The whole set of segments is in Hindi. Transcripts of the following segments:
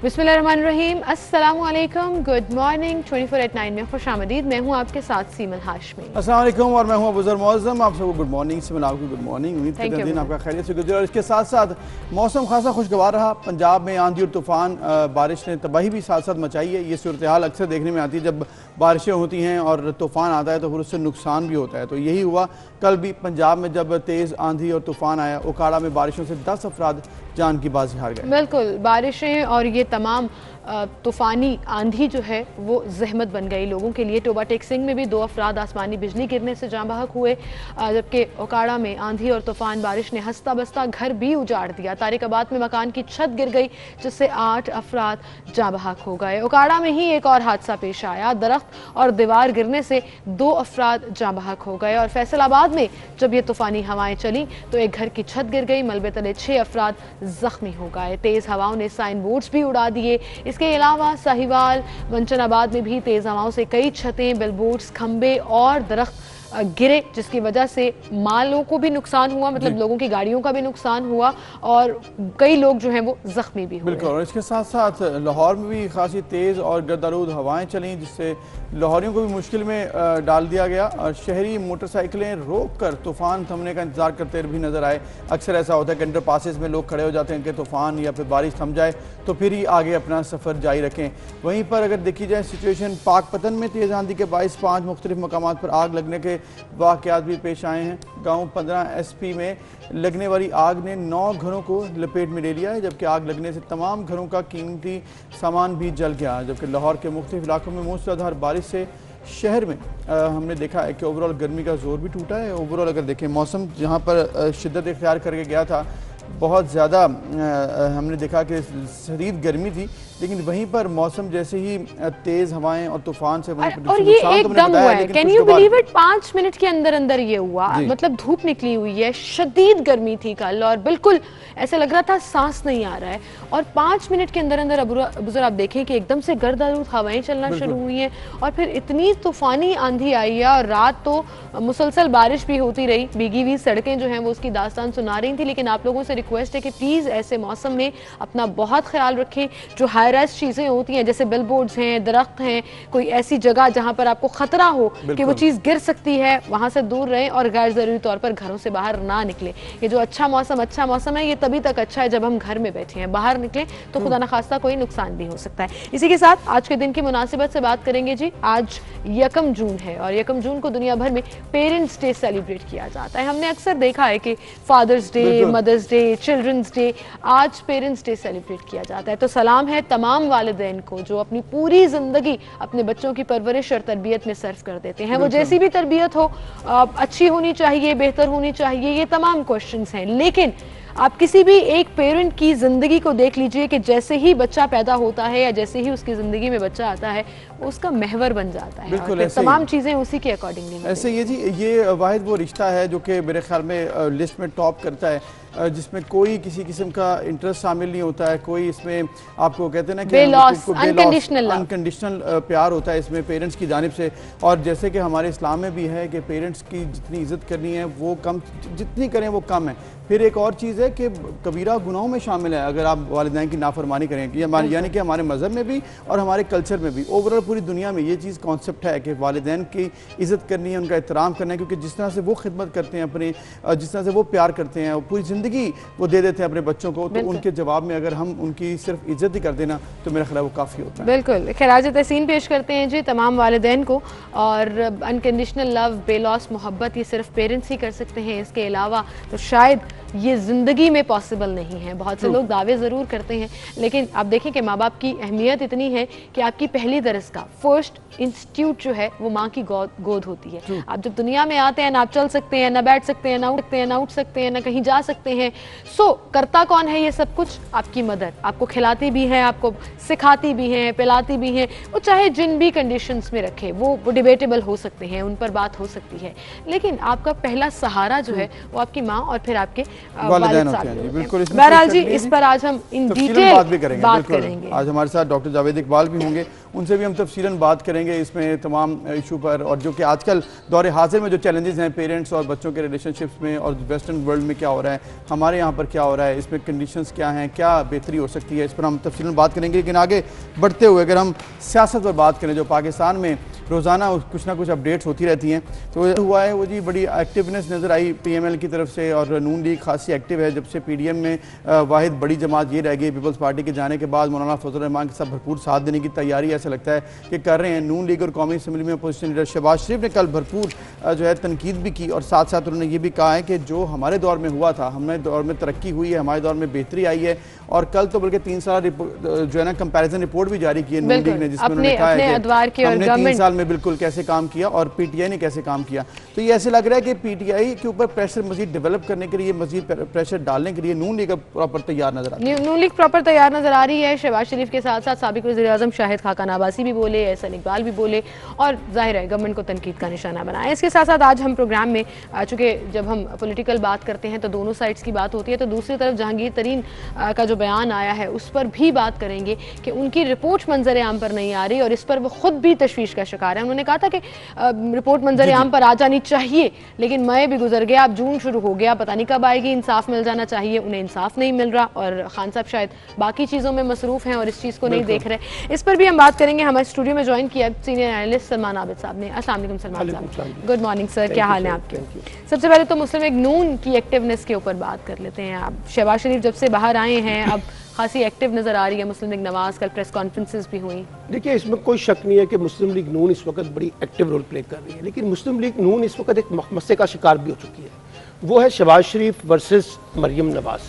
बिस्मिल्लाहिर्रहमानिर्रहीम, अस्सलामुअलैकुम, गुड मॉर्निंग। 24/9 में खुशामदीद। मैं हूँ आपके साथ सीमन हाशमी। अस्सलाम वालेकुम और मैं हूँ अबूज़र मौज़म। आप सबको गुड मॉर्निंग। सीमन आपको गुड मॉर्निंग। उम्मीद करते हैं दिन आपका खैरियत से गुजरे। और इसके साथ साथ मौसम खासा खुशगवार रहा। पंजाब में आंधी और तूफ़ान, बारिश ने तबाही भी साथ साथ मचाई है। ये सूरत हाल अक्सर देखने में आती है जब बारिशें होती हैं और तूफ़ान आता है तो फिर उससे नुकसान भी होता है। तो यही हुआ कल भी पंजाब में जब तेज़ आंधी और तूफ़ान आया। ओकाड़ा में बारिशों से 10 अफराद जान की बाजी हार गए। बिल्कुल, बारिशें और ये तमाम तूफ़ानी आंधी जो है वो जहमत बन गई लोगों के लिए। टोबा टेक्सिंग में भी 2 अफराद आसमानी बिजली गिरने से जाँ बहक हुए, जबकि ओकाड़ा में आंधी और तूफ़ान बारिश ने हंसता बसता घर भी उजाड़ दिया। तारिकाबाद में मकान की छत गिर गई जिससे 8 अफराद जाँ बहक हो गए। ओकाड़ा में ही एक और हादसा पेश आया। दरख्त और दीवार गिरने से 2 अफराद जाँ बहक हो गए। और फैसलाबाद में जब ये तूफ़ानी हवाएं चली तो एक घर की छत गिर गई। मलबे तले 6 अफराद जख्मी हो गए। तेज़ हवाओं ने साइन बोर्ड्स भी उड़ा दिए। इसके अलावा साहिवाल, मंचनाबाद में भी तेज हवाओं से कई छतें, बिलबोर्ड्स, खंबे और दरख्त गिरे, जिसकी वजह से मालों को भी नुकसान हुआ, मतलब लोगों की गाड़ियों का भी नुकसान हुआ और कई लोग जो हैं वो जख्मी भी हुए। बिल्कुल। और इसके साथ साथ लाहौर में भी खासी तेज़ और गर्दालूद हवाएं चलीं जिससे लाहौरियों को भी मुश्किल में डाल दिया गया। और शहरी मोटरसाइकिलें रोक कर तूफ़ान थमने का इंतजार करते भी नजर आए। अक्सर ऐसा होता है कि अंडर पासेस में लोग खड़े हो जाते हैं कि तूफ़ान या फिर बारिश थम जाए तो फिर ही आगे अपना सफ़र जारी रखें। वहीं पर अगर देखी जाए सिचुएशन पाकपतन में तेज़ आंधी के बायस 5 मुख्तलिफ मकामात पर आग लगने के वाक़यात भी पेश आए हैं। गाँव 15 SP में लगने वाली आग ने 9 घरों को लपेट में ले लिया है, जबकि आग लगने से तमाम घरों का कीमती सामान भी जल गया। जबकि लाहौर के मुख्तलिफ इलाकों में मूसलाधार बारिश से शहर में हमने देखा है कि ओवरऑल गर्मी का जोर भी टूटा है। ओवरऑल अगर देखें मौसम जहाँ पर शिद्दत इख्तियार करके गया था, बहुत ज़्यादा हमने देखा कि शदीद गर्मी थी, लेकिन वहीं पर मौसम जैसे ही तेज़ हवाएं और तूफान से और ये एकदम हुआ है। Can you believe it? 5 minute के अंदर अंदर ये हुआ। मतलब धूप निकली हुई है, शदीद गर्मी थी कल और बिल्कुल ऐसा लग रहा था सांस नहीं आ रहा है। और 5 मिनट के अंदर अंदर अबूज़र आप देखें कि एकदम से गर्दालूद हवाएं चलना शुरू हुई हैं और फिर इतनी तूफानी आंधी आई है। और रात तो मुसलसल बारिश भी होती रही, भीगी हुई सड़कें जो हैं वो उसकी दास्तान सुना रही थी। लेकिन आप लोगों से रिक्वेस्ट है कि प्लीज़ ऐसे मौसम में अपना बहुत ख्याल रखें। जो हाई राइज चीज़ें होती हैं जैसे बिलबोर्ड्स हैं, दरख्त हैं, कोई ऐसी जगह जहां पर आपको खतरा हो कि वो चीज़ गिर सकती है, वहां से दूर रहें और गैर ज़रूरी तौर पर घरों से बाहर ना निकलें। ये जो अच्छा मौसम है ये तभी तक अच्छा है जब हम घर में बैठे हैं। बाहर निकलें तो खुदा न खास्ता कोई नुकसान भी हो सकता है। इसी के साथ आज के दिन की मुनासिबत से बात करेंगे जी। आज 1 जून है और 1 जून को दुनिया भर में पेरेंट्स डे सेलिब्रेट किया जाता है। हमने अक्सर देखा है कि father's day, mother's day, children's day, आज पेरेंट्स डे सेलिब्रेट किया जाता है। तो सलाम है तमाम वालिदैन को जो अपनी पूरी जिंदगी अपने बच्चों की परवरिश और तरबियत में सर्फ कर देते हैं। वो जैसी भी तरबियत हो, अच्छी होनी चाहिए, बेहतर होनी चाहिए, ये तमाम क्वेश्चंस हैं। लेकिन आप किसी भी एक पेरेंट की ज़िंदगी को देख लीजिए कि जैसे ही बच्चा पैदा होता है या जैसे ही उसकी ज़िंदगी में बच्चा आता है उसका महवर बन जाता है। बिल्कुल, तमाम चीज़ें उसी के अकॉर्डिंगली ऐसे ये जी, ये वाहिद वो रिश्ता है जो कि मेरे ख्याल में लिस्ट में टॉप करता है, जिसमें कोई किसी किस्म का इंटरेस्ट शामिल नहीं होता है। कोई इसमें आपको कहते हैं ना कि अनकंडीशनल प्यार होता है इसमें पेरेंट्स की जानिब से। और जैसे कि हमारे इस्लाम में भी है कि पेरेंट्स की जितनी इज़्ज़त करनी है वो कम, जितनी करें वो कम है। फिर एक और चीज़ है कि कबीरा गुनाहों में शामिल है अगर आप वालिदैन की नाफरमानी करें, यानी कि हमारे मज़हब में भी और हमारे कल्चर में भी, ओवरऑल पूरी दुनिया में ये चीज़ कॉन्सेप्ट है कि वालिदैन की इज़्ज़त करनी है, उनका एहतराम करना है। क्योंकि जिस तरह से वो खिदमत करते हैं अपने, जिस तरह से वो प्यार करते हैं, पूरी ज़िंदगी वो दे देते हैं अपने बच्चों को, तो उनके जवाब में अगर हम उनकी सिर्फ इज़्ज़त ही कर देना तो मेरा ख्याल वो काफ़ी होता है। बिल्कुल। खिराज तहसीन पेश करते हैं जी तमाम वालिदैन को। और अनकंडीशनल लव, बेलॉस मोहब्बत ये सिर्फ पेरेंट्स ही कर सकते हैं। इसके अलावा तो शायद ये ज़िंदगी में पॉसिबल नहीं है। बहुत से लोग दावे ज़रूर करते हैं, लेकिन आप देखें कि माँ बाप की अहमियत इतनी है कि आपकी पहली दरस का फर्स्ट इंस्टीट्यूट जो है वो माँ की गोद होती है। आप जब दुनिया में आते हैं ना आप चल सकते हैं, ना बैठ सकते हैं, ना उठ सकते हैं, ना कहीं जा सकते हैं। करता कौन है ये सब कुछ? आपकी मदर। आपको खिलाती भी है, आपको सिखाती भी हैं, पिलाती भी हैं। वो चाहे जिन भी कंडीशंस में रखे, वो डिबेटेबल हो सकते हैं, उन पर बात हो सकती है, लेकिन आपका पहला सहारा जो है वो आपकी माँ और फिर आपके वालिद साहब हैं। बहरहाल जी, इस पर आज हम इन डिटेल बात करेंगे। आज हमारे साथ डॉक्टर जावेद इकबाल भी होंगे, उनसे भी हम तफसीलन बात करेंगे इसमें तमाम इशू पर, और जो कि आजकल दौर हाजिर में जो चैलेंजेस हैं पेरेंट्स और बच्चों के रिलेशनशिप्स में और वेस्टर्न वर्ल्ड में क्या हो रहा है, हमारे यहाँ पर क्या हो रहा है, इसमें कंडीशंस क्या हैं, क्या बेहतरी हो सकती है, इस पर हम तफसीलन बात करेंगे। लेकिन आगे बढ़ते हुए अगर हम सियासत पर बात करें, जो पाकिस्तान में रोज़ाना कुछ ना कुछ अपडेट्स होती रहती हैं, तो हुआ है वो जी बड़ी एक्टिवनेस नज़र आई PML की तरफ से, और नून लीग खासी एक्टिव है। जब से PDM में वाहिद बड़ी जमात ये रह गई पीपल्स पार्टी के जाने के बाद, मौलाना फजल रहमान के साथ भरपूर साथ देने की तैयारी ऐसा लगता है कि कर रहे हैं। नून लीग और कौमी असम्बली में अपोजिशन लीडर शहबाज शरीफ ने कल भरपूर जो है तनकीद भी की, और साथ साथ उन्होंने ये भी कहा है कि जो हमारे दौर में हुआ था, हमारे दौर में तरक्की हुई है, हमारे दौर में बेहतरी आई है। और कल तो बल्कि 3 साल जो है ना कंपैरिजन रिपोर्ट भी जारी की है नून लीग ने, जिसमें उन्होंने कहा है कि हमने 3 साल में बिल्कुल कैसे काम किया और PTI ने कैसे काम किया। तो ये ऐसे लग रहा है कि PTI के ऊपर प्रेशर मजीद डेवलप करने के लिए, मजीद प्रेशर डालने के लिए नून लीग प्रॉपर तैयार नजर आ रही है। नून लीग प्रॉपर तैयार नजर आ रही है। शहबाज शरीफ के साथ साथ साबिक वज़ीर-ए-आज़म शाहिद खाकान अब्बासी भी बोले, एहसन इकबाल भी बोले, और जाहिर है गवर्नमेंट को तनकीद का निशाना बनाया। इसके साथ साथ आज हम प्रोग्राम में, चूँकि जब हम पॉलिटिकल बात करते हैं तो दोनों साइड्स की बात होती है, तो दूसरी तरफ जहांगीर तरीन का जो बयान आया है उस पर भी बात करेंगे कि उनकी रिपोर्ट मंजर आम पर नहीं आ रही, और इस पर वो खुद भी तशवीश का शिकार है। उन्होंने कहा था कि रिपोर्ट मंजर आम पर आ जानी चाहिए, लेकिन मई भी गुजर गया, अब जून शुरू हो गया, पता नहीं कब आएगी, इंसाफ मिल जाना चाहिए, उन्हें इंसाफ नहीं मिल रहा, और खान साहब शायद बाकी चीज़ों में मसरूफ हैं और इस चीज़ को नहीं देख रहे। इस पर भी हम बात करेंगे। हमारे स्टूडियो में ज्वाइन किया सीनियर एनालिस्ट सलमान आबिद साहब ने। अस्सलाम वालेकुम सलमान साहब, गुड मॉर्निंग सर, क्या हाल है आपके? सबसे पहले तो मुस्लिम लीग नून की एक्टिवनेस के ऊपर बात कर लेते हैं। आप शहबाज शरीफ जब से बाहर आए हैं, अब खासी एक्टिव नजर आ रही है मुस्लिम लीग नवाज, कल प्रेस कॉन्फ्रेंसेस भी हुई। देखिए, इसमें कोई शक नहीं है कि मुस्लिम लीग नून इस वक्त बड़ी एक्टिव रोल प्ले कर रही है, लेकिन मुस्लिम लीग नून इस वक्त एक मसले का शिकार भी हो चुकी है। वो है शहबाज शरीफ वर्सेस मरियम नवाज,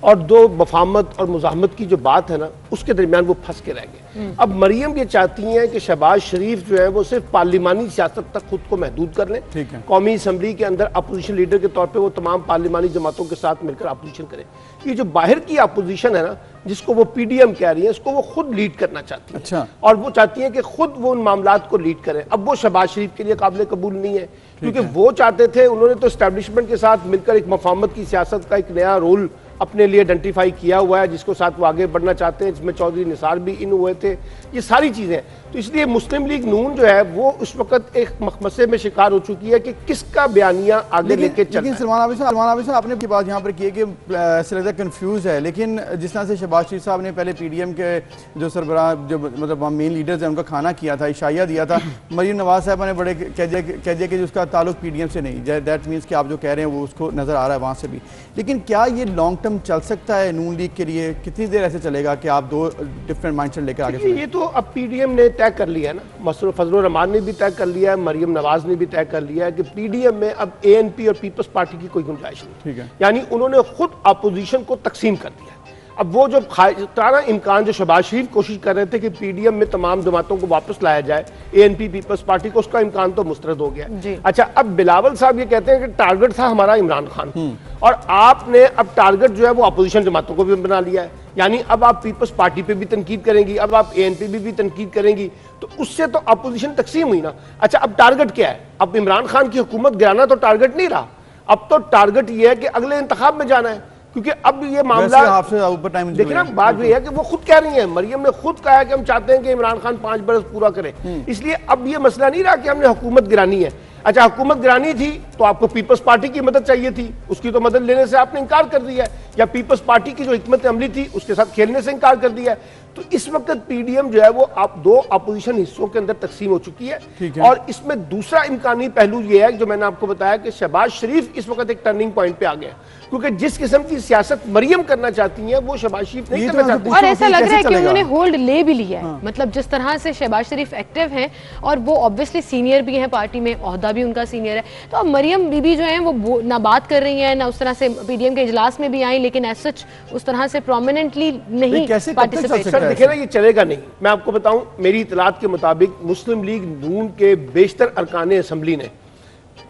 और दो मफाहमत और मुजाहमत की जो बात है ना, उसके दरमियान वो फंस के रह गए। अब मरियम ये चाहती हैं कि शहबाज शरीफ जो है वो सिर्फ पार्लिमानी सियासत तक खुद को महदूद कर लें, कौमी असम्बली के अंदर अपोजिशन लीडर के तौर पर वो तमाम पार्लिमानी जमातों के साथ मिलकर अपोजिशन करें। ये जो बाहर की अपोजिशन है ना, जिसको वो PDM कह रही है, उसको वो खुद लीड करना चाहती है। अच्छा। और वो चाहती है कि खुद वो उन मामलात को लीड करें। अब वो शहबाज शरीफ के लिए काबिल कबूल नहीं है, क्योंकि वो चाहते थे, उन्होंने तो एस्टैब्लिशमेंट के साथ मिलकर एक मफाहमत की सियासत का एक नया रोल अपने लिए आइडेंटिफाई किया हुआ है, जिसको साथ वो आगे बढ़ना चाहते हैं, जिसमें चौधरी निसार भी इन हुए थे, ये सारी चीज़ें। तो इसलिए मुस्लिम लीग नून जो है वो उस वक्त एक मसले में शिकार हो चुकी है कि किसका बयानिया आगे लेके चलना है। लेकिन सलमान आबिद साहब आपने की बात यहाँ पर की है कि ऐसे लगता है कंफ्यूज है, लेकिन जिस तरह से शहबाज शरीफ साहब ने पहले PDM के जो सरबराह, जो मतलब मेन लीडर्स हैं, उनका खाना किया था, इशाया दिया था, मरियम नवाज साहब ने बड़े कह दिया कि उसका ताल्लुक PDM से नहीं, दैट मीन्स कि आप जो कह रहे हैं वो उसको नजर आ रहा है वहाँ से भी। लेकिन क्या ये लॉन्ग टर्म चल सकता है नून लीग के लिए? कितनी देर ऐसे चलेगा कि आप दो डिफरेंट माइंडसेट लेकर आगे चलें? ये तो अब PDM ने तय कर लिया है ना, फजल रहमान ने भी तय कर लिया है, मरियम नवाज ने भी तय कर लिया है कि PDM में अब ANP और पीपल्स पार्टी की कोई गुंजाइश नहीं। ठीक है, यानी उन्होंने खुद अपोजिशन को तकसीम कर दिया। अब वो जो सारा इम्कान जो शहबाज शरीफ कोशिश कर रहे थे कि PDM में तमाम जमातों को वापस लाया जाए, ANP पीपल्स पार्टी को, उसका इम्कान तो मुस्तरद हो गया। अच्छा, अब बिलावल साहब ये कहते हैं कि टारगेट था हमारा इमरान खान, और आपने अब टारगेट जो है वो अपोजिशन जमातों को भी बना लिया है। यानी अब आप पीपल्स पार्टी पे भी तनकीद करेंगी, अब आप ANP भी तनकीद करेंगी, तो उससे तो अपोजिशन तकसीम हुई ना। अच्छा, अब टारगेट क्या है? अब इमरान खान की हुकूमत गिराना तो टारगेट नहीं रहा, अब तो टारगेट ये है कि अगले इंतखाब में जाना है, क्योंकि अब ये मामला देखिए ना, बात ये है कि वो खुद कह रही है, मरियम ने खुद कहा है कि हम चाहते हैं कि इमरान खान 5 बरस पूरा करे। इसलिए अब ये मसला नहीं रहा कि हमने हुकूमत गिरानी है। अच्छा, हुकूमत गिरानी थी तो आपको पीपल्स पार्टी की मदद चाहिए थी, उसकी तो मदद लेने से आपने इनकार कर दिया है, या पीपल्स पार्टी की जो हिकमत अमली थी उसके साथ खेलने से इनकार कर दिया है। तो इस वक्त PDM जो है वो आप दो अपोजिशन हिस्सों के अंदर तकसीम हो चुकी है। और इसमें दूसरा इम्कानी पहलू ये है जो मैंने आपको बताया कि शहबाज शरीफ इस वक्त एक टर्निंग पॉइंट पे आ गया, क्योंकि जिस किस्म की सियासत मरियम करना चाहती है वो शहबाज शरीफ नहीं करना चाहती। और ऐसा लग रहा है कि उन्होंने होल्ड ले भी लिया है। मतलब जिस तरह से शहबाज शरीफ एक्टिव हैं, और वो ऑब्वियसली सीनियर भी हैं पार्टी में, ओहदा भी उनका सीनियर है, तो अब मरियम बीबी जो है वो ना बात कर रही है, ना उस तरह से PDM के इजलास में भी आई, लेकिन एज सच उस तरह से प्रोमिनेंटली नहीं पार्टिसिपेट। देखिए ना, ये चलेगा नहीं। मैं आपको बताऊं, मेरी इतलात के मुताबिक मुस्लिम लीग नून के बेशतर अरकान असम्बली ने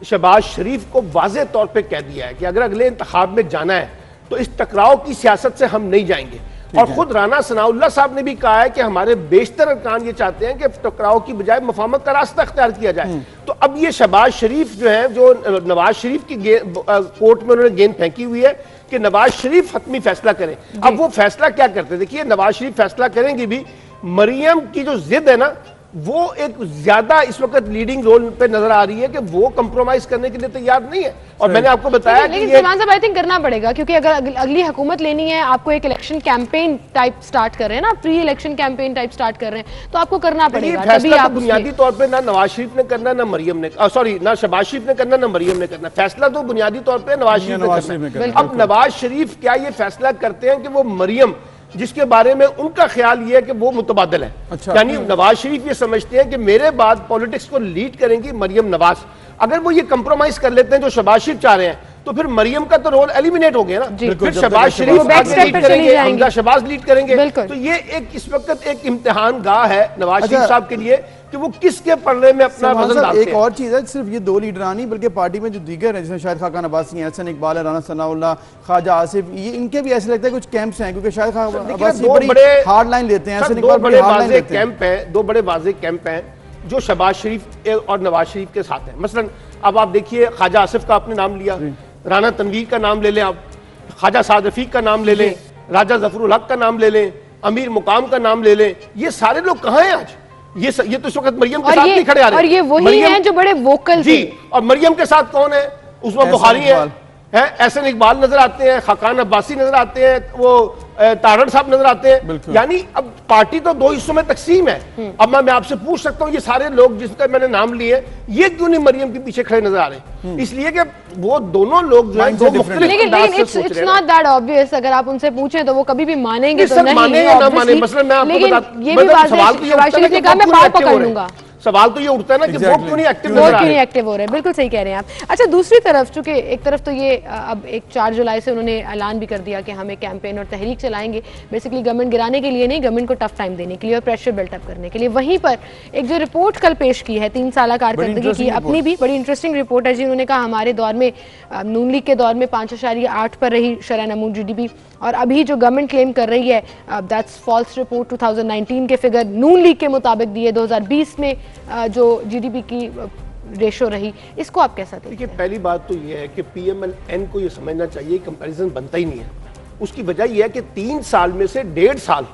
शहबाज शरीफ को वाज़ेह तौर पे कह दिया है कि अगर अगले इंतखाब में जाना है तो इस टकराव की सियासत से हम नहीं जाएंगे। और खुद राना सनाउल्लाह साहब ने भी कहा है कि हमारे बेशतर अरकान ये चाहते हैं कि टकराव की बजाय मुफाहमत का रास्ता अख्तियार किया जाए। तो अब ये शहबाज शरीफ जो है, जो नवाज शरीफ की कोर्ट में उन्होंने गेंद फेंकी हुई है कि नवाज शरीफ हतमी फैसला करें। अब वो फैसला क्या करते हैं? देखिए, नवाज शरीफ फैसला करेंगे भी मरियम की जो जिद है ना, वो एक ज्यादा इस वक्त लीडिंग रोल पे नजर आ रही है कि वो कंप्रोमाइज करने के लिए तैयार नहीं है। और मैंने आपको बताया कि लेकिन सलमान साहब आई थिंक करना पड़ेगा, क्योंकि अगर अगली हुकूमत लेनी है, आपको एक इलेक्शन कैंपेन टाइप स्टार्ट कर रहे हैं ना, pre election campaign type start कर रहे हैं, तो आपको करना पड़ेगा। फैसला तो बुनियादी तौर पे ना नवाज शरीफ ने करना, ना मरियम ने, सॉरी ना शहबाज शरीफ ने करना, ना मरियम ने करना। फैसला तो बुनियादी तौर पे नवाज शरीफ ने करना। अब नवाज शरीफ क्या ये फैसला करते हैं कि वो मरियम, जिसके बारे में उनका ख्याल ये है कि वो मुतबादल है, अच्छा, यानी नवाज शरीफ ये समझते हैं कि मेरे बाद पॉलिटिक्स को लीड करेंगी मरियम नवाज। अगर वो ये कंप्रोमाइज कर लेते हैं जो शहबाज शरीफ चाह रहे हैं, तो फिर मरियम का तो रोल एलिमिनेट हो गया ना, फिर शहबाज शरीफ लीड करेंगे, हमजा शहबाज लीड करेंगे। तो ये एक इस वक्त एक इम्तिहान गाह है नवाज शरीफ साहब के लिए कि वो किसके पल्ले में अपना वजन डालते हैं। एक और चीज है, सिर्फ ये दो लीडर नहीं बल्कि पार्टी में जो दीगर हैं, जिसमें शायद खाकान अब्बासी हैं, हसन इकबाल है, राना सनाउल्लाह, ख्वाजा आसिफ, ये इनके भी ऐसे लगता है कुछ कैंप्स हैं, क्योंकि शायद अब्बासी बड़ी हार्ड लाइन लेते हैं, हसन इकबाल बड़ी हार्ड लाइन लेते हैं। कैंप है, दो बड़े वाज़ेह कैंप हैं जो शहबाज शरीफ और नवाज शरीफ के साथ हैं। मसलन अब आप देखिए, ख्वाजा आसिफ का आपने नाम लिया, राना तनवीर का नाम ले लें, आप ख्वाजा साद रफीक का नाम ले लें, राजा जफरुल हक का नाम ले लें, अमीर मुकाम का नाम ले लें, ये सारे लोग कहाँ हैं आज? ये तो इस वक्त मरियम के साथ नहीं खड़े आ रहे, और ये वही हैं जो बड़े वोकल जी। और मरियम के साथ कौन है? उसमें बुखारी है, एहसन इकबाल नजर आते हैं, खाकान अब्बासी नजर आते हैं, वो तारड़ साहब नजर आते हैं। यानी अब पार्टी तो दो हिस्सों में तकसीम है। अब मैं आपसे पूछ सकता हूँ, ये सारे लोग जिसका मैंने नाम लिए, ये क्यों नहीं मरियम के पीछे खड़े नजर आ रहे? इसलिए कि वो दोनों लोग जो है दो मुख्तलिफ अंदाज से सोच रहे हैं। It's not that obvious. अगर आप उनसे पूछें तो वो कभी भी मानेंगे तो नहीं, मानेंगे ना माने। मसलन मैं आपको बताता हूं, ये भी सवाल तो ये उठता है कि मैं पाँव पकड़ लूंगा। सवाल तो ये उठता है ना कि वो क्यों नहीं एक्टिव हो रहे हैं। बिल्कुल सही कह रहे हैं आप। अच्छा, दूसरी तरफ चूंकि एक तरफ तो ये अब एक 4 जुलाई से उन्होंने ऐलान भी कर दिया कि हम एक कैंपेन और तहरीक चलाएंगे, बेसिकली गवर्नमेंट गिराने के लिए नहीं, गवर्नमेंट को टफ टाइम देने के लिए और प्रेशर बिल्टअप करने के लिए। वहीं पर एक जो रिपोर्ट कल पेश की है 3 साल कारकर्दगी की, अपनी भी बड़ी इंटरेस्टिंग रिपोर्ट है जी। उन्होंने कहा हमारे दौर में, नून लीग के दौर में 5.8 पर रही शरह नमू GDP, और अभी जो गवर्नमेंट क्लेम कर रही है दैट्स फॉल्स रिपोर्ट। 2019 के फिगर नून लीग के मुताबिक दिए, 2020 में जो GDP की रेशो रही, इसको आप कैसा देखिए? पहली बात तो ये है कि PMLN को ये समझना चाहिए कंपैरिजन बनता ही नहीं है। उसकी वजह यह है कि 3 साल में से 1.5 साल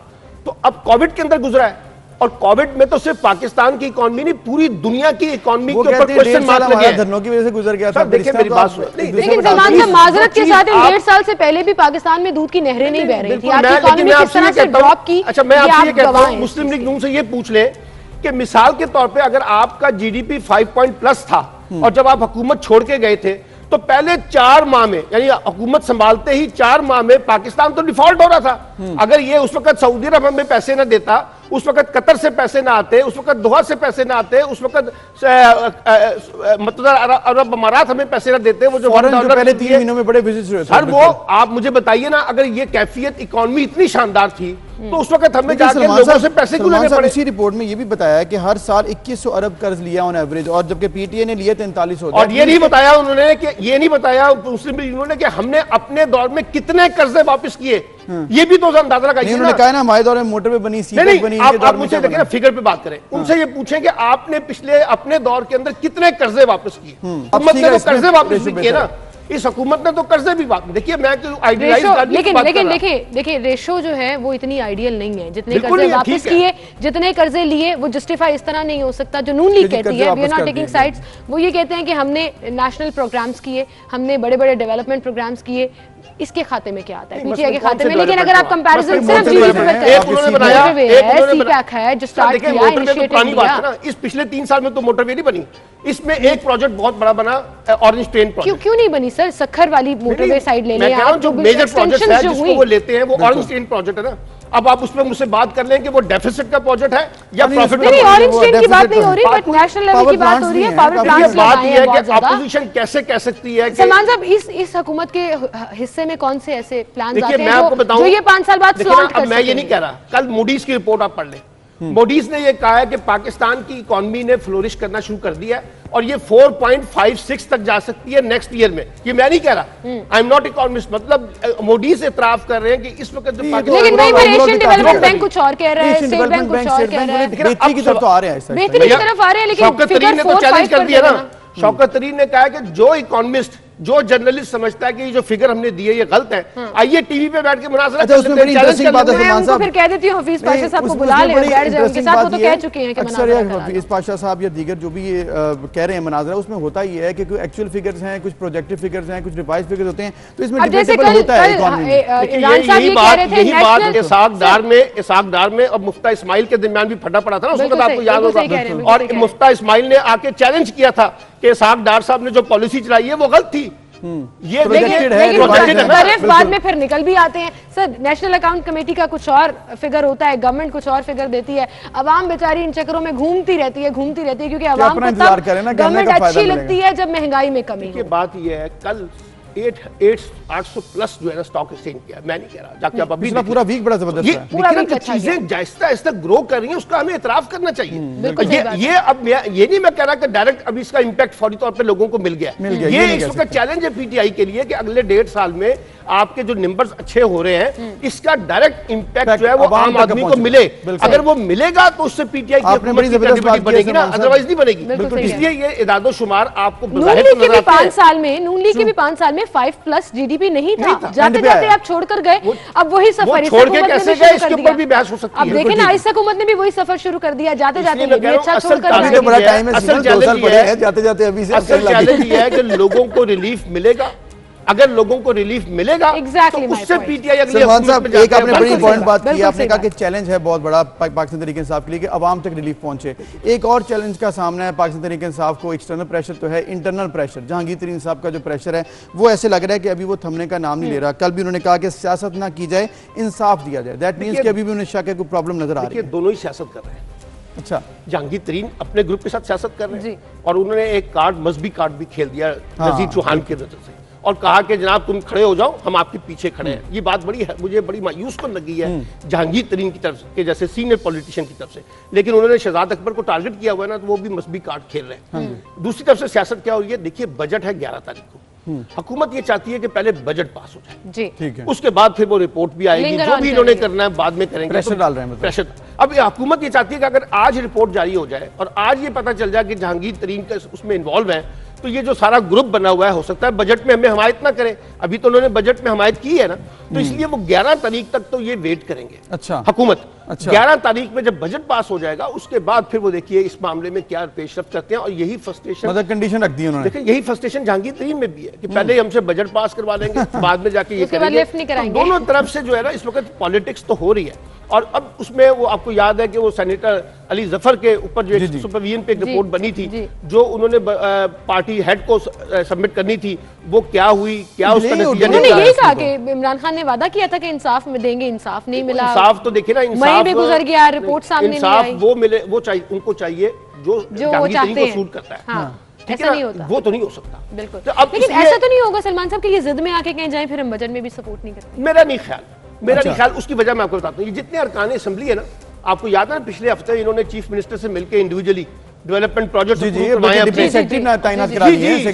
तो अब कोविड के अंदर गुजरा है, और कोविड में तो सिर्फ पाकिस्तान की इकोनॉमी नहीं, पूरी दुनिया की इकोनॉमी के ऊपर क्वेश्चन मार्क लगे हैं। धरनों की वजह से गुजर गया था। देखिए मेरी बात सुनो, लेकिन सलमान साहब माजरत के साथ 1.5 साल से पहले भी पाकिस्तान में दूध की नहरें नहीं बह रही थी। आपकी इकोनॉमी किस तरह से ड्रॉप की? अच्छा, मैं आपसे ये कहता हूं, मुस्लिम लीग नून से ये पूछ ले कि मिसाल के तौर पे अगर आपका GDP 5 पॉइंट प्लस था और जब आप हुकूमत छोड़ के गए थे तो पहले 4 माह में, यानी हुकूमत संभालते ही 4 माह में पाकिस्तान तो डिफॉल्ट हो रहा था। अगर ये उस वक्त सऊदी अरब हमें पैसे ना देता, उस वक्त कतर से पैसे ना आते, उस वक्त दोहा से पैसे ना आते, उस वक्त मुत्तहदा अरब अमारात हमें पैसे ना देते, वो जो पहले 3 महीनों में बड़े विजिट्स हुए सर, वो आप मुझे बताइए ना, अगर ये कैफियत इकोनॉमी इतनी शानदार थी तो उस वक्त हमें जाके लोगों से पैसे क्यों लेने पड़े? इसी रिपोर्ट में ये भी बताया कि हर साल 2100 अरब कर्ज लिया ऑन एवरेज, और जबकि PTA ने लिए 4300। और ये नहीं बताया उन्होंने कि मुस्लिम लीग ने कि हमने अपने दौर में कितने कर्जे वापस किए, ये भी तो अंदाजा लगाइए। उन्होंने कहा ना हमारे दौर में मोटरवे बनी, सीपेज बनी। आप मुझे देखिए ना, फिगर पे बात करें, उनसे ये पूछें कि आपने पिछले अपने दौर के अंदर कितने कर्जे वापस किए। हुकूमत ने तो कर्जे वापस भी किए ना, इस हुकूमत ने तो कर्जे भी वापस। देखिए मैं लेकिन रेशो जो है वो इतनी आइडियल नहीं है। जितने कर्जे वापस किए, जितने कर्जे लिए, वो जस्टिफाई इस तरह नहीं हो सकता जो नून लीग कहती है। We are not taking sides. वो ये कहते हैं कि हमने नेशनल प्रोग्राम्स किए, हमने बड़े बड़े डेवलपमेंट प्रोग्राम्स किए, इसके खाते में क्या आता है? PTA के खाते में। लेकिन अगर आप कंपैरिजन सिर्फ GDP पे करें, जो स्टार्ट किया, इनिशिएटिव लिया, इस पिछले 3 साल में तो मोटरवे नहीं बनी। इसमें एक प्रोजेक्ट बहुत बड़ा बना, ऑरेंज ट्रेन प्रोजेक्ट। क्यों नहीं बनी सर? सखर वाली मोटरवे साइड ले लें आप, जो मेजर प्रोजेक्ट है जिसको वो लेते हैं, वो ऑरेंज ट्रेन प्रोजेक्ट है ना। अब आप उसमें मुझसे बात कर लें कि वो डेफिसिट का प्रोजेक्ट है या प्रॉफिट का। नहीं, ऑरेंज ट्रेन की बात नहीं हो रही, बट नेशनल लेवल की बात हो रही है। पावर प्लांट्स बात ये है कि अपोजिशन कैसे कह सकती है? सलमान साहब, इस हुकूमत के हिस्से में कौन से ऐसे प्लान आते हैं जो ये 5 साल बाद फ्लॉन्ट कर सकें? मैं ये नहीं कह रहा, कल मूडीज की रिपोर्ट आप पढ़ लें। मूडीज ने ये कहा है कि पाकिस्तान की इकोनॉमी ने फ्लोरिश करना शुरू कर दिया है और ये 4.56 तक जा सकती है नेक्स्ट ईयर में। ये मैं नहीं कह रहा, आई एम नॉट इकोनॉमिस्ट। मतलब मूडीज एतराफ कर रहे हैं कि इस वक्त लेकिन एशियन डेवलपमेंट बैंक कुछ और कह रहा है, स्टेट बैंक कुछ और कह रहा है, बेहतरी की तरफ तो आ रहे हैं, बेहतरी की तरफ आ रहे हैं। लेकिन शौकत तरीन ने तो चैलेंज कर दिया ना। शौकत तरीन ने कहा कि जो इकोनॉमिस्ट जो जर्नलिस्ट समझता है कि ये जो फिगर हमने दी है ये गलत है, आइए टीवी पे बैठ के मुनाज़रा अच्छा, उसमें बड़ी इंटरेस्टिंग बात है सलमान साहब, फिर कह देती हूं हफीज पाशा साहब को बुला ले, बैठ जाओ उनके साथ, वो तो कह चुके हैं कि अक्सर हफीज पाशा साहब या दीगर जो भी ये कह रहे हैं मुनाज़रा, उसमें होता ही है कि कुछ एक्चुअल फिगर्स हैं, कुछ प्रोजेक्टेड फिगर्स हैं, कुछ रिवाइज फिगर्स होते हैं, तो इसमें डिबेटेबल होता है इकोनॉमी में। यही बात इसाक डार में अब मुफ्ता इस्माइल के दरमियान भी फटा पड़ा था ना, उसको आपको याद होगा, और मुफ्ता इस्माइल ने आके चैलेंज किया था कि इसाक डार साहब ने जो पॉलिसी चलाई है वो गलत थी। ये बाद में फिर निकल भी आते हैं सर। नेशनल अकाउंट कमेटी का कुछ और फिगर होता है, गवर्नमेंट कुछ और फिगर देती है, अवाम बेचारी इन चक्करों में घूमती रहती है क्योंकि अवाम को तब गवर्नमेंट अच्छी लगती है जब महंगाई में कमी हो। बात यह है, कल 800 प्लस जो है ना स्टॉक एक्सचेंज किया, मैं नहीं कह रहा, जाके आप अभी पूरा वीक बड़ा जबरदस्त है, पूरा वीक अच्छा गया। चीजें आहिस्ता ग्रो कर रही हैं, उसका हमें इतराफ करना चाहिए। ये अब ये नहीं मैं कह रहा कि डायरेक्ट अभी इसका इंपैक्ट फौरी तौर पे लोगों को मिल गया। ये इस वक्त चैलेंज है पीटीआई के लिए कि अगले 1.5 साल में आपके जो नंबर्स अच्छे हो रहे हैं, इसका डायरेक्ट इंपैक्ट जो है वो आम आदमी को मिले। अगर वो मिलेगा तो उससे पीटीआई की क्रेडिबिलिटी बनेगी ना, अदरवाइज नहीं बनेगी। इसलिए ये इदादो शुमार आपको नून लीग के भी 5 साल में 5+ जीडीपी नहीं था, जाते जाते आप छोड़कर गए, अब वही सफर छोड़ के कैसे गए इसके ऊपर भी बहस हो सकती है। अब देखें ना, इस हुकूमत ने भी वही सफर शुरू कर दिया, जाते जाते अच्छा छोड़कर बड़ा टाइम है, 2 साल पड़े हैं, जाते जाते अभी से असल चैलेंज ये है कि लोगों को रिलीफ मिलेगा। अगर लोगों को रिलीफ मिलेगा तो उससे पीटीआई अगले सलमान साहब एक आपने बड़ी इंपॉर्टेंट बात की, आपने कहा कि चैलेंज है बहुत बड़ा पाकिस्तान तहरीक इंसाफ के लिए कि अवाम तक रिलीफ पहुंचे। एक और चैलेंज का सामना है पाकिस्तान तहरीक इंसाफ को, एक्सटर्नल प्रेशर तो है, इंटरनल प्रेशर। जहांगीर तरीन साहब का जो प्रेशर है वो ऐसे लग रहा है कि अभी वो थमने का नाम नहीं ले रहा। कल भी उन्होंने कहा कि सियासत ना की जाए, इंसाफ दिया जाए। दैट मीन्स कि अभी भी उन्हें शक है, कोई प्रॉब्लम नजर आ रही है। दोनों ही सियासत कर रहे हैं। अच्छा, जहांगीर तरीन अपने ग्रुप के साथ सियासत कर रहे हैं और उन्होंने एक कार्ड, मजहबी कार्ड भी खेल दिया नजीर चौहान के नजर से, और कहा कि जनाब तुम खड़े हो जाओ, हम आपके पीछे खड़े हैं। ये बात मुझे बड़ी मायूस को लगी है जहांगीर तरीन की तरफ के जैसे सीनियर पॉलिटिशियन की तरफ से। लेकिन उन्होंने शहजाद अकबर को टारगेट किया हुआ है ना, तो वो भी मजहबी कार्ड खेल रहे हैं। दूसरी तरफ से सियासत क्या हो रही है, देखिए बजट है 11 तारीख को, हुकूमत ये चाहती है कि पहले बजट पास हो जाए जी, ठीक है, उसके बाद फिर वो रिपोर्ट भी आएगी, जो भी इन्होंने करना है बाद में करेंगे। प्रेशर डाल रहे हैं, प्रेशर। अब हुकूमत ये चाहती है कि अगर आज रिपोर्ट जारी हो जाए और आज ये पता चल जाए कि जहांगीर तरीन का उसमें इन्वॉल्व है, तो ये जो सारा ग्रुप बना हुआ है हो सकता है बजट में हमें हमायत ना करें। अभी तो उन्होंने बजट में हमायत की है ना, तो इसलिए वो 11 तारीख तक तो ये वेट करेंगे। अच्छा, हुकूमत 11 तारीख में जब बजट पास हो जाएगा उसके बाद फिर वो देखिए इस मामले में क्या पेशरफ्त करते हैं। और यही फ्रस्ट्रेशन, मतलब कंडीशन रख दी उन्होंने, देखिए यही फ्रस्ट्रेशन जहांगीर तरीन में भी है कि पहले हमसे बजट पास करवा लेंगे, बाद में जाके ये करेंगे। तो दोनों तरफ से जो है ना इस वक्त पॉलिटिक्स तो हो रही है। और अब उसमें वो आपको याद है कि वो सेनेटर अली जफर के ऊपर जो सुपरविजन पे एक रिपोर्ट बनी थी, जो उन्होंने पार्टी हेड को सबमिट करनी थी, वो क्या हुई, क्या उसका नतीजा निकला? उन्होंने यही कहा कि इमरान खान ने वादा किया था कि इंसाफ में देंगे, इंसाफ नहीं मिला। इंसाफ तो देखिए ना, इंसाफ भी गुजर गया, रिपोर्ट सामने नहीं आई। वो मिले, वो चाहिए, उनको चाहिए जो जहांगीर तरीन को सूट करता है। ऐसा नहीं होता, वो तो नहीं हो सकता बिल्कुल। लेकिन ऐसा तो नहीं होगा सलमान साहब कि ये जिद में आके कहीं जाए फिर हम बजट में भी सपोर्ट नहीं करते? मेरा नहीं ख्याल। उसकी वजह मैं आपको बताता हूँ। ये जितने अरकान असेंबली है ना, आपको याद है पिछले हफ्ते इन्होंने चीफ मिनिस्टर से मिलकर इंडिविजुअली डेवलपमेंट प्रोजेक्ट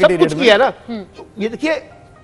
सब कुछ किया ना। ये देखिए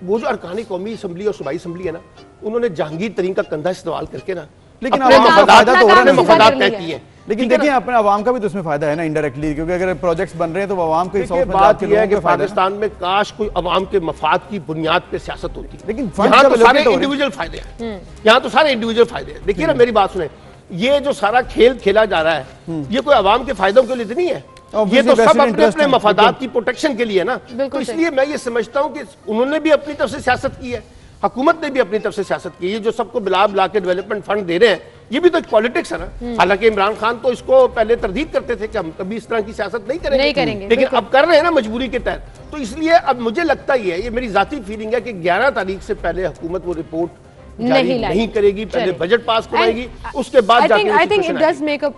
वो जो अरकान कौमी असेंबली और सूबाई असेंबली है ना, उन्होंने जहांगीर तरीन का कंधा इस्तेमाल करके ना, लेकिन मफादात तय किए। लेकिन देखिए अपने आवाम का भी तो इसमें फायदा है ना इनडायरेक्टली, क्योंकि अगर प्रोजेक्ट्स बन रहे हैं तो आवाम को बात यह है कि पाकिस्तान में काश कोई अवाम के मफाद की बुनियाद पे सियासत होती, लेकिन यहाँ तो सारे इंडिविजुअल फायदे हैं। यहाँ तो सारे इंडिविजुअल फायदे हैं। देखिए ना, मेरी बात सुने, ये जो सारा खेल खेला जा रहा है ये कोई अवाम के फायदों के लिए नहीं है, ये तो सब अपने अपने मफादात की प्रोटेक्शन के लिए ना। तो इसलिए मैं ये समझता हूँ कि उन्होंने भी अपनी तरफ से सियासत की है, हुकूमत ने भी अपनी तरफ से सियासत की है। जो सबको बिला के डेवलपमेंट फंड दे रहे हैं, ये भी तो एक पॉलिटिक्स है ना। हालांकि इमरान खान तो इसको पहले तरदीद करते थे कि हम कभी इस तरह की सियासत नहीं करेंगे, लेकिन अब कर रहे हैं ना मजबूरी के तहत। तो इसलिए अब मुझे लगता ही है, ये मेरी जाती फीलिंग है कि 11 तारीख से पहले हुकूमत वो रिपोर्ट नहीं करेगी, पहले बजट पास कराएगी, उसके बाद I think it does make a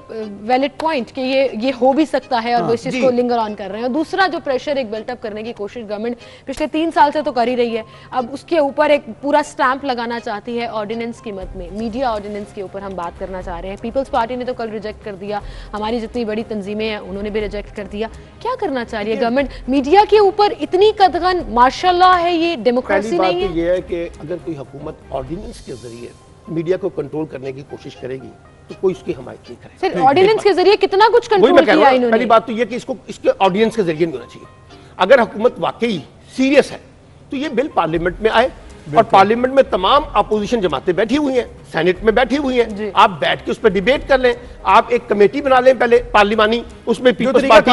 valid point कि ये हो भी सकता है और वो इस चीज को लिंगर ऑन कर रहे हैं। और दूसरा जो प्रेशर एक बिल्टअप करने की कोशिश गवर्नमेंट पिछले 3 साल से तो कर ही रही है, अब उसके ऊपर एक पूरा स्टैंप लगाना चाहती है ऑर्डिनेंस की मद में। मीडिया ऑर्डिनेंस के ऊपर हम बात करना चाह रहे हैं। पीपल्स पार्टी ने तो कल रिजेक्ट कर दिया, हमारी जितनी बड़ी तंजीमें हैं उन्होंने भी रिजेक्ट कर दिया। क्या करना चाह रही है गवर्नमेंट? मीडिया के ऊपर इतनी कदगन माशाल्लाह है, ये डेमोक्रेसी नहीं है। ये है कि अगर कोई हुकूमत ऑर्डिनेंस के जरिए मीडिया को कंट्रोल करने की कोशिश करेगी तो कोई उसकी हमायत नहीं करेगा। फिर ऑर्डिनेंस के जरिए कितना कुछ कंट्रोल किया इन्होंने। पहली बात तो ये कि इसको इसके ऑडियंस के जरिए नहीं होना चाहिए। अगर हुकूमत वाकई सीरियस है तो ये बिल पार्लियामेंट में आए और पार्लियामेंट में तमाम अपोजिशन जमातें बैठी हुई हैं, सेनेट में बैठी हुई हैं, आप बैठ के उस पर डिबेट कर लें, आप एक कमेटी बना लें पहले पार्लिमानी, उसमें पीपल्स पार्टी।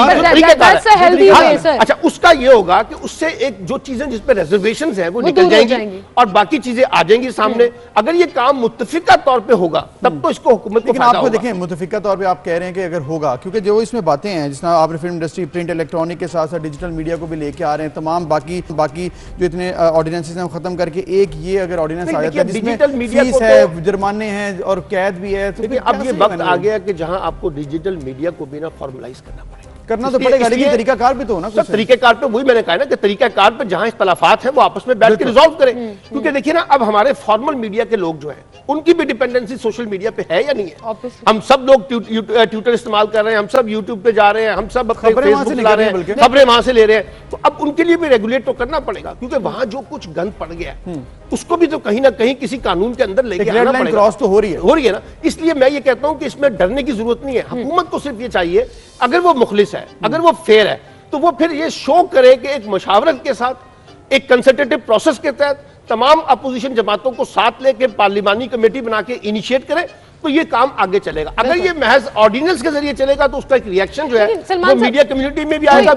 अच्छा, उसका ये होगा कि उससे एक जो चीजें जिस पे रिजर्वेशंस हैं वो निकल जाएंगी और बाकी चीजें आ जाएंगी सामने। अगर ये काम मुत्तफिका तौर पे होगा तब तो इसको हुकूमत को फायदा होगा। देखें, मुत्तफिका तौर पे आप कह रहे हैं कि अगर होगा, क्योंकि जो इसमें बातें हैं, जिसमें आपने फिल्म इंडस्ट्री, प्रिंट, इलेक्ट्रॉनिक के साथ साथ डिजिटल मीडिया को भी लेके आ रहे हैं, तमाम बाकी जो इतने ऑर्डिनेंसेस हैं खत्म करके एक ये अगर ऑर्डिनेंस आ जाता है जिसमें फीस है, जुर्माने हैं और कैद भी है, तो अब ये वक्त आ गया कि जहां आपको डिजिटल मीडिया को भी ना फॉर्मलाइज करना तो पड़ेगा, लेकिन तरीकाकार भी तो हो ना कुछ। तरीकाकार पे वही मैंने कहा ना कि तरीकाकार पे जहां इख्तलाफात है वो आपस में बैठ के रिजॉल्व करें। क्योंकि देखिए ना, अब हमारे फॉर्मल मीडिया के लोग जो हैं उनकी भी डिपेंडेंसी सोशल मीडिया पे है या नहीं है? हम सब लोग ट्विटर इस्तेमाल कर रहे हैं, हम सब यूट्यूब पे जा रहे हैं, हम सब खबरें वहां से ले रहे हैं, खबरें वहां से ले रहे हैं। तो अब उनके लिए भी रेगुलेट तो करना पड़ेगा, क्योंकि वहां जो कुछ गंद पड़ गया उसको भी तो कहीं ना कहीं किसी कानून के अंदर लेके आना पड़ेगा। क्रॉस तो हो रही है ना। इसलिए मैं ये कहता हूं कि इसमें डरने की जरूरत नहीं है। हुकूमत को सिर्फ ये चाहिए, अगर वो मुखलिस है, अगर वो फेयर है, तो वो फिर ये शो करे कि एक मशावरत के साथ, एक कंसल्टेटिव प्रोसेस के तहत तमाम अपोजिशन जमातों को साथ लेके पार्लिमानी कमेटी बना के इनिशिएट करे, तो ये काम आगे चलेगा। अगर ये महज ऑर्डिनेंस के जरिए चलेगा तो उसका एक रिएक्शन जो है वो मीडिया कम्युनिटी में भी आएगा।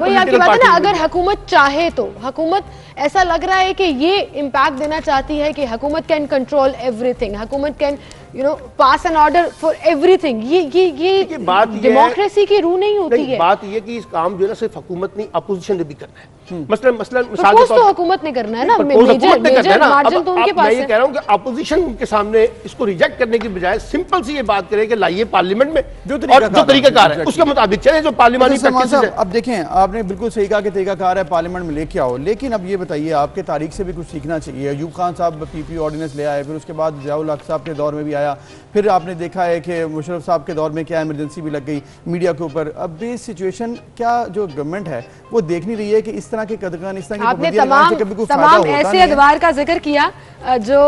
अगर हुकूमत चाहे तो, हुकूमत ऐसा लग रहा है कि ये इम्पैक्ट देना चाहती है कि हुकूमत कैन कंट्रोल एवरीथिंग, हुकूमत can pass an order for everything. ये बात डेमोक्रेसी की रूह नहीं होती है। बात ये कि इस काम जो है सिर्फ हुकूमत नहीं, अपोजिशन ने भी करना है। मसलन तो हुकूमत ने करना है ना, मेजर मार्जिन तो उनके पास है। मैं ये कह रहा हूं कि अपोजिशन के सामने इसको रिजेक्ट करने की बजाय सिंपल सी ये बात करें कि लाइए पार्लियामेंट में जो तरीकाकार है उसके मुताबिक चले, जो पार्लियामानी प्रैक्टिस है। अब देखें, आपने बिल्कुल सही कहा कि तरीकाकार है, पार्लियामेंट में लेके आओ, लेकिन अब ये बताइए, आपके तारीख से भी कुछ सीखना चाहिए। अयूब खान साहब पीपी ऑर्डिनेंस ले आए, फिर उसके बाद ज़ियाउल हक साहब के दौर में भी आया, फिर आपने देखा है कि मुशर्रफ साहब के दौर में क्या इमरजेंसी भी लग गई मीडिया के ऊपर। अब भी सिचुएशन क्या जो गवर्नमेंट है वो देख नहीं रही है कि इस तरह के कदम, इस तरह की आपने तमाम ऐसे अदवार का जिक्र किया जो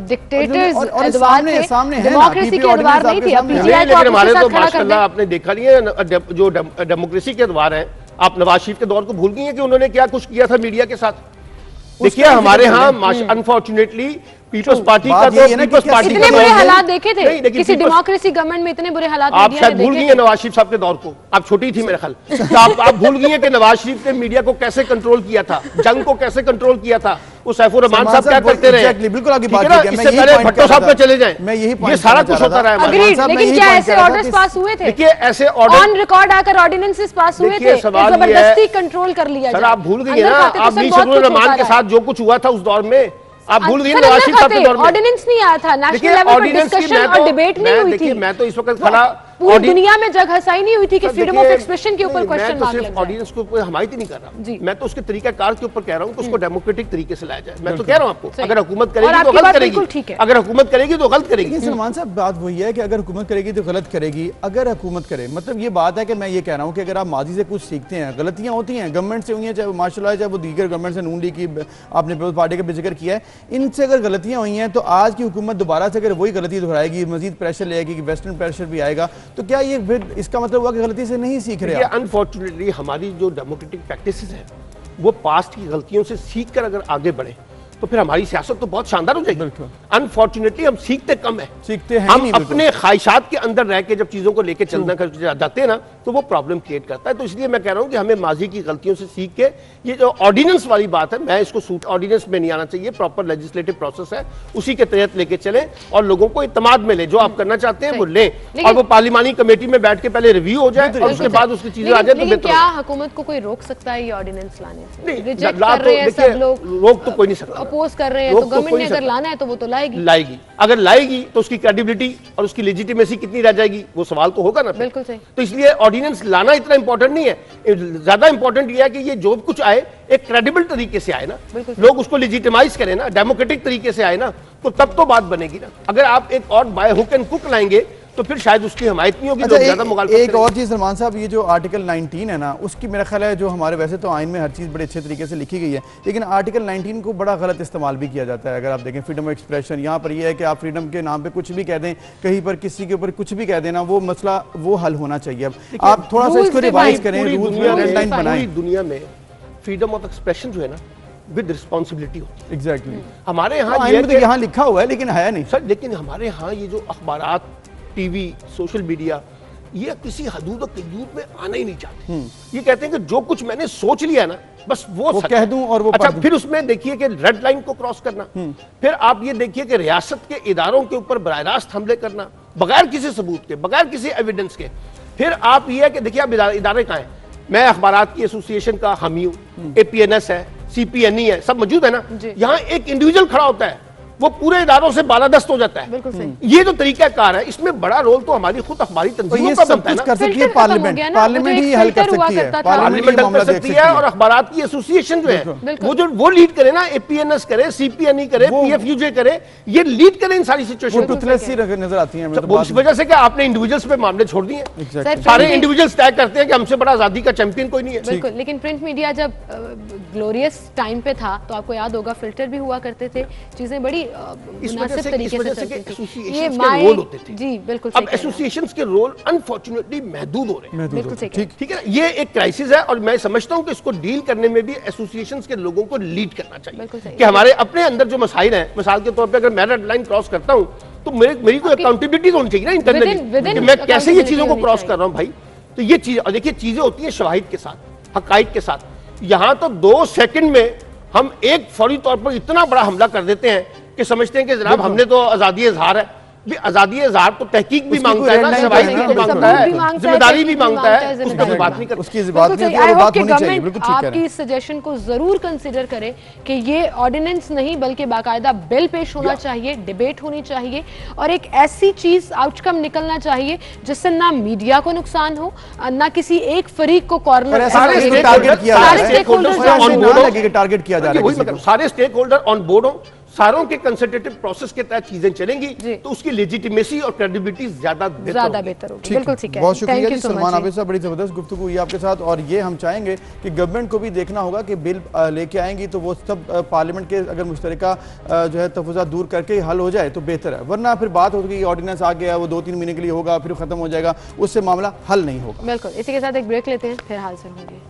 डिक्टेटर्स अदवार थे, सामने है, डेमोक्रेसी के अदवार नहीं थे। पीटीआई को हमारे तो माशाल्लाह आपने देखा नहीं है जो डेमोक्रेसी के अदवार है। आप नवाज शरीफ के दौर को भूल गई हैं कि उन्होंने क्या कुछ किया था मीडिया के साथ। देखिए हमारे यहाँ अनफॉर्चुनेटली पीपल्स पार्टी का तो पीपल्स पार्टी इतने बुरे हालात देखे थे किसी डेमोक्रेसी गवर्नमेंट में, इतने बुरे हालात आप शायद भूल गई हैं नवाज शरीफ साहब के दौर को। आप छोटी थी मेरे ख्याल, आप भूल गई हैं कि नवाज शरीफ ने मीडिया को कैसे कंट्रोल किया था, जंग को कैसे कंट्रोल किया था, वो सैफुर रहमान साहब क्या करते रहे। बिल्कुल आपकी बात है, इससे पहले भट्टो साहब पे चले जाएं, मैं यही ये सारा कुछ होता रहा है। लेकिन क्या ऐसे ऑर्डर्स पास हुए थे? देखिए ऐसे ऑर्डर ऑन रिकॉर्ड आकर ऑर्डिनेंसेस पास हुए थे, जबरदस्ती कंट्रोल कर लिया जाए। आप भूल गई ना, आप सैफुर रहमान के साथ जो कुछ हुआ था उस दौर में, आप भूल गई नवाज शरीफ साहब के दौर में ऑर्डिनेंस नहीं आया था, नेशनल लेवल पर डिस्कशन और डिबेट नहीं हुई थी। मैं तो इस वक्त खड़ा पूरी दुनिया में जगह हसाई नहीं हुई थी कि फ्रीडम ऑफ एक्सप्रेशन के ऊपर क्वेश्चन मार्क लग जाए। ऑडियंस को कोई हमायत ही नहीं कर रहा, मैं तो उसके तरीकाकार के ऊपर कह रहा हूं कि उसको डेमोक्रेटिक तरीके से लाया जाए। मैं तो कह रहा हूं आपको, अगर हुकूमत करेगी तो गलत करेगी, अगर हुकूमत करेगी तो गलत करेगी। सलमान साहब बात वही है कि अगर हुकूमत करेगी तो गलत करेगी, अगर हुकूमत करे, मतलब ये बात है कि मैं ये कह रहा हूं कि अगर आप माजी से कुछ सीखते हैं, गलतियां होती हैं गवर्नमेंट से हुई हैं, चाहे वो माशाल्लाह चाहे वो दीगर गवर्नमेंट से, नून लीग की आपने पीपल्स पार्टी का भी जिक्र किया है, इनसे अगर गलतियां हुई हैं तो आज की हुकूमत दोबारा से अगर वही गलती दोहराएगी, मजीद प्रेशर लेगी, वेस्टर्न प्रेशर भी आएगा, तो क्या ये फिर इसका मतलब हुआ कि गलती से नहीं सीख रहे? अनफॉर्चुनेटली हमारी जो डेमोक्रेटिक प्रैक्टिसेस हैं वो पास्ट की गलतियों से सीखकर अगर आगे बढ़े तो फिर हमारी सियासत तो बहुत शानदार हो जाएगी। अनफॉर्चुनेटली हम सीखते कम है, सीखते हैं हम अपने ख्वाहिशात के अंदर रह के जब चीजों को लेकर चलना कर जाते हैं ना तो वो प्रॉब्लम क्रिएट करता है। तो इसलिए मैं कह रहा हूं कि हमें माजी की गलतियों से सीख के ये जो ऑर्डिनेंस वाली बात है, मैं इसको सूट ऑर्डिनेंस में नहीं आना चाहिए, प्रॉपर लेजिस्लेटिव प्रोसेस है उसी के तहत लेके चले और लोगों को इत्मीनान में ले, जो आप करना चाहते हैं वो लें और वो पार्लिमानी कमेटी में बैठ के पहले रिव्यू हो जाए और उसके बाद उसकी चीजें आ जाए तो क्या हुकूमत को कोई रोक सकता है ये ऑर्डिनेंस लाने से? रिजेक्ट कर रहे हैं सब लोग, रोक तो कोई नहीं सकता, अपोज कर रहे हैं, तो गवर्नमेंट ने अगर लाना है तो वो तो लाएगी। अगर लाएगी तो उसकी क्रेडिबिलिटी और उसकी लेजिटिमेसी कितनी रह जाएगी, वो सवाल तो होगा ना। बिल्कुल सही। तो इसलिए ऑर्डिनेंस लाना इतना इंपॉर्टेंट नहीं है, ज्यादा इंपॉर्टेंट यह है कि ये जो कुछ आए एक क्रेडिबल तरीके से आए ना, लोग उसको लेजिटिमाइज करें ना, डेमोक्रेटिक तरीके से आए ना, तो तब तो बात बनेगी ना। अगर आप एक और बाय हुक एंड कुक लाएंगे तो फिर शायद उसकी हमायत नहीं होगी। अच्छा, एक और चीज़ सलमान साहब, ये जो आर्टिकल 19 है ना, उसकी मेरा ख्याल है जो हमारे वैसे तो आइन में हर चीज़ बड़े अच्छे तरीके से लिखी गई है, लेकिन आर्टिकल 19 को बड़ा गलत इस्तेमाल भी किया जाता है। अगर आप देखें फ्रीडम ऑफ एक्सप्रेशन, यहाँ पर यह है कि आप फ्रीडम के नाम पे कुछ भी कह दें, कहीं पर किसी के ऊपर कुछ भी कह देना, वो मसला वो हल होना चाहिए। आप थोड़ा सा इसको रिवाइज करें, रूल्स गाइडलाइन बनाएं। दुनिया में फ्रीडम ऑफ एक्सप्रेशन जो है ना विद रिस्पॉन्सिबिलिटी होती है। एग्जैक्टली हमारे यहाँ तो यहाँ लिखा हुआ है लेकिन है नहीं सर। लेकिन हमारे यहाँ ये जो अखबारात, टीवी, सोशल मीडिया, ये किसी हदूद और कयूद में आना ही नहीं चाहते। ये कहते हैं कि जो कुछ मैंने सोच लिया ना बस वो कह दूं और वो अच्छा। फिर उसमें देखिए कि रेड लाइन को क्रॉस करना, फिर आप ये देखिए कि रियासत के इदारों के ऊपर बराह रास्त हमले करना बगैर किसी सबूत के, बगैर किसी एविडेंस के। फिर आप ये है कि देखिए अब इदारे कहाँ हैं। मैं अखबारात की एसोसिएशन का हामी हूँ, APNS है, CPNE है, सब मौजूद है ना। यहाँ एक इंडिविजुअल खड़ा होता है, वो पूरे इदारों से बालादस्त हो जाता है। बिल्कुल सही। ये जो तरीका कार है, इसमें बड़ा रोल तो हमारी खुद अखबारी तंजीमों का बनता है ना। कर सकती है पार्लियामेंट, पार्लियामेंट ही हल कर सकती है, पार्लियामेंट हल कर सकती है। और अखबारात की एसोसिएशन जो है वो लीड करे ना, APNS करे, CPNE करे, PFUJ करे, ये लीड करे इन सारी सिचुएशन को। नजर आती है उस वजह से क्या आपने इंडिविजुअल्स पे मामले छोड़ दिए? सारे इंडिविजुअल्स तय करते हैं कि हमसे बड़ा आजादी का चैंपियन कोई नहीं है। बिल्कुल। लेकिन प्रिंट मीडिया जब ग्लोरियस टाइम पे था तो आपको याद होगा फिल्टर भी हुआ करते थे, चीजें बड़ी ये रोल होते थे। जी बिल्कुल। अब एसोसिएशंस के रोल अनफॉर्चुनेटली महदूद हो रहे हैं। बिल्कुल ठीक है ना। ये एक क्राइसिस है और मैं समझता हूं कि इसको डील करने में भी एसोसिएशंस के लोगों को लीड करना चाहिए कि हमारे अपने अंदर जो मसाइल हैं, मिसाल के तौर पे अगर मैं रेड लाइन क्रॉस करता हूं तो मेरी कोई अकाउंटेबिलिटी होनी चाहिए ना इंटरनली, मैं कैसे ये चीजों को क्रॉस कर रहा हूं भाई। तो ये चीज, और देखिए चीजें होती हैं शवाहिद के साथ, हकाइक के साथ। यहां तो 2 सेकंड में हम एक फौरी तौर पर इतना बड़ा हमला कर देते हैं कि समझते हैं कि जनाब हमने तो आजादी इजहार है। आजादी इजहार तो तहकीक भी मांगता है ना, शवाहिद भी तो मांगता है, जिम्मेदारी भी मांगता है, उसकी तो बात नहीं करता। उसकी बात नहीं होती, बात होनी चाहिए। बिल्कुल ठीक है। आपकी इस सजेशन को जरूर कंसीडर करें कि ये ऑर्डिनेंस नहीं बल्कि बाकायदा बिल पेश होना चाहिए, डिबेट होनी चाहिए और एक ऐसी चीज आउटकम निकलना चाहिए जिससे ना मीडिया को नुकसान हो, ना किसी एक फरीक को कॉर्नर टारगेट किया जा रहा है। सारे स्टेक होल्डर ऑन बोर्ड हो, सारों के कंसल्टेटिव प्रोसेस के तहत चीजें चलेंगी तो उसकी लेजिटिमेसी और क्रेडिबिलिटी ज्यादा बेहतर होगी। बिल्कुल ठीक है। बहुत शुक्रिया जी सलमान आबिद साहब, बड़ी जबरदस्त गुफ्तगू हुई आपके साथ। और ये हम चाहेंगे कि गवर्नमेंट को भी देखना होगा कि बिल लेके आएंगी तो वो सब पार्लियामेंट के अगर मुश्तरका जो है तफज़ा दूर करके हल हो जाए तो बेहतर है, वरना फिर बात होगी कि ऑर्डिनेंस आ गया, वो 2-3 महीने के लिए होगा, फिर खत्म हो जाएगा, उससे मामला हल नहीं होगा। बिल्कुल। इसी के साथ एक ब्रेक लेते हैं, फिर हाल से होंगे।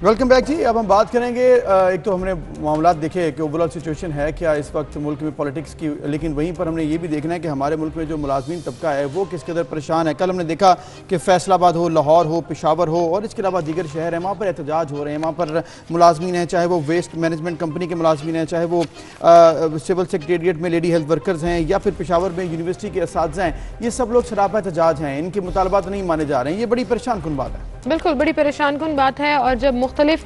वेलकम बैक जी। अब हम बात करेंगे, एक तो हमने मामला देखे कि ओवरऑल सिचुएशन है क्या इस वक्त मुल्क में पॉलिटिक्स की, लेकिन वहीं पर हमने ये भी देखना है कि हमारे मुल्क में जो मुलाजमीन तबका है वो किस कदर परेशान है। कल हमने देखा कि फैसलाबाद हो, लाहौर हो, पेशावर हो और इसके अलावा दीगर शहर हैं, वहाँ पर एहतजाज हो रहे हैं। वहाँ पर मुलाजमीन हैं, चाहे वो वेस्ट मैनेजमेंट कंपनी के मुलाजमीन हैं, चाहे वो सिविल सेक्रेटेरिएट में लेडी हेल्थ वर्कर्स हैं, या फिर पेशावर में यूनिवर्सिटी के असातिज़ा हैं, ये सब लोग सरापा एहतजाज हैं, इनके मुतालबात नहीं माने जा रहे हैं। ये बड़ी परेशान कुन बात है। बिल्कुल बड़ी परेशान कुन बात है। और जब मुख्तलिफ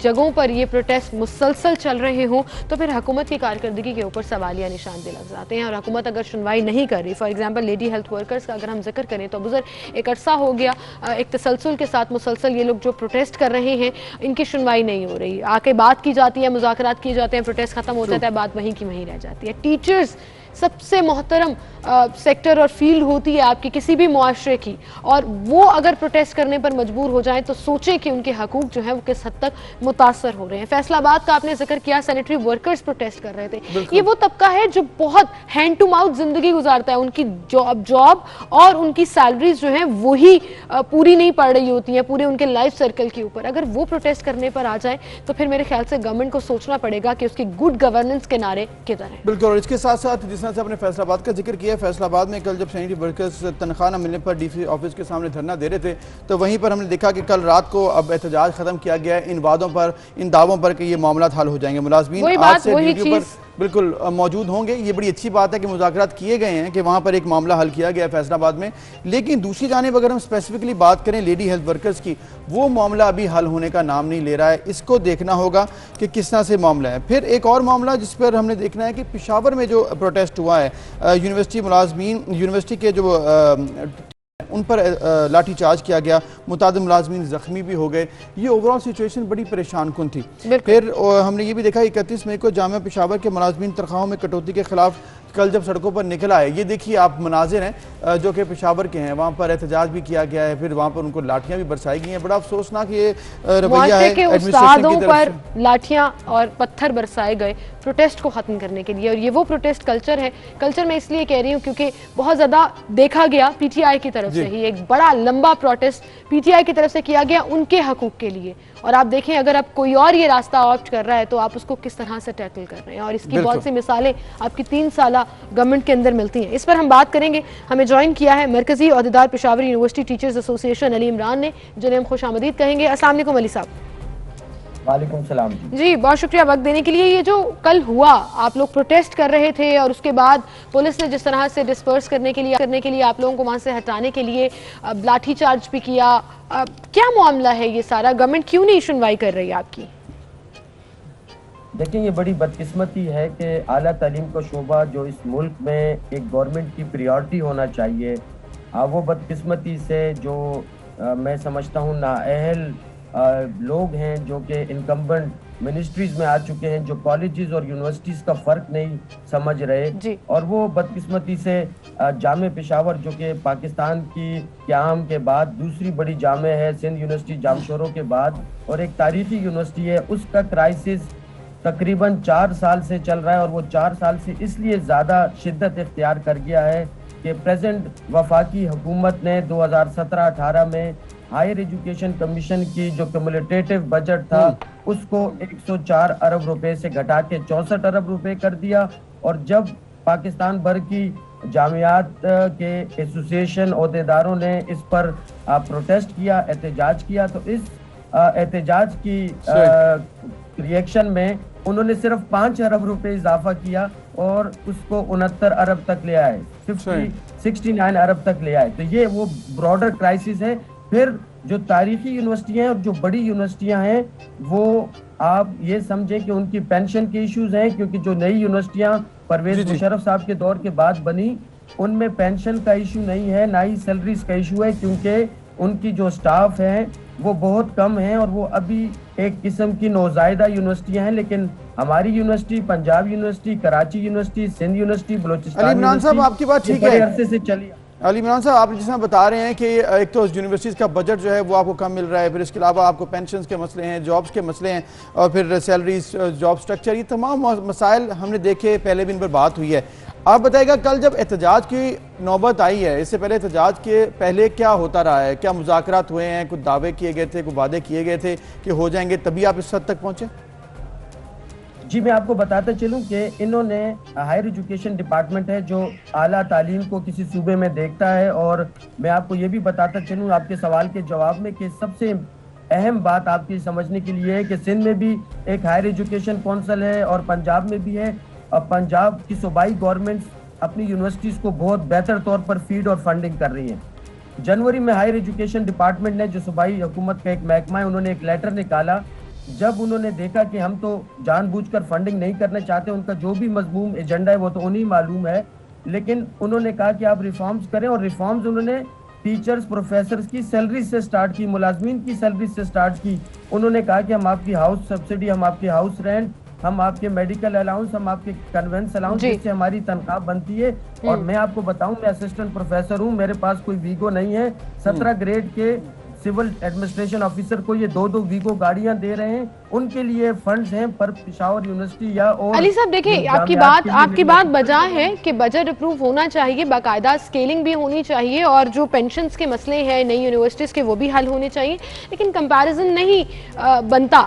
जगहों पर ये प्रोटेस्ट मुसलसल चल रहे हों तो फिर हुकूमत की कारकर्दगी के ऊपर सवालिया निशान दे लग जाते हैं। और हुकूमत अगर सुनवाई नहीं कर रही, for example lady health workers का अगर हम जिक्र करें तो गुज़र एक अरसा हो गया, एक तसलसल के साथ मुसलसल ये लोग जो प्रोटेस्ट कर रहे हैं इनकी सुनवाई नहीं हो रही। आके बात की जाती है, मुज़ाकरात किए जाते हैं, प्रोटेस्ट खत्म हो जाता है, बात वहीं की वहीं रह जाती है। टीचर्स सबसे मोहतरम सेक्टर और फील्ड होती है आपकी किसी भी मुआशरे की, और वो अगर प्रोटेस्ट करने पर मजबूर हो जाएं तो सोचें कि उनके हकूक जो है वो किस हद तक मुतासर हो रहे हैं। फैसलाबाद का आपने जिक्र किया, सैनिटरी वर्कर्स प्रोटेस्ट कर रहे थे। ये वो तबका है जो बहुत हैंड टू माउथ जिंदगी गुजारता है, उनकी जॉब और उनकी सैलरीज जो है वही पूरी नहीं पड़ रही होती है पूरे उनके लाइफ सर्कल के ऊपर। अगर वो प्रोटेस्ट करने पर आ जाए तो फिर मेरे ख्याल से गवर्नमेंट को सोचना पड़ेगा कि उसकी गुड गवर्नेंस के नारे किधर है। बिल्कुल। और इसके साथ साथ जिस तरह से आपने फैसलाबाद का जिक्र किया, फैसलाबाद में कल जब सैनिटरी वर्कर्स तनख्वाह न मिलने पर डीसी ऑफिस के सामने धरना दे रहे थे तो वहीं पर हमने देखा कि कल रात को अब एहतजाज खत्म किया गया इन वादों पर, इन दावों पर कि ये मामला हल हो जाएंगे। मुलाजमीन आज से ड्यूटी पर बिल्कुल मौजूद होंगे। ये बड़ी अच्छी बात है कि मुज़ाकरात किए गए हैं कि वहाँ पर एक मामला हल किया गया फैसलाबाद में। लेकिन दूसरी जानिब अगर हम स्पेसिफिकली बात करें लेडी हेल्थ वर्कर्स की, वो मामला अभी हल होने का नाम नहीं ले रहा है। इसको देखना होगा कि किस तरह से मामला है। फिर एक और मामला जिस पर हमने देखना है कि पेशावर में जो प्रोटेस्ट हुआ है, यूनिवर्सिटी मुलाजमीन, यूनिवर्सिटी के जो उन पर लाठीचार्ज किया गया, मुतादिद मुलाजमीन जख्मी भी हो गए। ये ओवरऑल सिचुएशन बड़ी परेशान कुन थी। फिर हमने ये भी देखा 31 मई को जामिया पेशावर के मुलाजमीन तनख्वाहों में कटौती के खिलाफ कल जब सड़कों पर निकला है। ये देखिए आप मनाजिर हैं जो कि पेशावर के हैं, वहाँ पर एहतजाज भी किया गया है, फिर वहाँ पर उनको लाठियाँ भी बरसाई गई हैं। बड़ा अफसोसनाक ये रवैया है उस्तादों पर लाठियाँ और पत्थर बरसाए गए प्रोटेस्ट को ख़त्म करने के लिए। और ये वो प्रोटेस्ट कल्चर है। कल्चर मैं इसलिए कह रही हूँ क्योंकि बहुत ज़्यादा देखा गया पीटीआई की तरफ से ही, एक बड़ा लंबा प्रोटेस्ट पीटीआई की तरफ से किया गया उनके हकूक़ के लिए। और आप देखें अगर अब कोई और ये रास्ता ऑप्ट कर रहा है तो आप उसको किस तरह से टैकल कर रहे हैं, और इसकी बहुत सी मिसालें आपकी 3 साल गवर्नमेंट के अंदर मिलती हैं। इस पर हम बात करेंगे। हमें ज्वाइन किया है मरकजी ओहदेदार Peshawar university teachers association Ali Imran ने, जिन्हें हम खुश आमदीद कहेंगे। अस्सलाम वालेकुम अली साहब। वालेकुम सलाम जी, बहुत शुक्रिया वक्त देने के लिए। ये जो कल हुआ, आप लोग प्रोटेस्ट कर रहे थे और उसके बाद पुलिस ने जिस तरह से डिस्पर्स करने के लिए आप लोगों को वहां से हटाने के लिए लाठी चार्ज भी किया, क्या मामला है ये सारा? गवर्नमेंट क्यों नहीं सुनवाई कर रही है आपकी? देखिए, ये बड़ी बदकिस्मती है कि आला तालीम का शोबा जो इस मुल्क में एक गवर्नमेंट की प्रायोरिटी होना चाहिए, वो बदकिस्मती से जो मैं समझता हूँ नाअहल लोग हैं जो कि इनकम्बेंट मिनिस्ट्रीज में आ चुके हैं, जो कॉलेजेस और यूनिवर्सिटीज़ का फ़र्क नहीं समझ रहे, और वो बदकिस्मती से जामे पेशावर जो कि पाकिस्तान की क़याम के बाद दूसरी बड़ी जामे है, सिंध यूनिवर्सिटी जामशोरों के बाद, और एक तारीखी यूनिवर्सिटी है, उसका क्राइसिस तकरीबन 4 साल से चल रहा है। और वो 4 साल से इसलिए ज़्यादा शिद्दत इख्तियार कर गया है कि प्रेजेंट वफाकी हुकूमत ने 2017-18 में हायर एजुकेशन कमीशन की जो कम्युलेटिव बजट था उसको 104 अरब रुपए से घटा के 64 अरब रुपए कर दिया। और जब पाकिस्तान भर की जामियात के एसोसिएशन ओहदेदारों ने इस पर प्रोटेस्ट किया, एहतजाज किया, तो इस एहतजाज की रिएक्शन में उन्होंने सिर्फ 5 अरब रुपए इजाफा किया और उसको 69 अरब तक ले आए, 69 अरब तक ले आए। तो ये वो ब्रॉडर क्राइसिस है। फिर जो तारीखी यूनिवर्सिटियां हैं और जो बड़ी यूनिवर्सिटियां हैं, वो आप ये समझें कि उनकी पेंशन के इश्यूज हैं, क्योंकि जो नई यूनिवर्सिटियां परवेज मुशर्रफ साहब के दौर के बाद बनी, उनमें पेंशन का इशू नहीं है, ना ही सैलरीज का इशू है, क्योंकि उनकी जो स्टाफ है वो बहुत कम है और वो अभी एक किस्म की नौजायदा यूनिवर्सिटियां हैं। लेकिन हमारी university, Punjab university, Karachi university, Sindh university, Balochistan university, आपकी बात ठीक है, अरसे से चली। अली इमरान साहब, आप जिस तरह बता रहे हैं कि एक तो यूनिवर्सिटीज़ का बजट जो है वो आपको कम मिल रहा है, फिर इसके अलावा आपको पेंशन के मसले हैं, जॉब्स के मसले हैं, और फिर सैलरीज, जॉब स्ट्रक्चर, ये तमाम मसाइल हमने देखे, पहले भी इन पर बात हुई है। आप बताइएगा, कल जब एहतजाज की नौबत आई है, इससे पहले एहतजाज के पहले क्या होता रहा है? क्या मुज़ाकरात हुए हैं? कुछ दावे किए गए थे, कुछ वादे किए गए थे कि हो जाएंगे, तभी आप इस हद तक पहुँचे? जी, मैं आपको बताता चलूं कि इन्होंने हायर एजुकेशन डिपार्टमेंट है जो आला तालीम को किसी सूबे में देखता है, और मैं आपको ये भी बताता चलूं आपके सवाल के जवाब में कि सबसे अहम बात आपकी समझने के लिए है कि सिंध में भी एक हायर एजुकेशन काउंसिल है और पंजाब में भी है। और पंजाब की सूबाई गवर्नमेंट अपनी यूनिवर्सिटीज़ को बहुत बेहतर तौर पर फीड और फंडिंग कर रही है। जनवरी में हायर एजुकेशन डिपार्टमेंट ने, जो सूबाई हुकूमत का एक महकमा है, उन्होंने एक लेटर निकाला। जब उन्होंने देखा कि हम तो जानबूझकर फंडिंग नहीं करना चाहते, उनका जो भी मजमूम एजेंडा है वो तो उन्हीं मालूम है, लेकिन उन्होंने कहा कि आप रिफॉर्म्स करें, और रिफॉर्म्स उन्होंने टीचर्स, प्रोफेसर्स की सैलरी से स्टार्ट की, मुलाजमीन की सैलरी से स्टार्ट की। उन्होंने कहा कि हम आपकी हाउस सब्सिडी, हम आपकी हाउस रेंट, हम आपके मेडिकल अलाउंस, हम आपके कन्वेंस अलाउंस, जिससे हमारी तनख्वाह बनती है। और मैं आपको बताऊं, मैं असिस्टेंट प्रोफेसर हूं, मेरे पास कोई वीगो नहीं है। 17 ग्रेड के सिविल एडमिनिस्ट्रेशन ऑफिसर को ये 2-2 वीगो गाड़ियां दे रहे हैं, उनके लिए फंड्स हैं पर पेशावर यूनिवर्सिटी या और। अली साहब देखिए, आपकी बात बजा है कि बजट अप्रूव होना चाहिए, बाकायदा स्केलिंग भी होनी चाहिए, और जो पेंशन्स के मसले हैं नई यूनिवर्सिटीज़ के वो भी हल होने चाहिए, लेकिन कंपैरिजन नहीं बनता।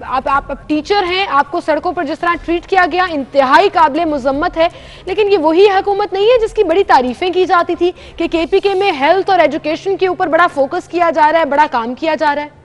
आप टीचर हैं, आपको सड़कों पर जिस तरह ट्रीट किया गया इंतहाई काबिल मुजम्मत है, लेकिन ये वही हुकूमत नहीं है जिसकी बड़ी तारीफें की जाती थी कि KPK में हेल्थ और एजुकेशन के ऊपर बड़ा फोकस किया जा रहा है, बड़ा काम किया जा रहा है।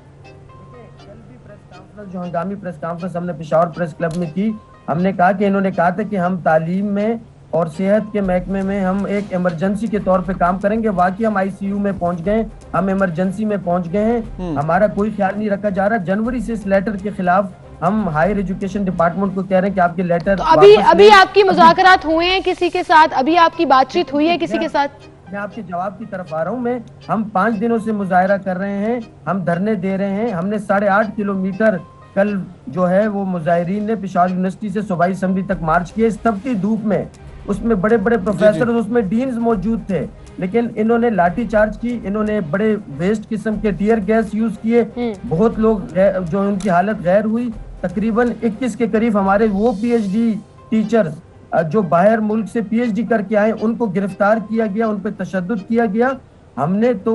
जो हंगामी प्रेस कॉन्फ्रेंस हमने पेशावर प्रेस क्लब में की, हमने कहा कि इन्होंने कहा था कि हम तालीम में और सेहत के महकमे में हम एक इमरजेंसी के तौर पे काम करेंगे। वाकई हम ICU में पहुंच गए, हम इमरजेंसी में पहुंच गए हैं, हमारा कोई ख्याल नहीं रखा जा रहा। जनवरी से इस लेटर के खिलाफ हम हायर एजुकेशन डिपार्टमेंट को कह रहे हैं कि आपके लेटर तो अभी आपकी मुज़ाकरात हुए हैं किसी के साथ? अभी आपकी बातचीत हुई है किसी के साथ? मैं आपके जवाब की तरफ आ रहा हूँ। हम 5 दिनों से मुजाहरा कर रहे हैं, हम धरने दे रहे हैं। हमने 8.5 किलोमीटर कल जो है वो मुजाहिरीन ने पेशावर यूनिवर्सिटी से सूबाई असेंबली तक मार्च किए, इस तपती धूप में। उसमें बड़े बड़े प्रोफेसर, उसमें डीन्स मौजूद थे, लेकिन इन्होंने लाठीचार्ज की, इन्होंने बड़े वेस्ट किस्म के टीयर गैस यूज किए, बहुत लोग जो उनकी हालत गैर हुई। तकरीबन 21 के करीब हमारे वो पीएचडी टीचर्स जो बाहर मुल्क से पीएचडी करके आए, उनको गिरफ्तार किया गया, उन पर तशद्दुद किया गया। हमने तो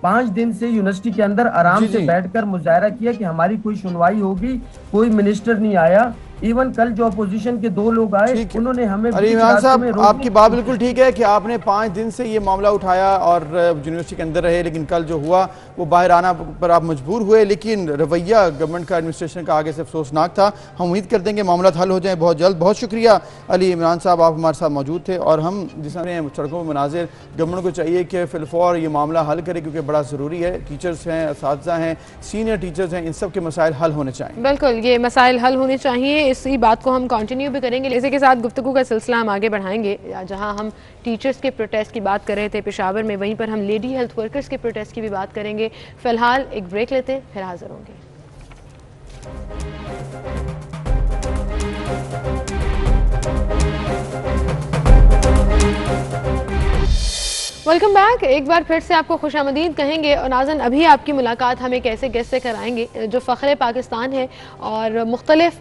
5 दिन से यूनिवर्सिटी के अंदर आराम से बैठकर मुजाहरा किया कि हमारी कोई सुनवाई होगी, कोई मिनिस्टर नहीं आया। इवन कल जो अपोजिशन के 2 लोग आए, उन्होंने हमें इमरान साहब, आपकी बात बिल्कुल ठीक है कि आपने 5 दिन से ये मामला उठाया और यूनिवर्सिटी के अंदर रहे, लेकिन कल जो हुआ वो बाहर आना पर आप मजबूर हुए, लेकिन रवैया गवर्नमेंट का, एडमिनिस्ट्रेशन का आगे से अफसोसनाक था। हम उम्मीद करते हैं कि मामला हल हो जाए बहुत जल्द। बहुत शुक्रिया अली इमरान साहब, आप हमारे साथ मौजूद थे। और हम जिस तरह सड़कों में मनाजिर, गवर्नमेंट को चाहिए कि फिलफौर ये मामला हल करे, क्योंकि बड़ा ज़रूरी है। टीचर्स हैं, असातिज़ा हैं, सीनियर टीचर्स हैं, इन सब के मसाइल हल होने चाहिए। बिल्कुल, ये मसाइल हल होने चाहिए। इसी बात को हम कंटिन्यू भी करेंगे। इसी के साथ गुफ्तगू का सिलसिला हम आगे बढ़ाएंगे। जहां हम टीचर्स के प्रोटेस्ट की बात कर रहे थे पेशावर में, वहीं पर हम लेडी हेल्थ वर्कर्स के प्रोटेस्ट की भी बात करेंगे। फिलहाल एक ब्रेक लेते हैं, फिर हाजिर होंगे। Welcome back. एक बार फिर से आपको खुशामदीद कहेंगे। और नाज़रीन, अभी आपकी मुलाकात हम एक ऐसे गेस्ट से कराएंगे जो फ़ख्र पाकिस्तान है और मुख्तलिफ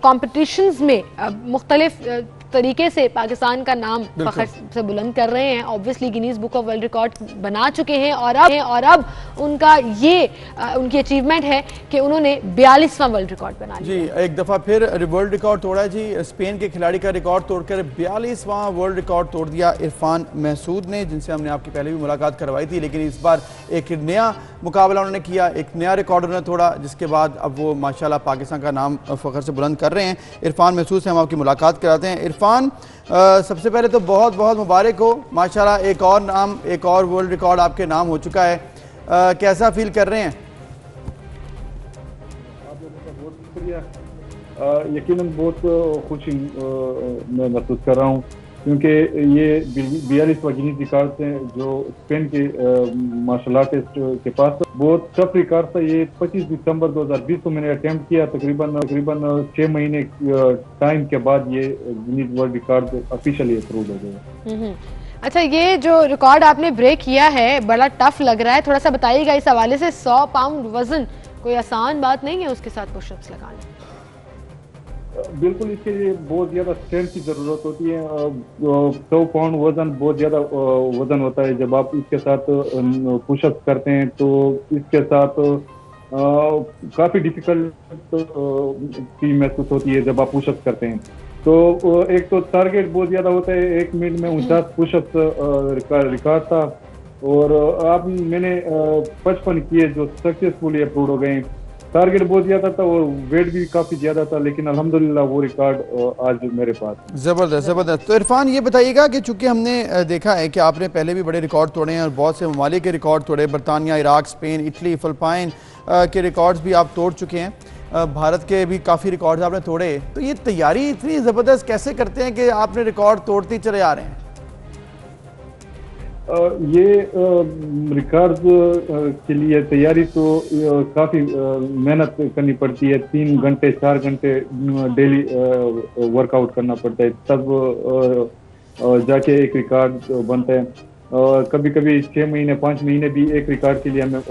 कॉम्पिटिशंस में मुख्तलिफ तरीके से पाकिस्तान का नाम फ़ख्र से बुलंद कर रहे हैं। Obviously Guinness book of world record बना चुके हैं और अब उनका ये उनकी अचीवमेंट है कि उन्होंने 42वां वर्ल्ड रिकॉर्ड बना लिया। जी, एक दफ़ा फिर वर्ल्ड रिकॉर्ड तोड़ा जी। स्पेन के खिलाड़ी का रिकॉर्ड तोड़कर 42वां वर्ल्ड रिकॉर्ड तोड़ दिया इरफान महसूद ने, जिनसे हमने आपकी पहले भी मुलाकात करवाई थी। लेकिन इस बार एक नया मुकाबला उन्होंने किया, एक नया रिकॉर्ड उन्होंने तोड़ा, जिसके बाद अब वो माशाल्लाह पाकिस्तान का नाम फ़ख्र से बुलंद कर रहे हैं। इरफान महसूद से हम आपकी मुलाकात कराते हैं। इरफान, सबसे पहले तो बहुत बहुत मुबारक हो माशाल्लाह, एक और नाम, एक और वर्ल्ड रिकॉर्ड आपके नाम हो चुका है। कैसा फील कर रहे हैं? आप लोगों का बहुत शुक्रिया। यकीनन बहुत खुशी मैं महसूस कर रहा हूँ, क्योंकि ये 42वां गिनीज रिकॉर्ड से जो स्पेन के मार्शल आर्टिस्ट के पास बहुत टफ रिकॉर्ड था। ये 25 दिसंबर 2020 को मैंने अटेम्प्ट किया। तकरीबन 6 महीने टाइम के बाद ये Guinness world record officially approve हो गया। अच्छा, ये जो रिकॉर्ड आपने ब्रेक किया है बड़ा टफ लग रहा है, थोड़ा सा बताइएगा इस हवाले से। 100 पाउंड वजन कोई आसान बात नहीं है, उसके साथ पुशअप्स लगाना। बिल्कुल, इसके लिए बहुत ज़्यादा स्ट्रेंथ की ज़रूरत होती है। 100 पाउंड वजन बहुत ज़्यादा वजन होता है। जब आप इसके साथ पुशअप करते हैं तो इसके साथ काफ़ी डिफिकल्ट की महसूस होती है जब आप पुशअप करते हैं। तो एक तो टारगेट बहुत ज़्यादा होता है। 1 मिनट में 49 पुशअप रिकॉर्ड था और मैंने 55 किए जो सक्सेसफुली अप्रूव हो गए। टारगेट बहुत ज्यादा था और वेट भी काफी ज्यादा था, लेकिन अल्हम्दुलिल्लाह वो रिकॉर्ड आज मेरे पास। जबरदस्त जबरदस्त। तो इरफान, ये बताइएगा कि चूंकि हमने देखा है कि आपने पहले भी बड़े रिकॉर्ड तोड़े हैं और बहुत से ममालिक के रिकॉर्ड तोड़े, बरतानिया, इराक, स्पेन, इटली, फिलिपाइन के रिकॉर्ड्स भी आप तोड़ चुके हैं। भारत के भी काफ़ी रिकॉर्ड्स आपने तोड़े। तो ये तैयारी इतनी ज़बरदस्त कैसे करते हैं कि आपने रिकॉर्ड तोड़ते चले आ रहे हैं? ये रिकॉर्ड के लिए तैयारी तो काफ़ी मेहनत करनी पड़ती है। 3 घंटे 4 घंटे डेली वर्कआउट करना पड़ता है, तब जाके एक रिकॉर्ड बनता है। कभी कभी 6 महीने 5 महीने भी एक रिकॉर्ड के लिए हमें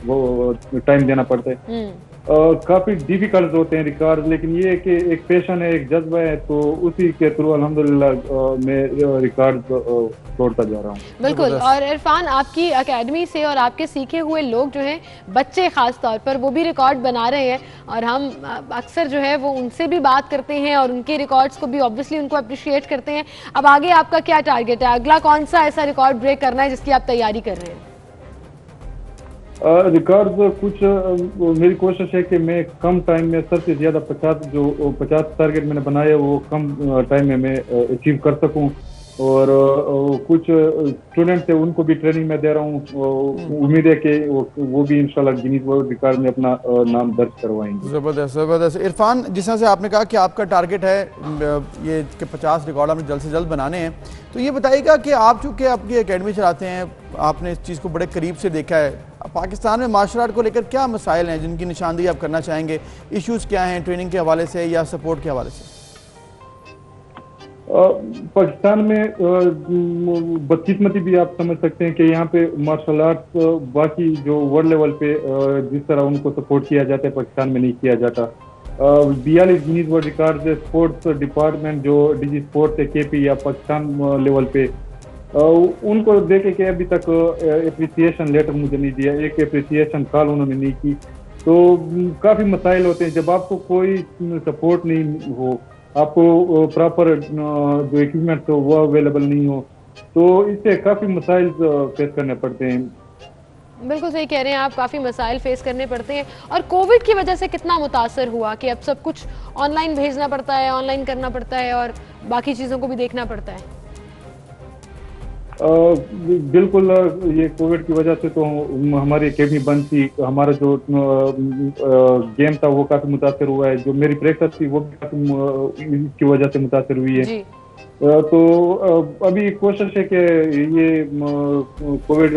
वो टाइम देना पड़ता है। काफी डिफिकल्ट होते हैं रिकॉर्ड, लेकिन ये कि एक पैशन है, एक जज्बा है, तो उसी के थ्रू अल्हम्दुलिल्लाह मैं रिकॉर्ड तोड़ता जा रहा हूँ। बिल्कुल। और इरफान, आपकी एकेडमी से और आपके सीखे हुए लोग जो हैं, बच्चे खास तौर पर, वो भी रिकॉर्ड बना रहे हैं और हम अक्सर जो है वो उनसे भी बात करते हैं और उनके रिकॉर्ड्स को भी ऑब्वियसली उनको अप्रिशिएट करते हैं। अब आगे आपका क्या टारगेट है? अगला कौन सा ऐसा रिकॉर्ड ब्रेक करना है जिसकी आप तैयारी कर रहे हैं? रिकॉर्ड कुछ मेरी कोशिश है कि मैं कम टाइम में सबसे ज्यादा 50 टारगेट मैंने बनाए वो कम टाइम में मैं अचीव कर सकूं। और कुछ स्टूडेंट्स है उनको भी ट्रेनिंग में दे रहा हूँ। उम्मीद है कि वो भी इंशाल्लाह गिनीज वर्ल्ड रिकॉर्ड में अपना नाम दर्ज करवाएंगे। ज़बरदस्त ज़बरदस्त। इरफान, जिस तरह से आपने कहा कि आपका टारगेट है ये कि 50 रिकॉर्ड आपने जल्द से जल्द बनाने हैं, तो ये बताइएगा कि आप चूँकि आपकी एकेडमी चलाते हैं, आपने इस चीज़ को बड़े करीब से देखा है, पाकिस्तान में मार्शल आर्ट को लेकर क्या मसाइल हैं जिनकी निशानदेही आप करना चाहेंगे? इश्यूज़ क्या हैं ट्रेनिंग के हवाले से या सपोर्ट के हवाले से? पाकिस्तान में बदकिस्मती भी आप समझ सकते हैं कि यहाँ पे मार्शल आर्ट्स बाकी जो वर्ल्ड लेवल पे जिस तरह उनको सपोर्ट किया जाता है पाकिस्तान में नहीं किया जाता। 42 गिनीज वर्ल्ड रिकॉर्ड से स्पोर्ट्स डिपार्टमेंट जो डीजी स्पोर्ट्स है केपी या पाकिस्तान लेवल पे उनको देखे कि अभी तक एप्रिसिएशन लेटर मुझे नहीं दिया, एक एप्रिसिएशन कॉल उन्होंने नहीं की। तो काफ़ी मसाइल होते हैं जब आपको कोई सपोर्ट नहीं हो, आपको प्रॉपर जो इक्विपमेंट हो वो अवेलेबल नहीं हो, तो इससे काफ़ी मसाइल फेस करने पड़ते हैं। बिल्कुल सही कह रहे हैं आप, काफ़ी मसाइल फेस करने पड़ते हैं। और कोविड की वजह से कितना मुतासर हुआ कि अब सब कुछ ऑनलाइन भेजना पड़ता है, ऑनलाइन करना पड़ता है और बाकी चीज़ों को भी देखना पड़ता है। बिल्कुल, ये कोविड की वजह से तो हमारी एकेडमी बंद थी, हमारा जो गेम था वो काफ़ी मुतासर हुआ है, जो मेरी प्रैक्टिस थी वो भी काफ़ी इसकी वजह से मुतासर हुई है। तो अभी कोशिश है कि ये कोविड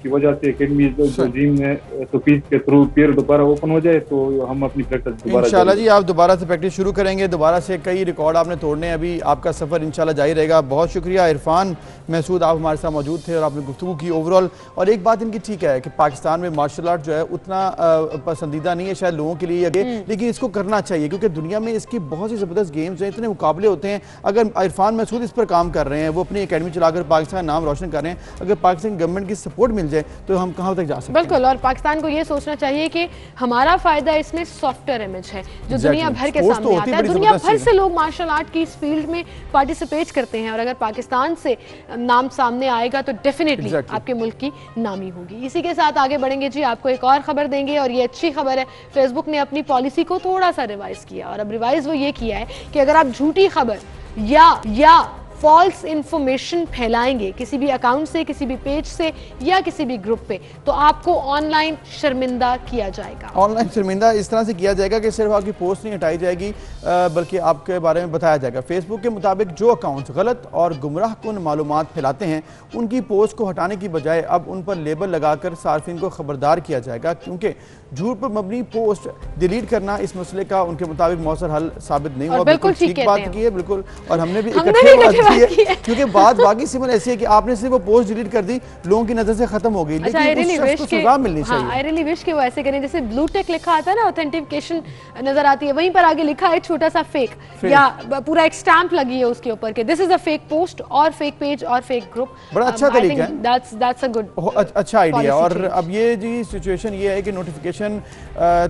की वजह से एकेडमी जो जिम है तो फीस के थ्रू फिर दोबारा ओपन हो जाए तो हम अपनी प्रैक्टिस दोबारा इंशाल्लाह जी आप दोबारा से प्रैक्टिस शुरू करेंगे, दोबारा से कई रिकॉर्ड आपने तोड़ने हैं, अभी आपका सफ़र इंशाल्लाह जारी रहेगा। बहुत शुक्रिया इरफान महसूद, आप हमारे साथ मौजूद थे और आपने गुफ्तगू की ओवरऑल। और एक बात इनकी ठीक है कि पाकिस्तान में मार्शल आर्ट जो है उतना पसंदीदा नहीं है शायद लोगों के लिए, लेकिन इसको करना चाहिए क्योंकि दुनिया में इसकी बहुत सी ज़बरदस्त गेम्स हैं, इतने मुकाबले होते हैं। अगर इरफान महसूद इस पर काम कर रहे हैं, वो अपनी एकेडमी चलाकर पाकिस्तान का नाम रोशन कर रहे हैं, अगर पाकिस्तान गवर्नमेंट की सपोर्ट मिल जाए तो हम कहाँ तक जा सकते हैं। बिल्कुल, और पाकिस्तान को ये सोचना चाहिए कि हमारा फायदा इसमें सॉफ्टवेयर इमेज है जो दुनिया भर के सामने आता है। दुनिया भर से लोग मार्शल आर्ट की इस फील्ड में पार्टिसिपेट करते हैं और अगर पाकिस्तान से नाम सामने आएगा तो डेफिनेटली आपके मुल्क की नामी होगी। इसी के साथ आगे बढ़ेंगे जी, आपको एक और खबर देंगे और ये अच्छी खबर है। फेसबुक ने अपनी पॉलिसी को थोड़ा सा रिवाइज किया और अब रिवाइज वो ये किया है कि अगर आप झूठी खबर या फॉल्स इंफॉर्मेशन फैलाएंगे किसी भी अकाउंट से, किसी भी पेज से या किसी भी ग्रुप पे, तो आपको ऑनलाइन शर्मिंदा किया जाएगा। ऑनलाइन शर्मिंदा इस तरह से किया जाएगा कि सिर्फ आपकी पोस्ट नहीं हटाई जाएगी बल्कि आपके बारे में बताया जाएगा। फेसबुक के मुताबिक जो अकाउंट्स गलत और गुमराह कुन मालूमात फैलाते हैं उनकी पोस्ट को हटाने की बजाय अब उन पर लेबल लगाकर सार्फिन को खबरदार किया जाएगा, क्योंकि झूठ पर मबनी पोस्ट डिलीट करना इस मसले का उनके मुताबिक मौसर हल साबित नहीं हुआ। बिल्कुल ठीक बात की है, बिल्कुल, और हमने भी इकट्ठे बात की है क्योंकि बात बाकी सिमन ऐसी है कि आपने सिर्फ वो पोस्ट डिलीट कर दी, लोगों की नजर से खत्म हो गई, लेकिन उस शख्स को सजा मिलनी चाहिए। आई रियली विश कि वो ऐसे करें, जैसे ब्लू टेक लिखा आता है ना, ऑथेंटिकेशन नजर आती है, वहीं पर आगे लिखा है छोटा सा फेक या पूरा एक स्टैंप लगी है उसके ऊपर के this is a fake post और फेक पेज और फेक ग्रुप। बड़ा अच्छा तरीका है, दैट्स अ गुड अच्छा आइडिया। और अब ये जी सिचुएशन ये है कि नोटिफिकेशन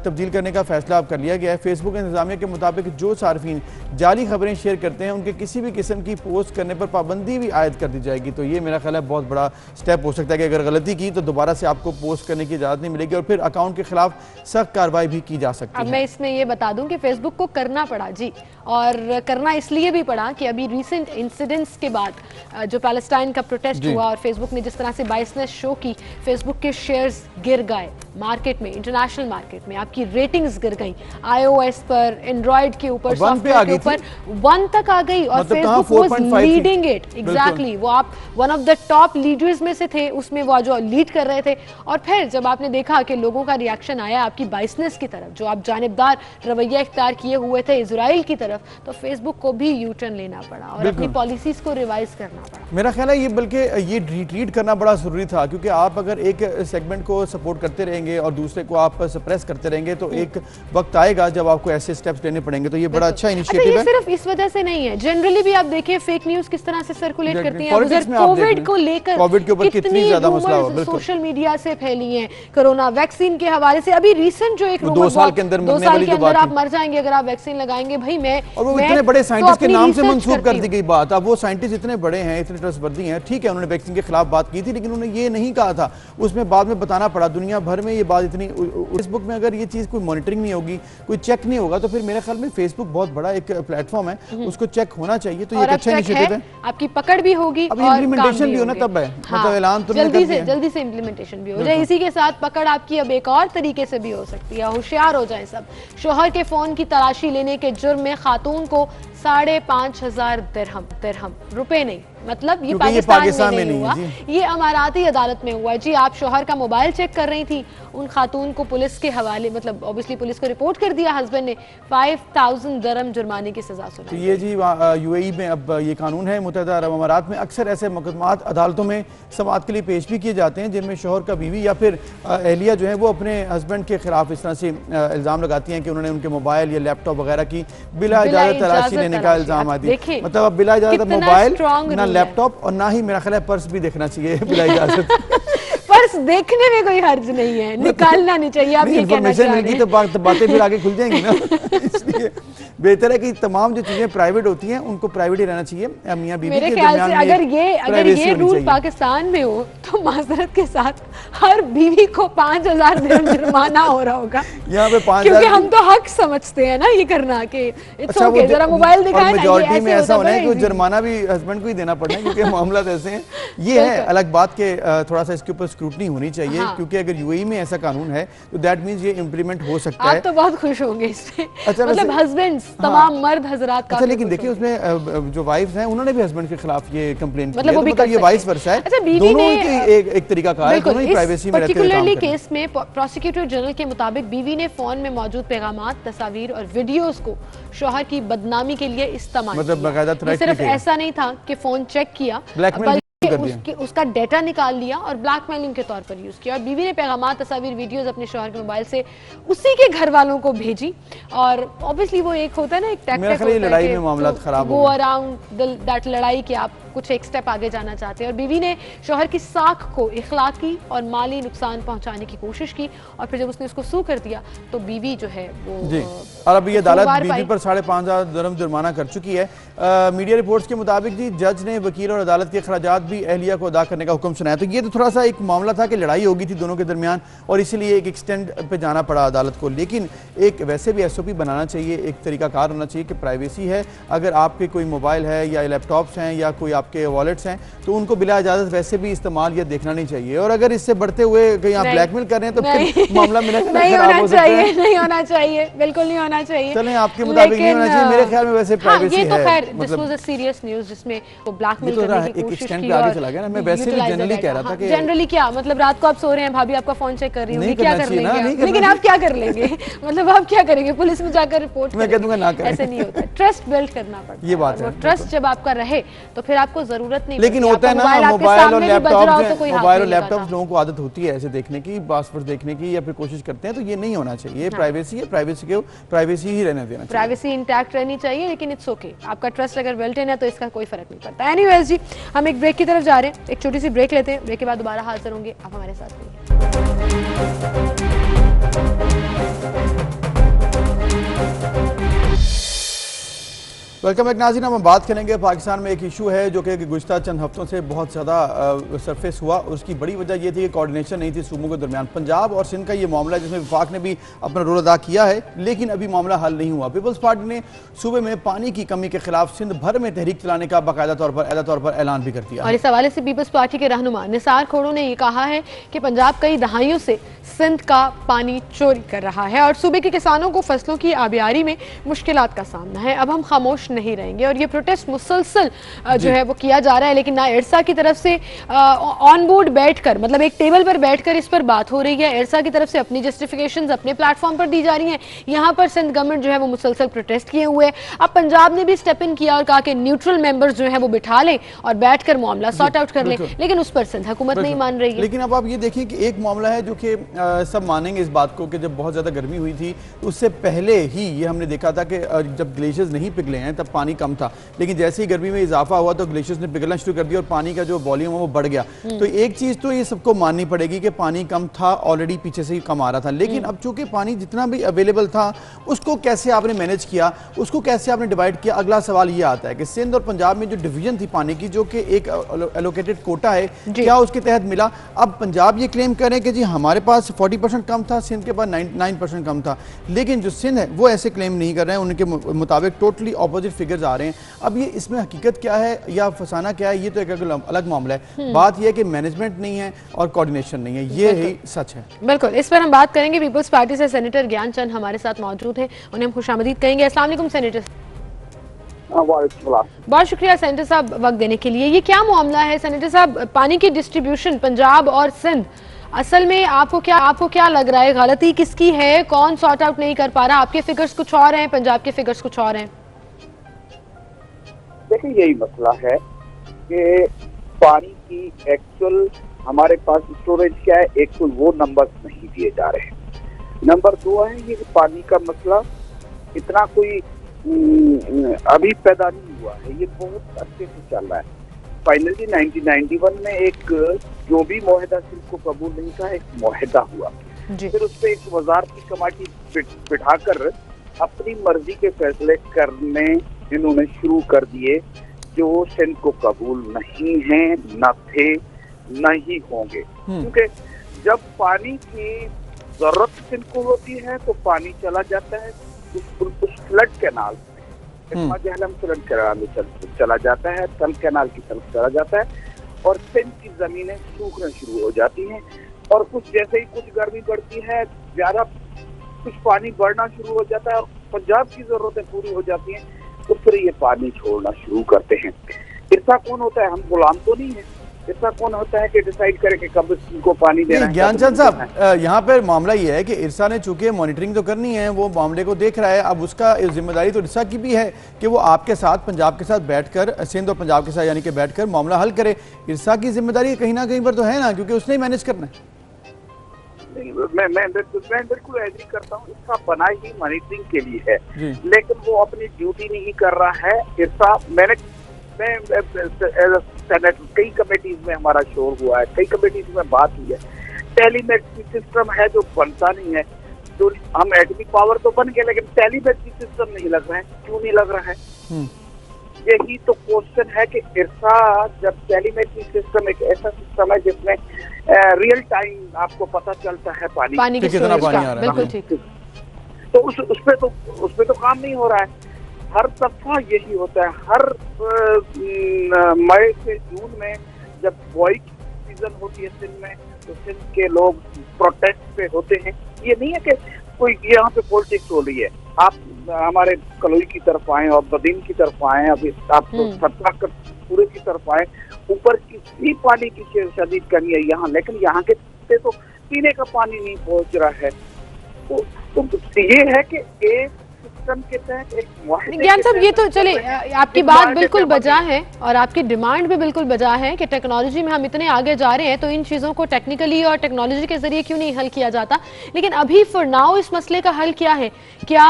तब्दील करने का फैसला अब कर लिया गया है। फेसबुक इंतजामिया के मुताबिक जो सार्फिन जाली खबरें शेयर करते हैं उनके किसी भी किस्म की पोस्ट करने पर पाबंदी भी आयद कर दी जाएगी। तो ये मेरा ख्याल है बहुत बड़ा स्टेप हो सकता है कि अगर गलती की तो दोबारा से आपको पोस्ट करने की इजाज़त नहीं मिलेगी और फिर अकाउंट के खिलाफ सख्त कार्रवाई भी की जा सकती है। अब मैं इसमें ये बता दूं कि फेसबुक को करना पड़ा जी, और करना इसलिए भी पड़ा कि अभी रिसेंट इंसिडेंट्स के बाद जो पैलेस्टाइन का प्रोटेस्ट हुआ और फेसबुक ने जिस तरह से बाइसनेस शो की, फेसबुक के शेयर्स गिर गए मार्केट में, इंटरनेशनल मार्केट में आपकी रेटिंग्स गिर गई, iOS पर, एंड्रॉइड के ऊपर, सॉफ्टवेयर के ऊपर 1 तक आ गई और Facebook was leading it. Exactly, वो आप one of the top leaders में से थे, उसमें वो जो लीड कर रहे थे। और फिर जब आपने देखा कि लोगों का रिएक्शन आया आपकी बाइसनेस की तरफ, जो आप जानिबदार रवैया इख्तियार किए हुए थे इजराइल की तरफ, तो फेसबुक को भी यू टर्न लेना पड़ा और अपनी पॉलिसीज को रिवाइज करना पड़ा। मेरा ख्याल है ये बल्कि ये रिट्रीट करना बड़ा जरूरी था, क्योंकि आप अगर एक सेगमेंट को सपोर्ट करते रहेंगे और दूसरे को आप सप्रेस करते रहेंगे तो एक वक्त आएगा जब आपको ऐसे स्टेप्स लेने पड़ेंगे। तो ये बड़ा अच्छा इनिशिएटिव है। सिर्फ इस वजह से नहीं है, जनरली भी आप देखिए फेक न्यूज किस तरह से सर्कुलेट करती हैं। कोविड को लेकर कोविड के ऊपर कितनी ज्यादा मसला हुआ, सोशल मीडिया से फैली हैं, कोरोना वैक्सीन के हवाले से अभी रिसेंट जो एक 2 साल के अंदर आप मर जाएंगे अगर आप वैक्सीन लगाएंगे। भाई मैं और वो इतने बड़े साइंटिस्ट के नाम से मंसूब कर दी गई बात। अब वो साइंटिस्ट इतने बड़े हैं, इतने ट्रस्टवर्दी हैं, ठीक है उन्होंने वैक्सीन के खिलाफ बात की थी, लेकिन उन्होंने ये नहीं कहा था, उसमें बाद में बताना पड़ा। दुनिया भर में ये बात इतनी, फेसबुक में अगर ये चीज कोई मॉनिटरिंग नहीं होगी, कोई चेक नहीं होगा, तो फिर मेरे ख्याल में फेसबुक बहुत बड़ा एक प्लेटफॉर्म है, उसको चेक होना चाहिए। तो ये एक अच्छा इनिशिएटिव है, आपकी पकड़ भी होगी और इम्प्लीमेंटेशन भी होना तब है, मतलब ऐलान तो जल्दी से इम्प्लीमेंटेशन भी हो जाए। इसी के साथ पकड़ आपकी अब एक और तरीके से भी हो सकती है। होशियार हो जाए सब। शोहर के फोन की तलाशी लेने के जुर्म में खातून को 5,500 दिरहम, रुपए नहीं मतलब ये पाकिस्तान में नहीं हुआ, ये अमाराती अदालत में हुआ। जी आप शोहर का मोबाइल चेक कर रही थी, उन खातून को पुलिस के हवाले, मतलब ऑब्वियसली पुलिस को रिपोर्ट कर दिया, हस्बैंड ने 5000 दरम जुर्माने की सजा सुनाई। तो ये जी यूएई में अब ये कानून है। मुत्तहिदा अरब अमारात में अक्सर ऐसे मुकदमात अदालतों में समाअत के लिए पेश भी किए जाते हैं जिनमें शोहर का बीवी या फिर अहलिया जो है वो अपने हस्बैंड के खिलाफ इस तरह से इल्ज़ाम लगाती हैं कि उन्होंने उनके मोबाइल या लैपटॉप वगैरह की बिला इजाज़त तलाशी लेने का इल्ज़ाम आदि। मतलब अब बिला इजाज़त मोबाइल ना लैपटॉप और ना ही मेरा ख्याल है पर्स भी देखना चाहिए बिला इजाज़त। पर्स देखने में कोई हर्ज नहीं है, निकालना नहीं चाहिए। आप ये कहना चाह रहे हैं तो बातें फिर आगे खुल जाएंगी ना। इसलिए बेहतर है कि तमाम जो चीजें प्राइवेट होती हैं उनको प्राइवेट ही रहना चाहिए मियां बीवी मेरे ख्याल से। अगर ये रूल पाकिस्तान में हो तो माजरत के साथ हर बीवी को 5000 दिरहम जुर्माना हो रहा होगा यहाँ पे 5000, क्योंकि हम तो हक समझते हैं ना ये करना कि इट्स ओके, जरा मोबाइल दिखाएं। मेजॉरिटी में ऐसा होना है कि जुर्माना भी हस्बैंड को ही देना पड़ना है क्योंकि मामला ऐसे हैं। ये है अलग बात के थोड़ा सा इसके ऊपर स्क्रूटनी होनी चाहिए क्योंकि अगर यूएई में ऐसा कानून है तो दैट मींस ये इंप्लीमेंट हो सकता है। आप तो बहुत खुश होंगे इससे। मतलब हस्बैंड्स तमाम मर्द हजरात का। अच्छा लेकिन देखिए उसमें जो वाइफ्स हैं उन्होंने भी हस्बैंड के खिलाफ ये कंप्लेंट की है, मतलब ये वाइस वर्सा है। दोनों की एक तरीका कार है, दोनों ही प्राइवेसी में रहते हुए काम पर्टिकुलरली केस में प्रोसिक्यूटर जनरल के मुताबिक बीवी ने फोन में मौजूद पैगामात, तस्वीर और वीडियोस को शौहर की बदनामी के लिए इस्तेमाल किया। मतलब बाकायदा थ्रेट सिर्फ ऐसा नहीं था कि फोन चेक किया, उसका डेटा निकाल लिया और ब्लैकमेलिंग के तौर पर यूज किया। और बीवी ने पैगामात, तस्वीर, वीडियोस अपने शौहर के मोबाइल से उसी के घर वालों को भेजी। और ऑब्वियसली वो एक होता है ना, एक टैक्टिक होता है लड़ाई में मामला खराब गो अराउंड दैट लड़ाई कि आप कुछ एक स्टेप आगे जाना चाहते हैं। और बीवी ने शौहर की साख को इखलाकी और माली नुकसान पहुंचाने की कोशिश की और फिर जब उसने उसको सू कर दिया तो बीवी जो है वो जी। और अब ये अदालत बीवी पर 5500 दिरहम जुर्माना कर चुकी है। मीडिया रिपोर्ट्स के मुताबिक जी जज ने वकील और अदालत के अखराजात भी अहलिया को अदा करने का हुक्म सुनाया। तो ये तो थोड़ा सा एक मामला था कि लड़ाई हो गई थी दोनों के दरमियान और इसीलिए एक एक्सटेंड पे जाना पड़ा अदालत को। लेकिन एक वैसे भी एसओपी बनाना चाहिए, एक तरीकाकार होना चाहिए कि प्राइवेसी है, अगर आपके कोई मोबाइल है या लैपटॉप्स हैं या कोई आपके वॉलेट्स हैं तो उनको बिला इजाजत वैसे भी इस्तेमाल या देखना नहीं चाहिए। और अगर इससे बढ़ते हुए कहीं आप ब्लैकमेल कर रहे हैं तो फिर मामला मेरा नहीं होना चाहिए, नहीं होना चाहिए, बिल्कुल नहीं होना चाहिए। चलें आपके मुताबिक नहीं होना चाहिए, मेरे ख्याल में वैसे प्राइवेसी है। ये तो खैर this was a serious news जिसमें वो ब्लैकमेल करने की कोशिश की आगे चला गया ना। मैं वैसे भी जनरली कह रहा था कि जनरली क्या मतलब रात को आप सो रहे हैं, भाभी आपका फोन चेक कर रही होगी, क्या कर लेंगे? लेकिन आप क्या कर लेंगे? मतलब आप क्या करेंगे? पुलिस में जाकर रिपोर्ट मैं कह दूंगा ना करें। ऐसे नहीं होता, ट्रस्ट बिल्ड करना पड़ता है। ये बात है, ट्रस्ट जब आपका रहे तो फिर आपको जरूरत नहीं। लेकिन होता है ना मोबाइल और लैपटॉप लोगों को आदत होती है ऐसे देखने की, पासवर्ड देखने की या फिर कोशिश करते हैं, तो ये नहीं होना चाहिए। प्राइवेसी है, प्राइवेसी ही रहने देना चाहिए, प्राइवेसी इंटैक्ट रहनी चाहिए। लेकिन इट्स ओके, आपका ट्रस्ट अगर बिल्ट इन है तो इसका कोई फर्क नहीं पड़ता। एनीवेज जी हम एक ब्रेक की तरफ जा रहे हैं, एक छोटी सी ब्रेक लेते हैं, ब्रेक के बाद दोबारा हाजिर होंगे, आप हमारे साथ रहिए। वेलकम बैक नाज़रीन। हम बात करेंगे पाकिस्तान में एक इशू है जो कि गुज़िश्ता चंद हफ्तों से बहुत ज़्यादा सरफेस हुआ। उसकी बड़ी वजह यह थी कि कोऑर्डिनेशन नहीं थी सूबों के दरमियान। पंजाब और सिंध का ये मामला जिसमें वफाक ने भी अपना रोल अदा किया है लेकिन अभी मामला हल नहीं हुआ। पीपल्स पार्टी ने सूबे में पानी की कमी के खिलाफ सिंध भर में तहरीक चलाने का बाकायदा तौर पर ऐलान भी कर दिया। और इस हवाले से पीपल्स पार्टी के रहनुमा निसार खोड़ो ने यह कहा है कि पंजाब कई दहाइयों से सिंध का पानी चोरी कर रहा है और सूबे के किसानों को फसलों की आबियारी में मुश्किलात का सामना है। अब हम खामोश नहीं रहेंगे। और ये प्रोटेस्ट मुसलसल जो है वो किया जा रहा है, लेकिन ना एरसा की तरफ से ऑन बोर्ड बैठकर, मतलब एक टेबल पर बैठकर इस पर बात हो रही है। एरसा की तरफ से अपनी जस्टिफिकेशंस अपने प्लेटफॉर्म पर दी जा रही हैं। यहाँ पर सिंध गवर्नमेंट जो है वो मुसलसल प्रोटेस्ट किए हुए है। अब पंजाब ने भी स्टेप इन किया और कहा कि न्यूट्रल मेंबर्स जो है वो बिठा लें और बैठकर मामला सॉर्ट आउट कर लें, लेकिन उस पर सिंध हुकूमत नहीं मान रही है। लेकिन अब आप ये देखिए कि एक मामला है जो कि सब मानेंगे इस बात को कि जब बहुत ज़्यादा गर्मी हुई थी तो उससे पहले ही ये हमने देखा था कि जब ग्लेशियर्स नहीं पिघले हैं तब पानी कम था, लेकिन जैसे ही गर्मी में इजाफा हुआ तो ग्लेशियर्स ने पिघलना शुरू कर दिया और पानी का जो वॉल्यूम है वो बढ़ गया। तो एक चीज़ तो ये सबको माननी पड़ेगी कि पानी कम था, ऑलरेडी पीछे से ही कम आ रहा था, लेकिन अब चूंकि पानी जितना भी अवेलेबल था उसको कैसे आपने मैनेज किया, उसको कैसे आपने डिवाइड किया। अगला सवाल ये आता है कि सिंध और पंजाब में जो डिवीजन थी पानी की, जो कि एक एलोकेटेड कोटा है, क्या उसके तहत मिला? अब पंजाब ये क्लेम कर रहे हैं कि जी हमारे पास 40% कम था, सिंध के पास 99% कम था, लेकिन जो सिंध है वो ऐसे क्लेम नहीं कर रहे हैं। उनके मुताबिक टोटली ऑपोजिट फिगर्स आ रहे हैं। अब ये इसमें हकीकत क्या है या फसाना क्या है, ये तो एक अलग मामला है। बात यह है कि मैनेजमेंट नहीं है और कोऑर्डिनेशन नहीं है, ये ही सच है। बिल्कुल, इस पर हम बात करेंगे। पीपल्स पार्टी से सेनेटर ज्ञान चंद हमारे साथ मौजूद हैं, उन्हें हम खुशामदीद कहेंगे। अस्सलाम वालेकुम सेनेटर। बहुत शुक्रिया सेनेटर साहब वक्त देने के लिए। ये क्या मामला है सेनेटर साहब, पानी की डिस्ट्रीब्यूशन पंजाब और सिंध, असल में आपको क्या लग रहा है, गलती किसकी है, कौन सॉर्ट आउट नहीं कर पा रहा? आपके फिगर्स कुछ और हैं, पंजाब के फिगर्स कुछ और हैं। देखिए यही मसला है कि पानी की एक्चुअल हमारे पास स्टोरेज क्या है, एक तो वो नंबर्स नहीं दिए जा रहे हैं। नंबर 2 है ये पानी का मसला इतना कोई अभी पैदा नहीं हुआ है, ये बहुत अच्छे से चल रहा है। फाइनली 1991 में एक जो भी मुआहदा सिंध को कबूल नहीं था, एक मुआहदा हुआ, फिर उस पर एक वजारती कमेटी बिठाकर अपनी मर्जी के फैसले करने इन्होंने शुरू कर दिए जो सिंध को कबूल नहीं है, न थे, न ही होंगे। क्योंकि जब पानी की जरूरत सिंध को होती है तो पानी चला जाता है उस फ्लड कैनाल में, जहलम फ्लड कैनाल में चला जाता है, तल कैनाल की तरफ चला जाता है और सिंध की जमीनें सूखना शुरू हो जाती हैं। और कुछ जैसे ही कुछ गर्मी बढ़ती है, ज्यादा कुछ पानी बढ़ना शुरू हो जाता है और पंजाब की जरूरतें पूरी हो जाती हैं, तो फिर ये पानी छोड़ना शुरू करते हैं। ऐसा कौन होता है? हम गुलाम तो नहीं है। ऐसा कौन होता है कि डिसाइड करे कि कब इनको पानी देना है? ज्ञानचंद साहब, यहाँ पर मामला ये है कि इरसा ने चूंकि मॉनिटरिंग तो करनी है, वो मामले को देख रहा है, अब उसका जिम्मेदारी तो इरसा की भी है कि वो आपके साथ पंजाब के साथ बैठकर, सिंध और पंजाब के साथ यानी कि बैठकर मामला हल करे। इरसा की जिम्मेदारी कहीं ना कहीं पर तो है ना, क्योंकि उसने ही मैनेज करना है। मैं बिल्कुल एग्री करता हूँ, इसका बना ही मॉनिटरिंग के लिए है, लेकिन वो अपनी ड्यूटी नहीं कर रहा है। इरसा कई कमेटीज में हमारा शोर हुआ है, कई कमेटीज में बात हुई है। टेलीमेट्री सिस्टम है जो बनता नहीं है, तो हम एटमी पावर तो बन गए लेकिन टेलीमेट्री सिस्टम नहीं लग रहा है। क्यों नहीं लग रहा है? यही तो क्वेश्चन है कि इरसा, जब टेलीमेट्री सिस्टम एक ऐसा सिस्टम है जिसमें रियल टाइम आपको पता चलता है पानी कितना पानी आ रहा है, बिल्कुल ठीक, तो उस पे तो काम नहीं हो रहा है। हर दफा यही होता है, हर मई से जून में जब वाइट सीजन होती है सिंध में, तो सिंध के लोग प्रोटेस्ट पे होते हैं। ये नहीं है कि कोई यहाँ पे पॉलिटिक्स हो रही है। आप हमारे कलोई की तरफ आए और बदीन की तरफ आए, अभी आप सत्ता पूरे की तरफ आए, ऊपर किसी पानी की शदीद कमी है यहाँ, लेकिन यहाँ के तो पीने का पानी नहीं पहुँच रहा है। तो ये है कि एक सिस्टम के तहत एक ज्ञान साहब, ये तो चले, आपकी बात बिल्कुल बजा है और आपकी डिमांड भी बिल्कुल बजा है कि टेक्नोलॉजी में हम इतने आगे जा रहे हैं तो इन चीजों को टेक्निकली और टेक्नोलॉजी के जरिए क्यों नहीं हल किया जाता। लेकिन अभी फॉर नाउ इस मसले का हल क्या है? क्या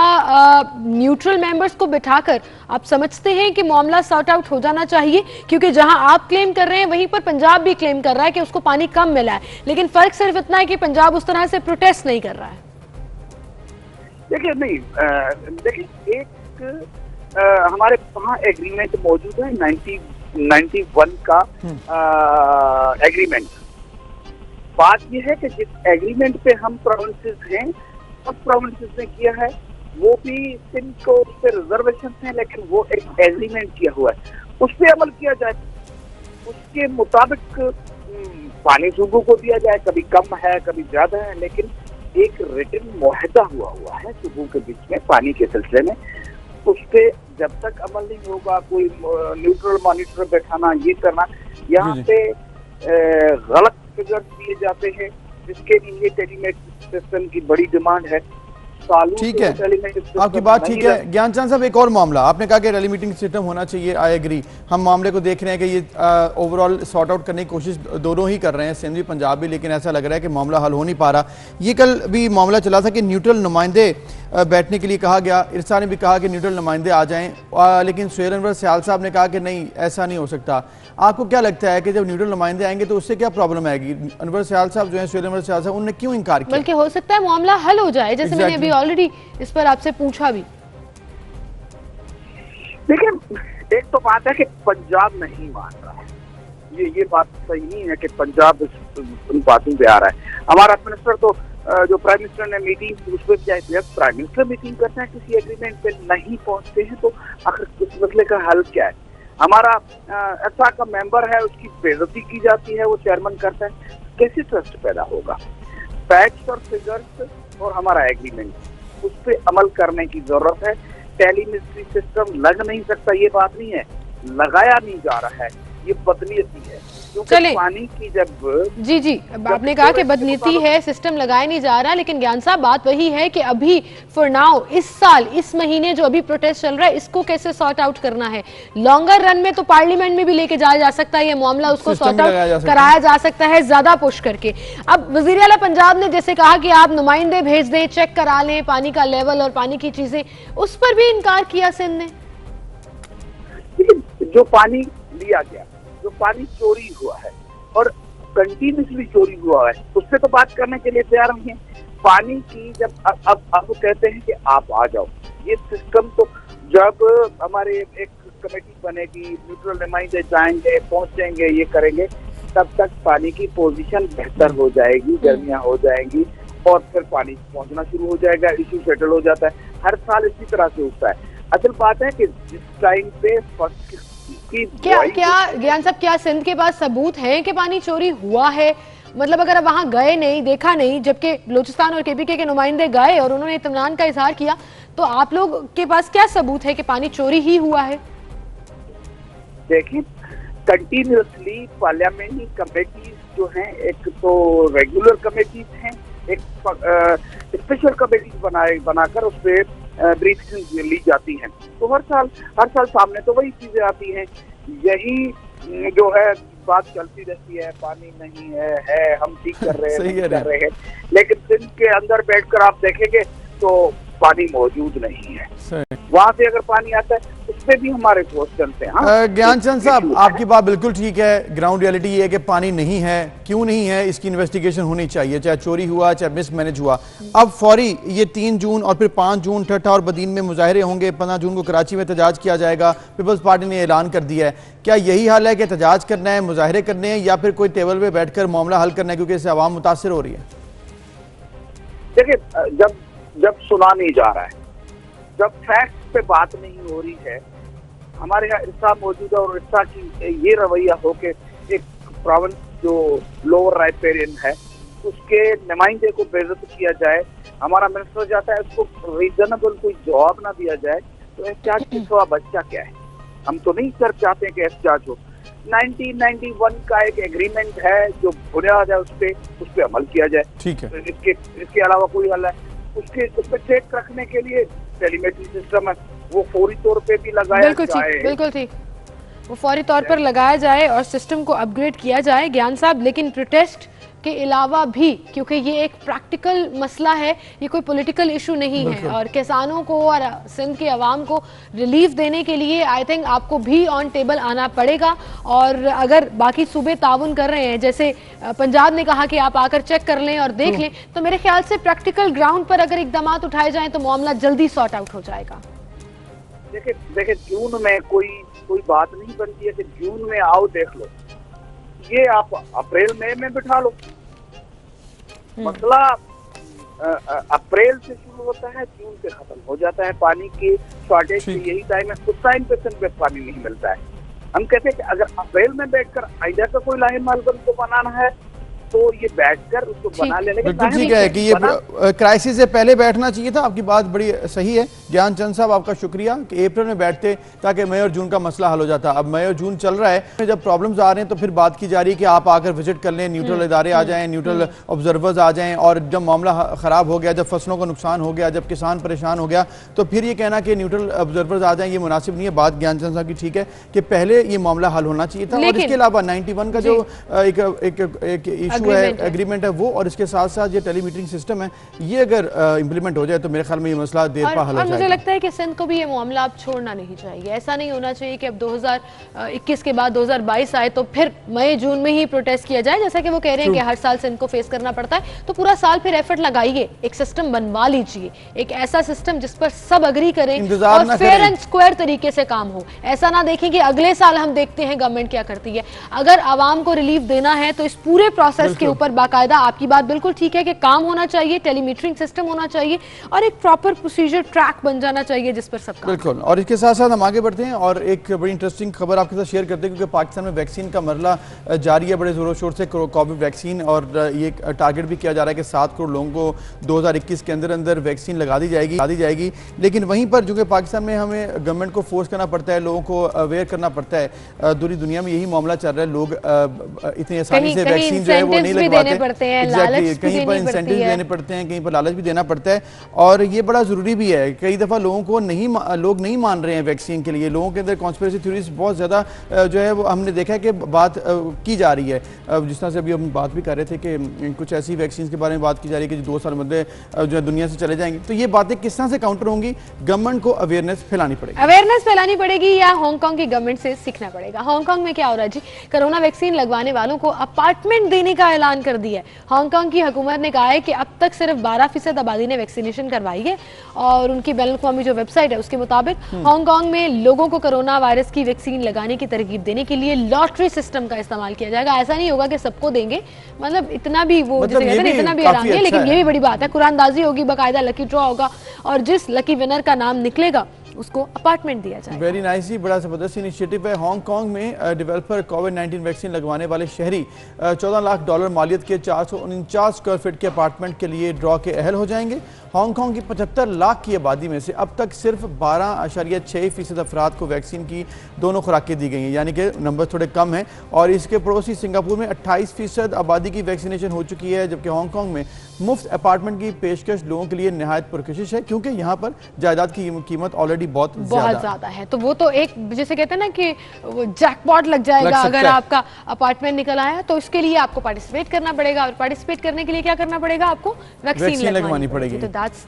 न्यूट्रल मेंबर्स को बिठाकर आप समझते हैं कि मामला सॉर्ट आउट हो जाना चाहिए? क्योंकि जहां आप क्लेम कर रहे हैं वहीं पर पंजाब भी क्लेम कर रहा है कि उसको पानी कम मिला है, लेकिन फर्क सिर्फ इतना है कि पंजाब उस तरह से प्रोटेस्ट नहीं कर रहा है। देखिए नहीं, देखिए एक हमारे वहाँ एग्रीमेंट मौजूद है, 1991 का एग्रीमेंट। बात यह है कि जिस एग्रीमेंट पे हम प्रोविंसेस हैं, सब प्रोविंसेस ने किया है, वो भी सिंध को उस पर रिजर्वेशन है, लेकिन वो एक एग्रीमेंट किया हुआ है, उस पर अमल किया जाए, उसके मुताबिक पानी सूबों को दिया जाए। कभी कम है, कभी ज्यादा है, लेकिन एक रिटन मुआहदा हुआ है सूबों के बीच में पानी के सिलसिले में। उस पे जब तक अमल नहीं होगा, कोई न्यूट्रल मॉनिटर बैठाना, ये करना, यहाँ पे गलत फिगर्स दिए जाते हैं, जिसके लिए टेलीमेट्री सिस्टम की बड़ी डिमांड है। ठीक है, आपकी बात ठीक है। ज्ञानचंद साहब, एक और मामला, आपने कहा कि रैली मीटिंग सिस्टम होना चाहिए, आई एग्री। हम मामले को देख रहे हैं कि ये ओवरऑल सॉर्ट आउट करने की कोशिश दोनों ही कर रहे हैं, सिंध भी पंजाब भी, लेकिन ऐसा लग रहा है कि मामला हल हो नहीं पा रहा। ये कल भी मामला चला था कि न्यूट्रल नुमाइंदे बैठने के लिए कहा गया, इरसा ने भी कहा कि न्यूट्रल नुमाइंदे आ जाएं, लेकिन सुहेल अनवर सयाल साहब ने कहा कि नहीं, ऐसा नहीं हो सकता। आपको क्या लगता है कि जब न्यूट्रल नुमाइंदे आएंगे तो उससे क्या प्रॉब्लम आएगी? अनवर सयाल साहब जो है, सुहेल अनवर सयाल साहब, उन्होंने क्यों इनकार किया? बल्कि हो सकता है मामला हल हो जाए, जैसे मैंने अभी ऑलरेडी इस पर आपसे पूछा भी। देखिए, एक तो बात है कि पंजाब नहीं मान रहा है, ये बात सही नहीं है कि पंजाब उन बातों पे आ रहा है। हमारा मिनिस्टर तो जो प्राइम मिनिस्टर ने मीटिंग, उस पर जब प्राइम मिनिस्टर मीटिंग करते हैं, किसी एग्रीमेंट पे नहीं पहुंचते हैं, तो आखिर इस मसले का हल क्या है? हमारा ऐसा का मेंबर है, उसकी बेइज्जती की जाती है, वो चेयरमैन करता है, कैसे ट्रस्ट पैदा होगा? फैक्ट्स और फिगर्स और हमारा एग्रीमेंट, उस पर अमल करने की जरूरत है। टेलीमिस्ट्री सिस्टम लग नहीं सकता ये बात नहीं है, लगाया नहीं जा रहा है, ये बदनीयती है। क्योंकि पानी की जब जी आपने कहा कि बदनीति है, सिस्टम लगाया नहीं जा रहा, लेकिन ज्ञान साहब बात वही है कि अभी फॉर नाउ इस साल इस महीने जो अभी प्रोटेस्ट चल रहा है इसको कैसे सॉर्ट आउट करना है। लॉन्गर रन में तो पार्लियामेंट में भी लेके जाया जा सकता है ये मामला, उसको सॉर्ट आउट कराया जा सकता है ज्यादा पुश करके। अब वजीर आला पंजाब ने जैसे कहा कि आप नुमाइंदे भेज दें, चेक करा लें पानी का लेवल और पानी की चीजें, उस पर भी इनकार किया सिंध ने। जो पानी लिया गया, जो पानी चोरी हुआ है और कंटिन्यूसली चोरी हुआ है, उससे तो बात करने के लिए तैयार नहीं है। पानी की जब अब कहते हैं कि आप आ जाओ, ये सिस्टम तो जब हमारे एक कमेटी बनेगी, न्यूट्रल नुमाइंदे जाएंगे, पहुंचेंगे, ये करेंगे, तब तक पानी की पोजीशन बेहतर हो जाएगी, गर्मियां हो जाएंगी और फिर पानी पहुंचना शुरू हो जाएगा, इश्यू सेटल हो जाता है। हर साल इसी तरह से होता है। असल बात है कि जिस टाइम पे क्या ज्ञान साहब, क्या सिंध के पास सबूत है कि पानी चोरी हुआ है? मतलब अगर वहां गए नहीं, देखा नहीं, जबकि बलूचिस्तान और केपीके के नुमाइंदे गए और उन्होंने इत्मीनान का इजहार किया, तो आप लोग के पास क्या सबूत है कि पानी चोरी ही हुआ है? देखिए, कंटिन्यूसली पार्लियामेंट्री कमेटीज जो हैं, एक तो रेगुलर कमेटीज हैं, एक स्पेशल कमेटीज बनाकर उस पर ब्रीफिंग ली जाती हैं। तो हर साल सामने तो वही चीजें आती हैं, यही जो है बात चलती रहती है, पानी नहीं है हम ठीक कर रहे हैं, लेकिन सिंध के अंदर बैठकर आप देखेंगे तो पानी मौजूद नहीं है। वहां से अगर पानी आता है उससे भी हमारे क्वेश्चन हैं। ज्ञानचंद साहब, आपकी बात बिल्कुल ठीक है। ग्राउंड रियलिटी ये है कि पानी नहीं है, क्यों नहीं है इसकी इन्वेस्टिगेशन होनी चाहिए, चाहे चोरी हुआ चाहे मिसमैनेज हुआ। अब फौरी ये 3 जून और फिर 5 जून ठट्ठा और बदीन में मुजाहरे होंगे, 15 जून को कराची में एहतजाज किया जाएगा, पीपल्स पार्टी ने ऐलान कर दिया है। क्या यही हाल है कि एहतजाज करना है, मुजाहरे करने हैं, या फिर कोई टेबल पे बैठकर मामला हल करना है, क्योंकि इससे आवाम मुतासर हो रही है? देखिए, जब सुना नहीं जा रहा है, जब फैक्ट पे बात नहीं हो रही है, हमारे यहाँ इर्सा मौजूद है और इर्सा की ये रवैया हो के एक प्रोविंस जो लोअर राइपेरियन है उसके नुमाइंदे को बेइज्जत किया जाए, हमारा मिनिस्टर जाता है, उसको रीजनेबल कोई जवाब ना दिया जाए, तो एहतजाज की सिवा बच्चा क्या है? हम तो नहीं सर चाहते कि एहतजाज हो। 1991 का एक एग्रीमेंट है जो बुनियाद है, उस पे अमल किया जाए। ठीक है, इसके अलावा कोई हल है? उस पर चेक रखने के लिए टेलीमेट्री सिस्टम है, वो फौरी तौर पे भी लगाया जाए। बिल्कुल ठीक, वो फौरी तौर पर लगाया जाए और सिस्टम को अपग्रेड किया जाए ज्ञान साहब। लेकिन प्रोटेस्ट के अलावा भी, क्योंकि ये एक प्रैक्टिकल मसला है, ये कोई पॉलिटिकल इशू नहीं है, और किसानों को और सिंध के अवाम को रिलीफ देने के लिए आई थिंक आपको भी ऑन टेबल आना पड़ेगा। और अगर बाकी सूबे ताउन कर रहे हैं, जैसे पंजाब ने कहा कि आप आकर चेक कर लें और देख लें, तो मेरे ख्याल से प्रैक्टिकल ग्राउंड पर अगर इकदाम उठाए जाएं तो मामला जल्दी सॉर्ट आउट हो जाएगा। देखिए जून में कोई बात नहीं बनती है कि जून में आओ देख लो, ये आप अप्रैल मई में बिठा लो। मसला अप्रैल से शुरू होता है, जून से खत्म हो जाता है। पानी की शॉर्टेज की यही टाइम है, उस टाइम पे सिंध में पानी नहीं मिलता है। हम कहते हैं कि अगर अप्रैल में बैठकर आइडिया का कोई लाइन मालगम को बनाना है तो ये बैठकर उसको बना लेने का ठीक है कि ये क्राइसिस से पहले बैठना चाहिए था। आपकी बात बड़ी सही है ज्ञानचंद साहब, आपका शुक्रिया कि अप्रैल में बैठते ताकि मई और जून का मसला हल हो जाता। अब मई और जून चल रहा है, जब प्रॉब्लम्स आ रहे हैं तो फिर बात की जा रही है कि आप आकर विजिट कर लें, न्यूट्रल इदारे आ जाएं, न्यूट्रल ऑब्जर्वर्स आ जाएं, और जब मामला खराब हो गया, जब फसलों का नुकसान हो गया, जब किसान परेशान हो गया, तो फिर ये कहना कि न्यूट्रल ऑब्जर्वर्स आ जाएं, ये मुनासिब नहीं है। बात ज्ञानचंद साहब की ठीक है कि पहले ये मामला हल होना चाहिए था। और इसके अलावा 91 का जो एक इशू है, एग्रीमेंट है, वो और इसके साथ साथ ये टेलीमीटरिंग सिस्टम है, ये अगर इम्प्लीमेंट हो जाए तो मेरे ख्याल में ये मसला देर पा हल हो जाएगा। मुझे लगता है कि सिंध को भी ये मामला अब छोड़ना नहीं चाहिए। ऐसा नहीं होना चाहिए कि अब 2021 के बाद 2022 आए तो फिर मई जून में ही प्रोटेस्ट किया जाए, जैसा कि वो कह रहे हैं कि हर साल सिंध को फेस करना पड़ता है। तो पूरा साल फिर एफर्ट लगाइए, एक सिस्टम बनवा लीजिए, एक ऐसा सिस्टम जिस पर सब अग्री करें और फेयर एंड स्क्वायर तरीके से काम हो। ऐसा ना देखें कि अगले साल हम देखते हैं गवर्नमेंट क्या करती है। अगर आवाम को रिलीफ देना है तो इस पूरे प्रोसेस वायरस के ऊपर बाकायदा, आपकी बात बिल्कुल ठीक है कि काम होना चाहिए, टेलीमीटरिंग सिस्टम होना चाहिए और एक प्रॉपर प्रोसीजर ट्रैक बन जाना चाहिए जिस पर सब बिल्कुल। और इसके साथ साथ हम आगे बढ़ते हैं और एक बड़ी इंटरेस्टिंग खबर आपके साथ शेयर करते हैं, क्योंकि पाकिस्तान में वैक्सीन का मरला जारी है बड़े जोरों शोर से, कोविड वैक्सीन, और ये टारगेट भी किया जा रहा है कि 7 करोड़ लोगों को 2021 के अंदर अंदर वैक्सीन लगा दी जाएगी। लेकिन वहीं पर जो कि पाकिस्तान में हमें गवर्नमेंट को फोर्स करना पड़ता है, लोगों को अवेयर करना पड़ता है, पूरी दुनिया में यही मामला चल रहा है, लोग इतनी आसानी से वैक्सीन जो है वो नहीं लगवाते, कहीं पर इंसेंटिव देने पड़ते हैं, कहीं पर लालच भी देना पड़ता है, और ये बड़ा जरूरी भी है। कई दफा लोगों को लोग नहीं मान रहे हैं वैक्सीन के लिए, लोगों के अंदर कॉन्स्पिरेसी थ्योरीज बहुत ज्यादा जो है वो हमने देखा है कि बात की जा रही है। जिस तरह से अभी हम बात भी कर रहे थे कि कुछ ऐसी वैक्सीन के बारे में बात की जा रही है कि जो 2 साल में जो है दुनिया से चले जाएंगे, तो ये बातें किस तरह से काउंटर होंगी? गवर्नमेंट को अवेयरनेस फैलानी पड़ेगी या हांगकांग की गवर्नमेंट से सीखना पड़ेगा। हांगकांग में क्या हो रहा है जी, कोरोना वैक्सीन लगवाने वालों को अपार्टमेंट देने का ऐलान कर दिया है। हांगकांग की हुकूमत ने कहा है कि अब तक सिर्फ 12% आबादी ने वैक्सीनेशन करवाई है, और उनकी बैनुल-अक़वामी जो वेबसाइट है उसके मुताबिक हांगकांग में लोगों को कोरोना वायरस की वैक्सीन लगाने की तरगीब देने के लिए लॉटरी सिस्टम का इस्तेमाल किया जाएगा। ऐसा नहीं होगा कि सबको देंगे, मतलब इतना भी वो जैसे कहते हैं इतना भी आराम नहीं है, लेकिन ये भी बड़ी बात है, कुरानदाजी होगी, बाकायदा लकी ड्रॉ होगा, और जिस लकी विनर का नाम निकलेगा उसको अपार्टमेंट दिया जाएगा। वेरी नाइस, बड़ा जबरदस्त इनिशिएटिव है। हांगकांग में डेवलपर कोविड-19 वैक्सीन लगवाने वाले शहरी $14 लाख मालियत के 449 स्क्वायर फीट के अपार्टमेंट के लिए ड्रॉ के अहल हो जाएंगे। हांगकांग की 75 लाख की आबादी में से अब तक सिर्फ 12.6% अफराद को वैक्सीन की दोनों खुराकें दी गई हैं, यानी कि नंबर थोड़े कम हैं। और इसके पड़ोसी सिंगापुर में 28% आबादी की वैक्सीनेशन हो चुकी है, जबकि हांगकांग में मुफ्त अपार्टमेंट की पेशकश लोगों के लिए नहायत पुरकशिश है, क्योंकि यहाँ पर जायदाद की कीमत ऑलरेडी बहुत ज्यादा है। तो वो तो एक जैसे कहते हैं ना कि जैकपॉट लग जाएगा अगर आपका अपार्टमेंट निकल आया, तो इसके लिए आपको पार्टिसिपेट करना पड़ेगा, और पार्टिसिपेट करने के लिए क्या करना पड़ेगा? आपको वैक्सीन लगवानी पड़ेगी। तो that's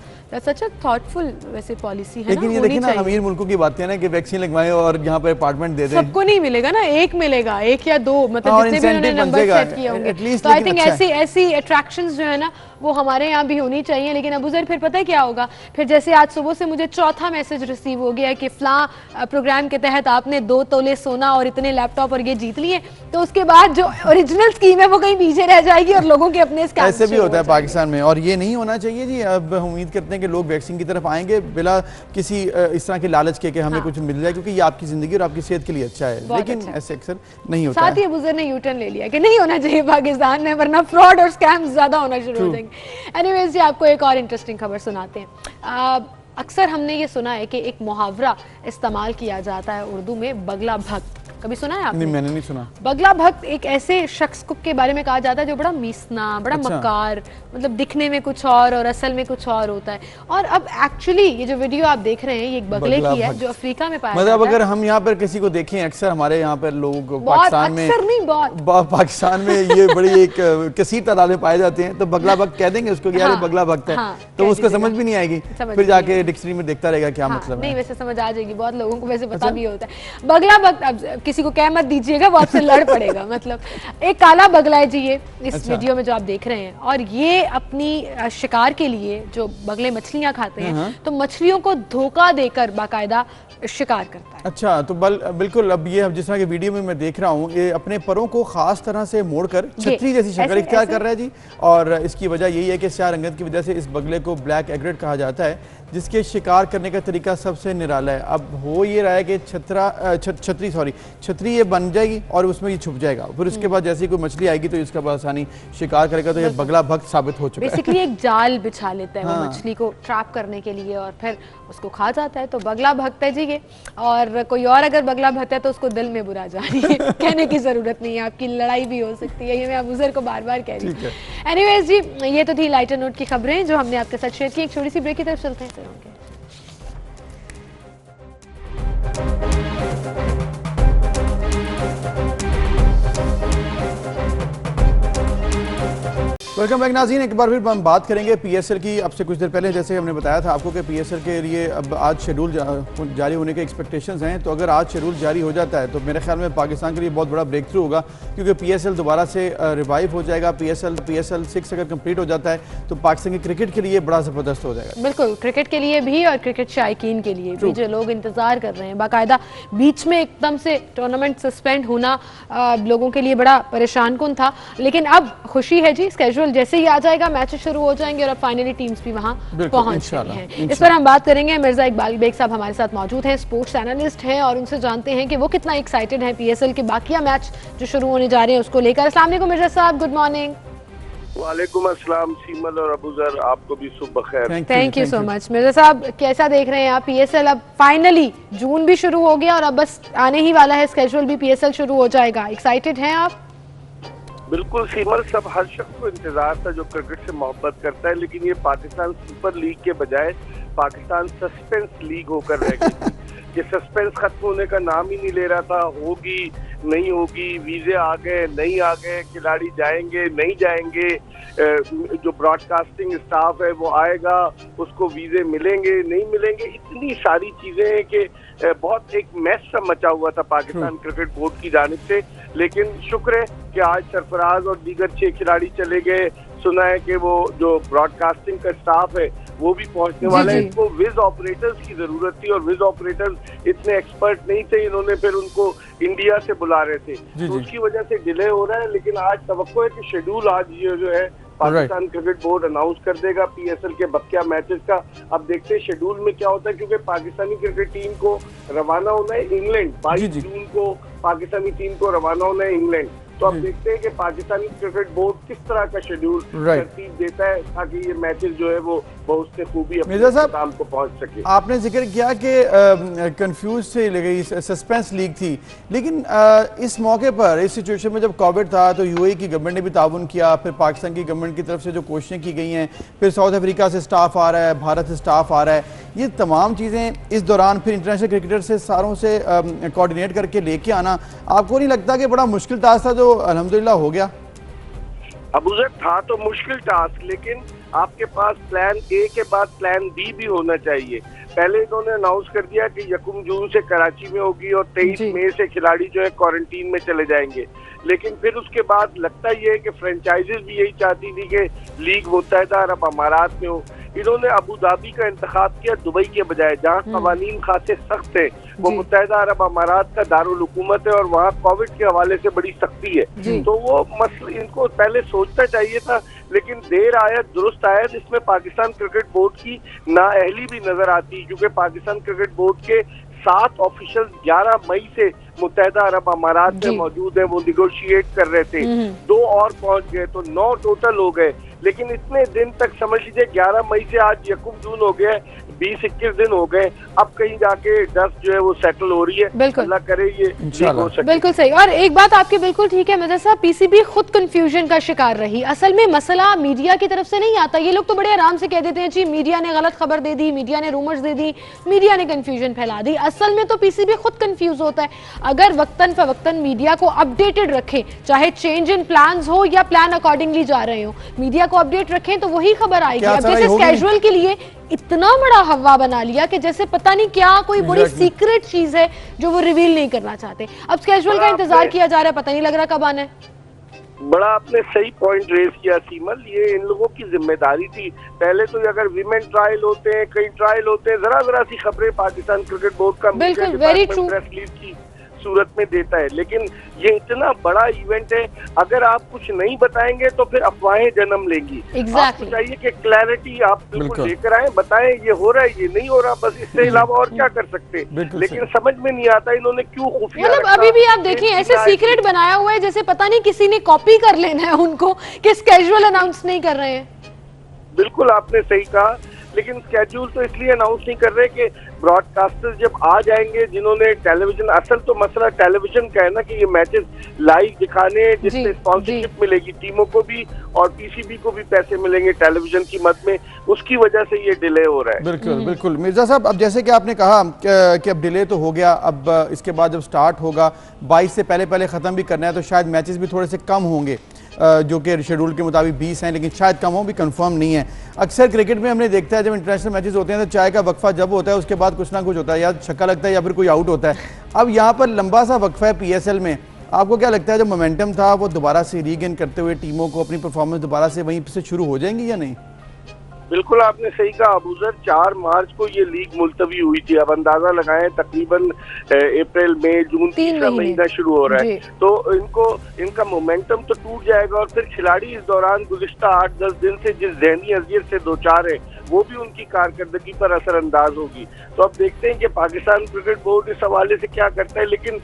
such a thoughtful वैसे पॉलिसी है। लेकिन ये देखिए ना, अमीर मुल्कों की बातें ना कि वैक्सीन लगवाएं और यहाँ पर अपार्टमेंट दे दें, सबको नहीं मिलेगा ना, एक मिलेगा, एक या दो, मतलब जितने भी उन्होंने नंबर सेट किए होंगे। तो आई थिंक ऐसी अट्रैक्शंस जो है ना वो हमारे यहाँ भी होनी चाहिए। लेकिन अबू ज़र फिर पता है क्या होगा, फिर जैसे आज सुबह से मुझे चौथा मैसेज रिसीव हो गया कि फलां प्रोग्राम के तहत आपने 2 तोले सोना और इतने लैपटॉप और ये जीत लिए, तो उसके बाद जो ओरिजिनल स्कीम है वो कहीं पीछे रह जाएगी और लोगों के अपने स्कैम। ऐसे भी होता है पाकिस्तान में, और ये नहीं होना चाहिए जी। अब उम्मीद करते हैं कि लोग वैक्सीन की तरफ आएंगे बिला किसी इस तरह के लालच के कि हमें कुछ मिल जाए, क्योंकि ये आपकी जिंदगी और आपकी सेहत के लिए अच्छा है। लेकिन ऐसे अक्सर नहीं होता। साथ ही अबू ज़र ने यूटर्न ले लिया कि नहीं होना चाहिए पाकिस्तान में, वरना फ्रॉड और स्कैम ज्यादा होना शुरू हो जाएंगे। एनीवेज जी, आपको एक और इंटरेस्टिंग खबर सुनाते हैं। अक्सर हमने ये सुना है कि एक मुहावरा इस्तेमाल किया जाता है उर्दू में, बगला भक्त। कभी सुना है आपने? नहीं, मैंने नहीं सुना। बगला भक्त एक ऐसे शख्स को के बारे में कहा जाता है जो बड़ा मीसना, बड़ा मक्कार, मतलब दिखने में कुछ और असल में कुछ और होता है। और अब एक्चुअली ये जो वीडियो आप देख रहे हैं ये एक बगले की है जो अफ्रीका में पाया जाता है। मतलब अगर हम यहाँ पर किसी को देखें, अक्सर हमारे यहाँ पर लोग पाकिस्तान में ये बड़ी एक कसीर तादाद में पाए जाते हैं, तो बगला भक्त कह देंगे उसको, यार बगला भक्त है, तो उसको समझ भी नहीं आएगी, फिर जाके डिक्शनरी में देखता रहेगा क्या मतलब है। नहीं, वैसे समझ आ जाएगी, बहुत लोगों को वैसे पता भी होता है। बगला भक्त, अब किसी को कह मत दीजिएगा, वो आपसे लड़ पड़ेगा। मतलब एक काला बगला है जी ये इस वीडियो में जो आप देख रहे हैं, और ये अपनी शिकार के लिए जो बगले मछलियां खाते हैं, तो मछलियों को धोखा देकर बाकायदा शिकार करता है। अच्छा, तो बिल्कुल अब ये जिस तरह के वीडियो में मैं देख रहा हूँ, ये अपने परों को खास तरह से मोड़कर छतरी जैसी शक्ल इख्तियार कर रहा है जी। और इसकी वजह यही है कि स्याह रंगत की वजह से इस बगले को ब्लैक एग्रेट कहा जाता है, जिसके शिकार करने का तरीका सबसे निराला है। अब हो ये रहा है कि छतरी ये बन जाएगी और उसमें ये छुप जाएगा, फिर उसके बाद जैसे कोई मछली आएगी तो इसका आसानी शिकार करेगा। तो ये बगला भक्त साबित हो चुका है। बेसिकली एक जाल बिछा लेता है वो मछली को ट्रैप करने के लिए, और फिर उसको खा जाता है। तो बगला भक्त है जी ये। और कोई और अगर बगला भक्त है तो उसको दिल में बुरा जानिए, कहने की जरूरत नहीं है, आपकी लड़ाई भी हो सकती है, ये मैं अबू ज़र को बार बार कह रही हूँ। एनीवेज जी, ये तो थी लाइटर नोट की खबरें जो हमने आपके साथ शेयर की। एक छोटी सी ब्रेक की तरफ चलते हैं। वेलकम बैक नाज़रीन। एक बार फिर हम बात करेंगे पीएसएल की। अब से कुछ देर पहले जैसे हमने बताया था आपको कि पीएसएल के लिए अब आज शेड्यूल जारी होने के एक्सपेक्टेशंस हैं। तो अगर आज शेड्यूल जारी हो जाता है तो मेरे ख्याल में पाकिस्तान के लिए बहुत बड़ा ब्रेक थ्रू होगा, क्योंकि पीएसएल दोबारा से रिवाइव हो जाएगा। पीएसएल 6 अगर कंप्लीट हो जाता है तो पाकिस्तान की क्रिकेट के लिए बड़ा ज़बरदस्त हो जाएगा। बिल्कुल, क्रिकेट के लिए भी और क्रिकेट शायकीन के लिए भी, जो लोग इंतजार कर रहे हैं। बाकायदा बीच में एकदम से टूर्नामेंट सस्पेंड होना लोगों के लिए बड़ा परेशान कुन था, लेकिन अब खुशी है जी, स्केड्यूल जैसे ही आ जाएगा मैचेस शुरू हो जाएंगे और अब फाइनली टीम्स भी वहां पहुंच गई हैं। इस पर हम बात करेंगे। मिर्जा इकबाल बेग साहब हमारे साथ मौजूद हैं, स्पोर्ट्स एनालिस्ट हैं, और उनसे जानते हैं कि वो कितना एक्साइटेड हैं पीएसएल के बाकी मैच जो शुरू होने जा रहे हैं उसको लेकर। अस्सलाम वालेकुम मिर्जा साहब, गुड मॉर्निंग। वालेकुम अस्सलाम सीमल और अबू ज़र, आपको भी सुबह खैर। Thank you so much. Mirza साहब, कैसा देख रहे हैं आप पीएसएल? अब फाइनली जून भी शुरू हो गया और अब बस आने ही वाला है स्केड्यूल भी, पीएसएल शुरू हो जाएगा। एक्साइटेड हैं आप? बिल्कुल सीमल, सब हर शख्स को इंतजार था जो क्रिकेट से मोहब्बत करता है, लेकिन ये पाकिस्तान सुपर लीग के बजाय पाकिस्तान सस्पेंस लीग होकर रह गई थी। ये सस्पेंस खत्म होने का नाम ही नहीं ले रहा था। होगी नहीं होगी, वीजे आ गए नहीं आ गए, खिलाड़ी जाएंगे नहीं जाएंगे, जो ब्रॉडकास्टिंग स्टाफ है वो आएगा, उसको वीजे मिलेंगे नहीं मिलेंगे, इतनी सारी चीजें हैं कि बहुत एक मैस सा मचा हुआ था पाकिस्तान क्रिकेट बोर्ड की जानिब से। लेकिन शुक्र है कि आज सरफराज और दीगर 6 खिलाड़ी चले गए। सुना है कि वो जो ब्रॉडकास्टिंग का स्टाफ है वो भी पहुंचने वाला है। इनको विज ऑपरेटर्स की जरूरत थी और विज ऑपरेटर्स इतने एक्सपर्ट नहीं थे, इन्होंने फिर उनको इंडिया से बुला रहे थे, तो उसकी वजह से डिले हो रहा है। लेकिन आज तवक्को है कि शेड्यूल आज ये जो है पाकिस्तान क्रिकेट बोर्ड अनाउंस कर देगा पीएसएल के बकिया मैचेस का। अब देखते हैं शेड्यूल में क्या होता है, क्योंकि पाकिस्तानी क्रिकेट टीम को रवाना होना है इंग्लैंड। 22 जून को पाकिस्तानी टीम को रवाना होना है इंग्लैंड। तो अब देखते हैं कि पाकिस्तानी क्रिकेट बोर्ड किस तरह का शेड्यूल तरतीब देता है ताकि ये मैचेस जो है वो बहुत से खूबी अपने काम को पहुंच सके। आपने जिक्र किया कि कंफ्यूज से गई सस्पेंस लीग थी, लेकिन इस मौके पर इस सिचुएशन में जब कोविड था तो यूएई की गवर्नमेंट ने भी ताउन किया, फिर पाकिस्तान की गवर्नमेंट की तरफ से जो कोशिशें की गई हैं, फिर साउथ अफ्रीका से स्टाफ आ रहा है, भारत से स्टाफ आ रहा है, ये तमाम चीज़ें इस दौरान फिर इंटरनेशनल क्रिकेटर से सारों से कोऑर्डिनेट करके लेके आना, आपको नहीं लगता कि बड़ा मुश्किल टास्क था जो अल्हम्दुलिल्लाह हो गया? अबूज़र, था तो मुश्किल टास्क, लेकिन आपके पास प्लान ए के बाद प्लान बी भी होना चाहिए। पहले इन्होंने अनाउंस कर दिया कि 1 जून से कराची में होगी और 23 मई से खिलाड़ी जो है क्वारंटीन में चले जाएंगे। लेकिन फिर उसके बाद लगता ये है कि फ्रेंचाइजीज भी यही चाहती थी कि लीग मुत्तहिदा अरब अमारात में हो। इन्होंने अबू धाबी का इंतखाब किया दुबई के बजाय, जहाँ कवानीन खासे सख्त है। वो मुत्तहिदा अरब अमारात का दारुल हुकूमत है और वहाँ कोविड के हवाले से बड़ी सख्ती है। तो वो मसला इनको पहले सोचना चाहिए था, लेकिन देर आयत दुरुस्त आयत इसमें पाकिस्तान क्रिकेट बोर्ड की नाअहली भी नजर आती है, क्योंकि पाकिस्तान क्रिकेट बोर्ड के 7 ऑफिशियल 11 मई से मुत्तहिदा अरब अमारात में मौजूद है, वो निगोशिएट कर रहे थे। 2 और पहुंच गए तो 9 टोटल हो गए। लेकिन इतने दिन तक समझ लीजिए 11 मई से आज 1 जून हो गया, 20-21 दिन हो गए। अब कहीं जाके डस्ट जो है वो सेटल हो रही है। अल्लाह करे ये हो सके। बिल्कुल सही। और एक बात आपकी बिल्कुल ठीक है मिर्जा साहब, पीसीबी खुद कंफ्यूजन का शिकार रही। असल में मसला मीडिया की तरफ से नहीं आता। ये लोग तो बड़े आराम से कह देते हैं जी मीडिया ने गलत खबर दे दी, मीडिया ने रूमर्स दे दी, मीडिया ने कंफ्यूजन फैला दी। असल में तो पीसीबी खुद कंफ्यूज होता है। अगर वक्तन फवक्तन मीडिया को अपडेटेड रखें, चाहे चेंज इन प्लान्स हो या प्लान अकॉर्डिंगली जा रहे हो, मीडिया को अपडेट रखें तो वही खबर आएगी। अब जैसे स्केड्यूल के लिए इतना बड़ा हवा बना लिया कि जैसे पता नहीं क्या कोई बड़ी सीक्रेट चीज है जो वो रिवील नहीं करना चाहते। अब स्केड्यूल का इंतजार किया जा रहा है, पता नहीं लग रहा कब आना है। बड़ा आपने सही पॉइंट रेज किया सीमल, ये इन लोगों की जिम्मेदारी थी। पहले तो अगर विमेन ट्रायल होते हैं, कई ट्रायल होते हैं, जरा सी खबरें पाकिस्तान क्रिकेट बोर्ड का बिल्कुल वेरी ट्रू प्रेस रिलीज की सूरत में देता है। लेकिन ये इतना बड़ा इवेंट है, अगर आप कुछ नहीं बताएंगे तो फिर अफवाहें जन्म लेंगी। आपको चाहिए कि क्लैरिटी आप बिल्कुल लेकर आए, बताएं ये हो रहा है, ये नहीं हो रहा, बस इससे अलावा और क्या कर सकते। लेकिन समझ में नहीं आता इन्होंने क्यों खुफिया मतलब अभी भी आप देखें ऐसे सीक्रेट बनाया हुआ है जैसे पता नहीं किसी ने कॉपी कर लेना है उनको कि स्केड्यूल अनाउंस नहीं कर रहे हैं। बिल्कुल आपने सही कहा, लेकिन स्केड्यूल तो इसलिए अनाउंस नहीं कर रहे कि ब्रॉडकास्टर्स जब आ जाएंगे जिन्होंने टेलीविजन, असल तो मसला टेलीविजन का है ना कि ये मैचेस लाइव दिखाने, जिससे स्पॉन्सरशिप मिलेगी टीमों को भी और पीसीबी को भी पैसे मिलेंगे टेलीविजन की मद में, उसकी वजह से ये डिले हो रहा है। बिल्कुल बिल्कुल मिर्जा साहब, अब जैसे कि आपने कहा कि अब डिले तो हो गया, अब इसके बाद जब स्टार्ट होगा 22 से पहले खत्म भी करना है तो शायद मैचेस भी थोड़े से कम होंगे। जो कि शेड्यूल के मुताबिक 20 हैं, लेकिन शायद कम हो, भी कंफर्म नहीं है। अक्सर क्रिकेट में हमने देखता है जब इंटरनेशनल मैचेस होते हैं तो चाय का वक्फा जब होता है उसके बाद कुछ ना कुछ होता है, या छक्का लगता है या फिर कोई आउट होता है। अब यहाँ पर लंबा सा वक्फा है PSL में, आपको क्या लगता है जो मोमेंटम था वो दोबारा से रीगेन करते हुए टीमों को अपनी परफॉर्मेंस दोबारा से वहीं से शुरू हो जाएंगी या नहीं? बिल्कुल आपने सही कहा अबूजर, 4 मार्च को ये लीग मुलतवी हुई थी। अब अंदाजा लगाएं तकरीबन अप्रैल मई जून तीसरा महीना शुरू हो रहा है, तो इनका मोमेंटम तो टूट जाएगा और फिर खिलाड़ी इस दौरान गुज़िश्ता 8-10 दिन से जिस ज़हनी अज़ियत से दो चार है वो भी उनकी कारकर्दगी पर असरअंदाज होगी। तो अब देखते हैं कि पाकिस्तान क्रिकेट बोर्ड इस हवाले से क्या करता है, लेकिन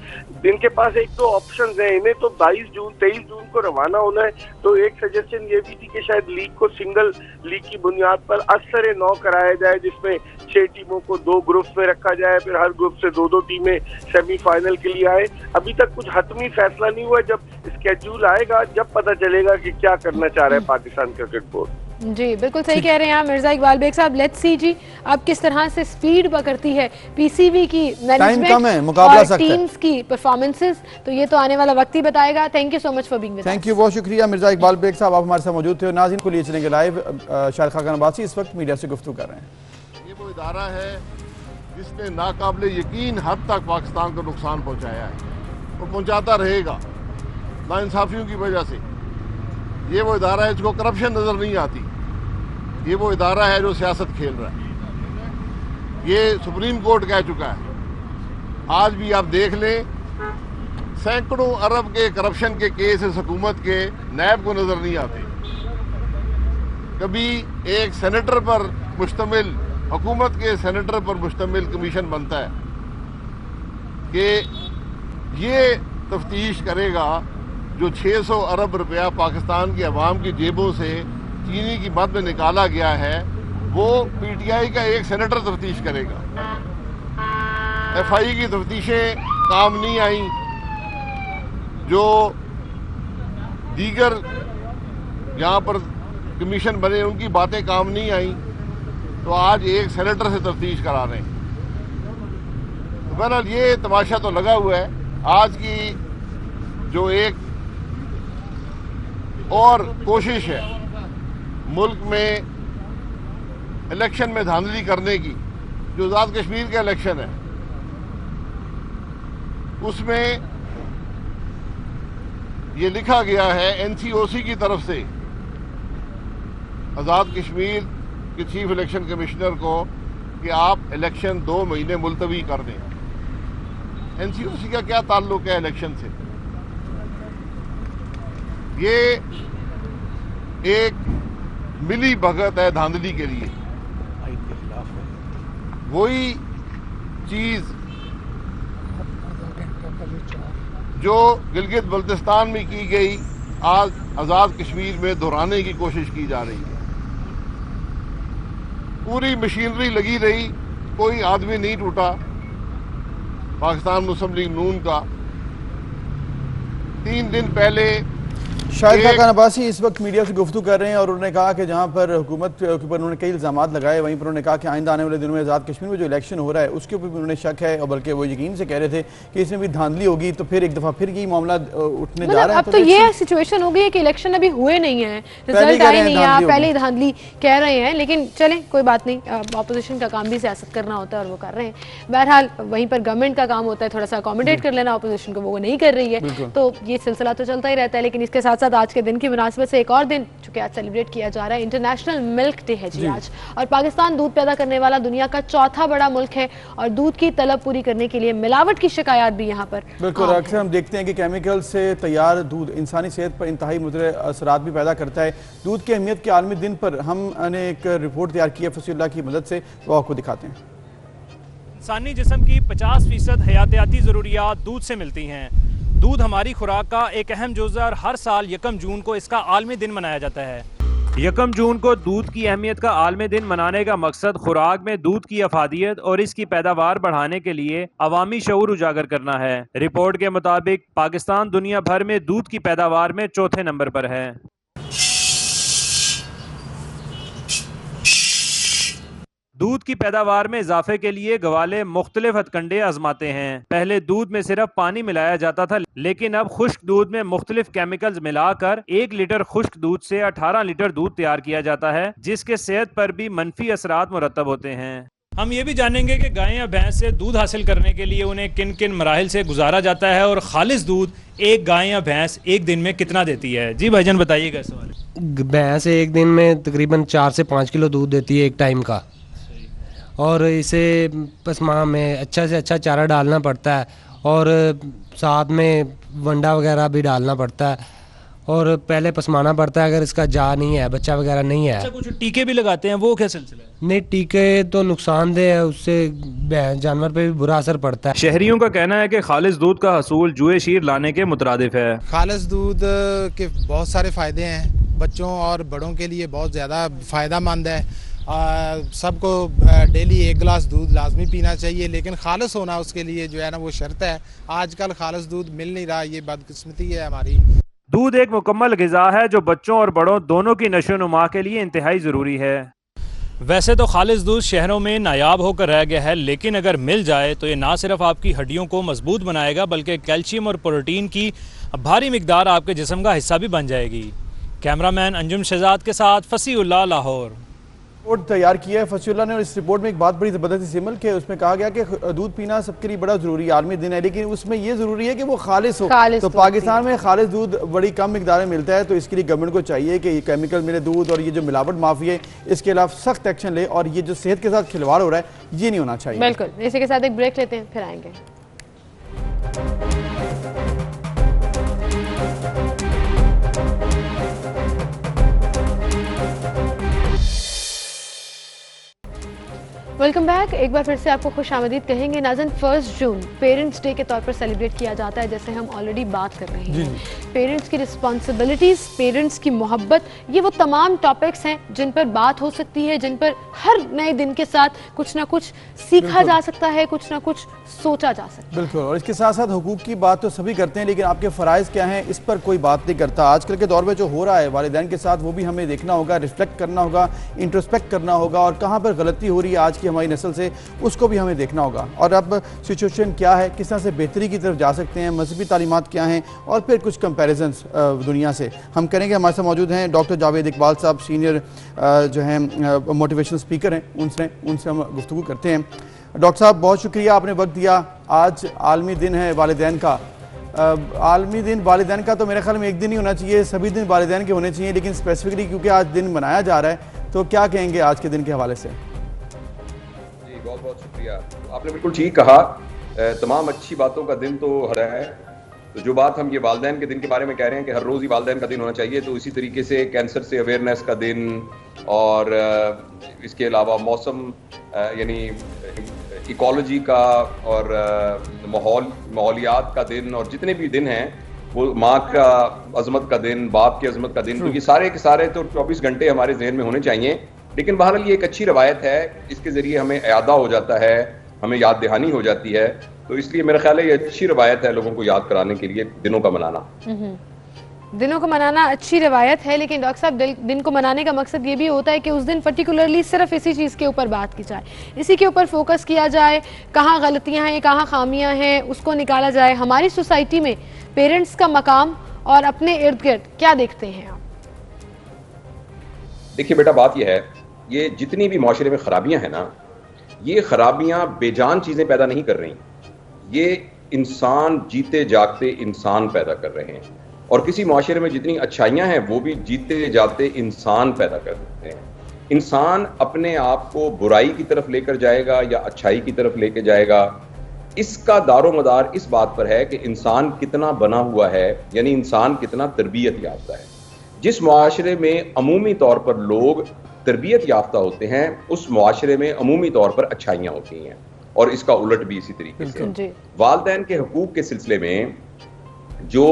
इनके पास एक दो ऑप्शंस हैं। इन्हें तो 23 जून को रवाना होना है, तो एक सजेशन ये भी थी कि शायद लीग को सिंगल लीग की बुनियाद पर असर 9 कराया जाए, जिसमें 6 टीमों को 2 ग्रुप्स में रखा जाए, फिर हर ग्रुप से 2-2 टीमें सेमीफाइनल के लिए आए। अभी तक कुछ हतमी फैसला नहीं हुआ, जब स्केड्यूल आएगा जब पता चलेगा कि क्या करना चाह रहा है पाकिस्तान क्रिकेट बोर्ड। जी बिल्कुल सही कह रहे हैं आप मिर्जा इकबाल बेग साहब। लेट्स सी जी अब किस तरह से स्पीड पकड़ती है PCB की मैनेजमेंट और टीम्स की परफॉर्मेंसेस, तो ये तो आने वाला वक्त ही बताएगा। Thank you so much for being with us. Thank you, बहुत शुक्रिया मिर्जा इकबाल बेग साहब, आप हमारे साथ मौजूद थे। नाज़रीन को लिए चलेंगे लाइव। शाहिद खान अब्बासी इस वक्त मीडिया से गुफ्तगू कर रहे हैं। ये वो इदारा है जिसने नाकाबिले यकीन हद तक पाकिस्तान को नुकसान पहुँचाया है और पहुँचाता रहेगा नाइंसाफियों की वजह से। ये वो इदारा है जिसको करप्शन नजर नहीं आती, ये वो इदारा है जो सियासत खेल रहा है। ये सुप्रीम कोर्ट कह चुका है। आज भी आप देख लें, सैकड़ों अरब के करप्शन के केस इस हुकूमत के नैब को नजर नहीं आते। कभी एक सेनेटर पर मुश्तमिल, हुकूमत के सेनेटर पर मुश्तमिल कमीशन बनता है कि ये तफ्तीश करेगा जो 600 अरब रुपया पाकिस्तान की अवाम की जेबों से चीनी की मद में निकाला गया है, वो PTI का एक सेनेटर तफ्तीश करेगा। FI की तफ्तीशें काम नहीं आई, जो दीगर यहाँ पर कमीशन बने उनकी बातें काम नहीं आई, तो आज एक सेनेटर से तफ्तीश करा रहे हैं। तो बहरहाल ये तमाशा तो लगा हुआ है। आज की जो एक और कोशिश है मुल्क में इलेक्शन में धांधली करने की, जो आज़ाद कश्मीर का इलेक्शन है उसमें ये लिखा गया है NCOC की तरफ से आज़ाद कश्मीर के चीफ इलेक्शन कमिश्नर को कि आप इलेक्शन 2 महीने मुलतवी कर दें। NCOC का क्या ताल्लुक है इलेक्शन से? ये एक मिली भगत है धांधली के लिए। वही चीज जो गिलगित बल्तिस्तान में की गई आज आज़ाद कश्मीर में दोहराने की कोशिश की जा रही है। पूरी मशीनरी लगी रही, कोई आदमी नहीं टूटा। पाकिस्तान मुस्लिम लीग नून का 3 दिन पहले शाहिद खान अब्बासी इस वक्त मीडिया से गुफ्तगू कर रहे हैं और उन्होंने कहा कि जहां पर हुकूमत के ऊपर उन्होंने कई इल्जामात लगाए, वहीं पर उन्होंने कहा कि आइंदा आने वाले दिनों में आज़ाद कश्मीर में जो इलेक्शन हो रहा है उसके ऊपर भी उन्होंने शक है, और बल्कि वो यकीन से कह रहे थे कि इसमें भी धांधली होगी, तो फिर एक दफा फिर ये मामला उठने जा रहा है। अब तो ये सिचुएशन हो गई है कि इलेक्शन अभी हुए नहीं है, रिजल्ट आए नहीं है, पहले ही धांधली कह रहे हैं। लेकिन चलें कोई बात नहीं, अपोजिशन का काम भी सियासत करना होता है और वो कर रहे हैं। बहरहाल वहीं पर गवर्नमेंट का काम होता है थोड़ा सा अकोमोडेट कर लेना अपोजिशन को, वो नहीं कर रही है, तो ये सिलसिला तो चलता ही रहता है। लेकिन इसके साथ साथ आज के दिन की मुनासिबत से एक और दिन चूंकि आज सेलिब्रेट किया जा रहा है, इंटरनेशनल मिल्क डे है जी आज, और पाकिस्तान दूध पैदा करने वाला दुनिया का 4था बड़ा मुल्क है और दूध की तलब पूरी करने के लिए मिलावट की शिकायत भी यहाँ पर बिल्कुल अक्सर हम देखते हैं कि केमिकल से तैयार दूध इंसानी सेहत पर इंतहाई मुज़र असरात भी पैदा करता है। दूध की अहमियत के आलमी दिन पर हमने एक रिपोर्ट तैयार की है फसीलुल्लाह की मदद से, वो आपको दिखाते हैं। इंसानी जिस्म की 50% हयातियाती ज़रूरियात दूध से मिलती हैं। दूध हमारी खुराक का एक अहम जुज़ है और हर साल 1 जून को इसका आलमी दिन मनाया जाता है। 1 जून को दूध की अहमियत का आलमी दिन मनाने का मकसद खुराक में दूध की अफादियत और इसकी पैदावार बढ़ाने के लिए अवामी शऊर उजागर करना है। रिपोर्ट के मुताबिक पाकिस्तान दुनिया भर में दूध की पैदावार में 4थे नंबर पर है। दूध की पैदावार में इजाफे के लिए गवाले मुख्तलिफ हथकंडे आजमाते हैं। पहले दूध में सिर्फ पानी मिलाया जाता था, लेकिन अब खुश्क दूध में मुख्तलिफ केमिकल्स मिलाकर 1 लीटर खुश्क दूध से 18 लीटर दूध तैयार किया जाता है, जिसके सेहत पर भी मनफी असरात मुरतब होते हैं। हम ये भी जानेंगे कि गाय या भैंस से दूध हासिल करने के लिए उन्हें किन किन मराहिल से गुजारा जाता है और खालिस दूध एक गाय या भैंस एक दिन में कितना देती है। जी भाईजान बताइएगा इस सवाल। भैंस एक दिन में तकरीबन 4 से 5 किलो दूध देती है एक टाइम का, और इसे पसमा में अच्छा से अच्छा चारा डालना पड़ता है और साथ में वंडा वगैरह भी डालना पड़ता है और पहले पसमाना पड़ता है अगर इसका जा नहीं है, बच्चा वगैरह नहीं है। अच्छा, कुछ टीके भी लगाते हैं, वो क्या सिलसिला है? नहीं, टीके तो नुकसानदेह है, उससे जानवर पे भी बुरा असर पड़ता है। शहरियों का कहना है कि खालिस दूध का हसूल जुए शीर लाने के मुतरादिफ है। खालिस दूध के बहुत सारे फ़ायदे हैं, बच्चों और बड़ों के लिए बहुत ज़्यादा फ़ायदेमंद है। सबको डेली 1 गिलास दूध लाजमी पीना चाहिए, लेकिन खालिस होना उसके लिए जो है ना वो शर्त है। आजकल खालिस दूध मिल नहीं रहा, ये बदकिस्मती है हमारी। दूध एक मुकम्मल ग़िज़ा है जो बच्चों और बड़ों दोनों की नशो-नुमा के लिए इंतहाई ज़रूरी है। वैसे तो खालिस दूध शहरों में नायाब होकर रह गया है, लेकिन अगर मिल जाए तो ये ना सिर्फ आपकी हड्डियों को मजबूत बनाएगा बल्कि कैल्शियम और प्रोटीन की भारी मिकदार आपके जिस्म का हिस्सा भी बन जाएगी। कैमरामैन अंजुम शहजाद के साथ फसीउल्लाह, लाहौर। रिपोर्ट तैयार किया है फसीउल्लाह ने, और इस रिपोर्ट में एक बात बड़ी ज़बरदस्त सिमल के उसमें कहा गया कि दूध पीना सबके लिए बड़ा ज़रूरी है, आलमी दिन है, लेकिन उसमें ये ज़रूरी है कि वो खालिस हो। तो पाकिस्तान में खालिस दूध बड़ी कम मिकदार में मिलता है, तो इसके लिए गवर्नमेंट को चाहिए कि ये केमिकल मिले दूध और ये जो मिलावट माफी है इसके खिलाफ सख्त एक्शन ले, और ये जो सेहत के साथ खिलवाड़ हो रहा है ये नहीं होना चाहिए। बिल्कुल। इसी के साथ एक ब्रेक लेते हैं, फिर आएंगे। Welcome back. एक बार फिर से आपको खुशामदीद कहेंगे। नाज़रीन, 1 जून पेरेंट्स डे के तौर पर सेलिब्रेट किया जाता है, जैसे हम ऑलरेडी बात कर रहे हैं। पेरेंट्स की रिस्पॉन्सिबिलिटीज़, पेरेंट्स की मोहब्बत, ये वो तमाम टॉपिक्स हैं जिन पर बात हो सकती है, जिन पर हर नए दिन के साथ कुछ ना कुछ सीखा जा सकता है, कुछ ना कुछ सोचा जा सकता है। बिल्कुल। और इसके साथ साथ हुकूक की बात तो सभी करते हैं, लेकिन आपके फ़राइज़ क्या हैं इस पर कोई बात नहीं करता। आजकल के दौर में जो हो रहा है वालिदैन के साथ, वो भी हमें देखना होगा, रिफ्लेक्ट करना होगा, इंट्रोस्पेक्ट करना होगा, और कहाँ पर गलती हो रही है आज की हमारी नस्ल से उसको भी हमें देखना होगा। और अब सिचुएशन क्या है, किस तरह से बेहतरी की तरफ जा सकते हैं, मजहबी तालीमात क्या हैं, और फिर कुछ कंपैरिजन्स दुनिया से हम करेंगे। हमारे साथ मौजूद हैं डॉक्टर जावेद इकबाल साहब, सीनियर जो हैं मोटिवेशनल स्पीकर हैं, उनसे हम गुफ्तगू करते हैं। डॉक्टर साहब, बहुत शुक्रिया, आपने वक्त दिया। आज आलमी दिन है वालिदैन का। आलमी दिन वालिदैन का तो मेरे ख्याल में एक दिन ही होना चाहिए, सभी दिन वालिदैन के होने चाहिए, लेकिन स्पेसिफिकली क्योंकि आज दिन मनाया जा रहा है, तो क्या कहेंगे आज के दिन के हवाले से? जी बहुत बहुत शुक्रिया। आपने बिल्कुल ठीक कहा, तमाम अच्छी बातों का दिन तो हर है। तो जो बात हम ये वालिदैन के दिन के बारे में कह रहे हैं कि हर रोज़ ही वालिदैन का दिन होना चाहिए, तो इसी तरीके से कैंसर से अवेयरनेस का दिन, और इसके अलावा मौसम यानी इकोलॉजी का और माहौलियात का दिन, और जितने भी दिन हैं वो माँ का अजमत का दिन, बाप की अजमत का दिन, तो ये सारे के सारे तो 24 घंटे हमारे जहन में होने चाहिए। लेकिन बहरहाल ये एक अच्छी रवायत है, इसके ज़रिए हमें यादा हो जाता है, हमें याद दहानी हो जाती है, तो इसलिए मेरा ख्याल है ये अच्छी रवायत है लोगों को याद कराने के लिए दिनों का मनाना। दिनों को मनाना अच्छी रवायत है, लेकिन डॉक्टर साहब दिन को मनाने का मकसद ये भी होता है कि उस दिन पर्टिकुलरली सिर्फ इसी चीज़ के ऊपर बात की जाए, इसी के ऊपर फोकस किया जाए, कहाँ गलतियाँ हैं, कहाँ खामियाँ हैं, उसको निकाला जाए। हमारी सोसाइटी में पेरेंट्स का मकाम और अपने इर्द गिर्द क्या देखते हैं आप? देखिए बेटा, बात यह है, ये जितनी भी माशरे में खराबियाँ हैं ना, ये खराबियाँ बेजान चीज़ें पैदा नहीं कर रही, ये इंसान जीते जागते इंसान पैदा कर रहे हैं। और किसी माशरे में जितनी अच्छाइयाँ हैं वो भी जीते जाते इंसान पैदा कर देते हैं। इंसान अपने आप को बुराई की तरफ लेकर जाएगा या अच्छाई की तरफ लेकर जाएगा, इसका दारो मदार इस बात पर है कि इंसान कितना बना हुआ है, यानी इंसान कितना तरबियत याफ्ता है। जिस मुआशरे में अमूमी तौर पर लोग तरबियत याफ्ता होते हैं, उस मुआशरे में अमूमी तौर पर अच्छाइयाँ होती हैं, और इसका उलट भी इसी तरीके से। वालिदैन के हुकूक के सिलसिले में जो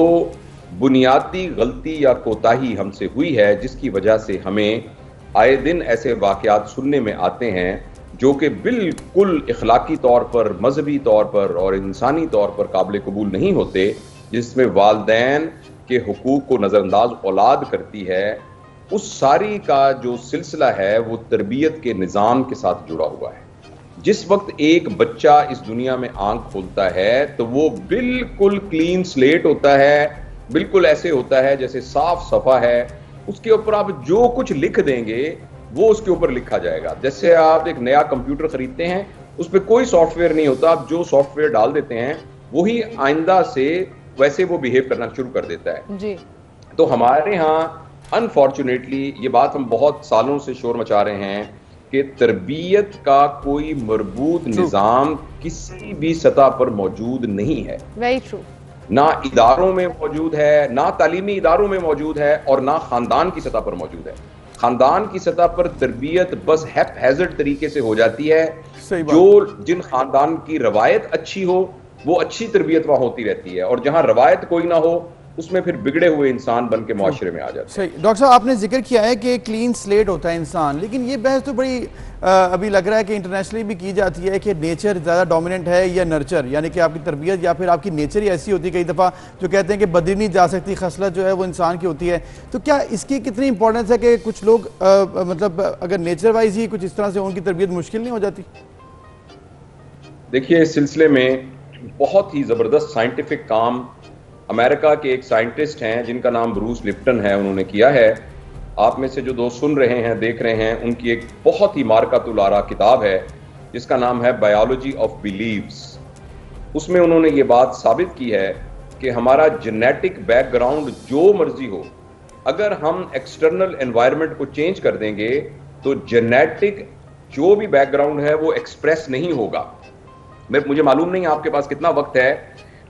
बुनियादी गलती या कोताही हमसे हुई है, जिसकी वजह से हमें आए दिन ऐसे वाक़यात सुनने में आते हैं जो कि बिल्कुल इखलाकी तौर पर, मजहबी तौर पर और इंसानी तौर पर काबिल कबूल नहीं होते, जिसमें वालिदैन के हुकूक को नज़रअंदाज औलाद करती है, उस सारी का जो सिलसिला है वो तरबियत के निज़ाम के साथ जुड़ा हुआ है। जिस वक्त एक बच्चा इस दुनिया में आंख खोलता है तो वो बिल्कुल क्लीन स्लेट होता है, बिल्कुल ऐसे होता है जैसे साफ सफा है। उसके ऊपर आप जो कुछ लिख देंगे वो उसके ऊपर लिखा जाएगा। जैसे आप एक नया कंप्यूटर खरीदते हैं, उस पर कोई सॉफ्टवेयर नहीं होता, आप जो सॉफ्टवेयर डाल देते हैं वही आइंदा से वैसे वो बिहेव करना शुरू कर देता है जी। तो हमारे यहाँ अनफॉर्चुनेटली ये बात हम बहुत सालों से शोर मचा रहे हैं कि तरबियत का कोई मरबूत निज़ाम किसी भी सतह पर मौजूद नहीं है। Very true. ना इदारों में मौजूद है, ना तालीमी इदारों में मौजूद है, और ना खानदान की सतह पर मौजूद है। खानदान की सतह पर तरबियत बस हैज़र्ड तरीके से हो जाती है। जो जिन खानदान की रवायत अच्छी हो वो अच्छी तरबियत वहां होती रहती है, और जहां रवायत कोई ना हो उसमें फिर बिगड़े हुए इंसान बन के मुआशरे में आ जाते हैं। सही। डॉक्टर साहब, आपने जिक्र किया है कि क्लीन स्लेट होता है इंसान, लेकिन ये बहस तो बड़ी अभी लग रहा है कि इंटरनेशनली भी की जाती है कि नेचर ज़्यादा डोमिनेंट है या नर्चर, यानी कि आपकी तरबियत या फिर आपकी नेचर ही ऐसी होती है। कई दफ़ा जो कहते हैं कि बदली नहीं जा सकती खसलत जो है वो इंसान की होती है। तो क्या इसकी कितनी इंपॉर्टेंस है कि कुछ लोग मतलब अगर नेचर वाइज ही कुछ इस तरह से उनकी तरबियत मुश्किल नहीं हो जाती? देखिए, इस सिलसिले में बहुत ही ज़बरदस्त साइंटिफिक काम अमेरिका के एक साइंटिस्ट हैं जिनका नाम ब्रूस लिप्टन है, उन्होंने किया है। आप में से जो दोस्त सुन रहे हैं, देख रहे हैं, उनकी एक बहुत ही मार्कातुलारा किताब है जिसका नाम है बायोलॉजी ऑफ बिलीव्स। उसमें उन्होंने ये बात साबित की है कि हमारा जेनेटिक बैकग्राउंड जो मर्जी हो, अगर हम एक्सटर्नल एनवायरनमेंट को चेंज कर देंगे तो जेनेटिक जो भी बैकग्राउंड है वो एक्सप्रेस नहीं होगा। मुझे मालूम नहीं आपके पास कितना वक्त है,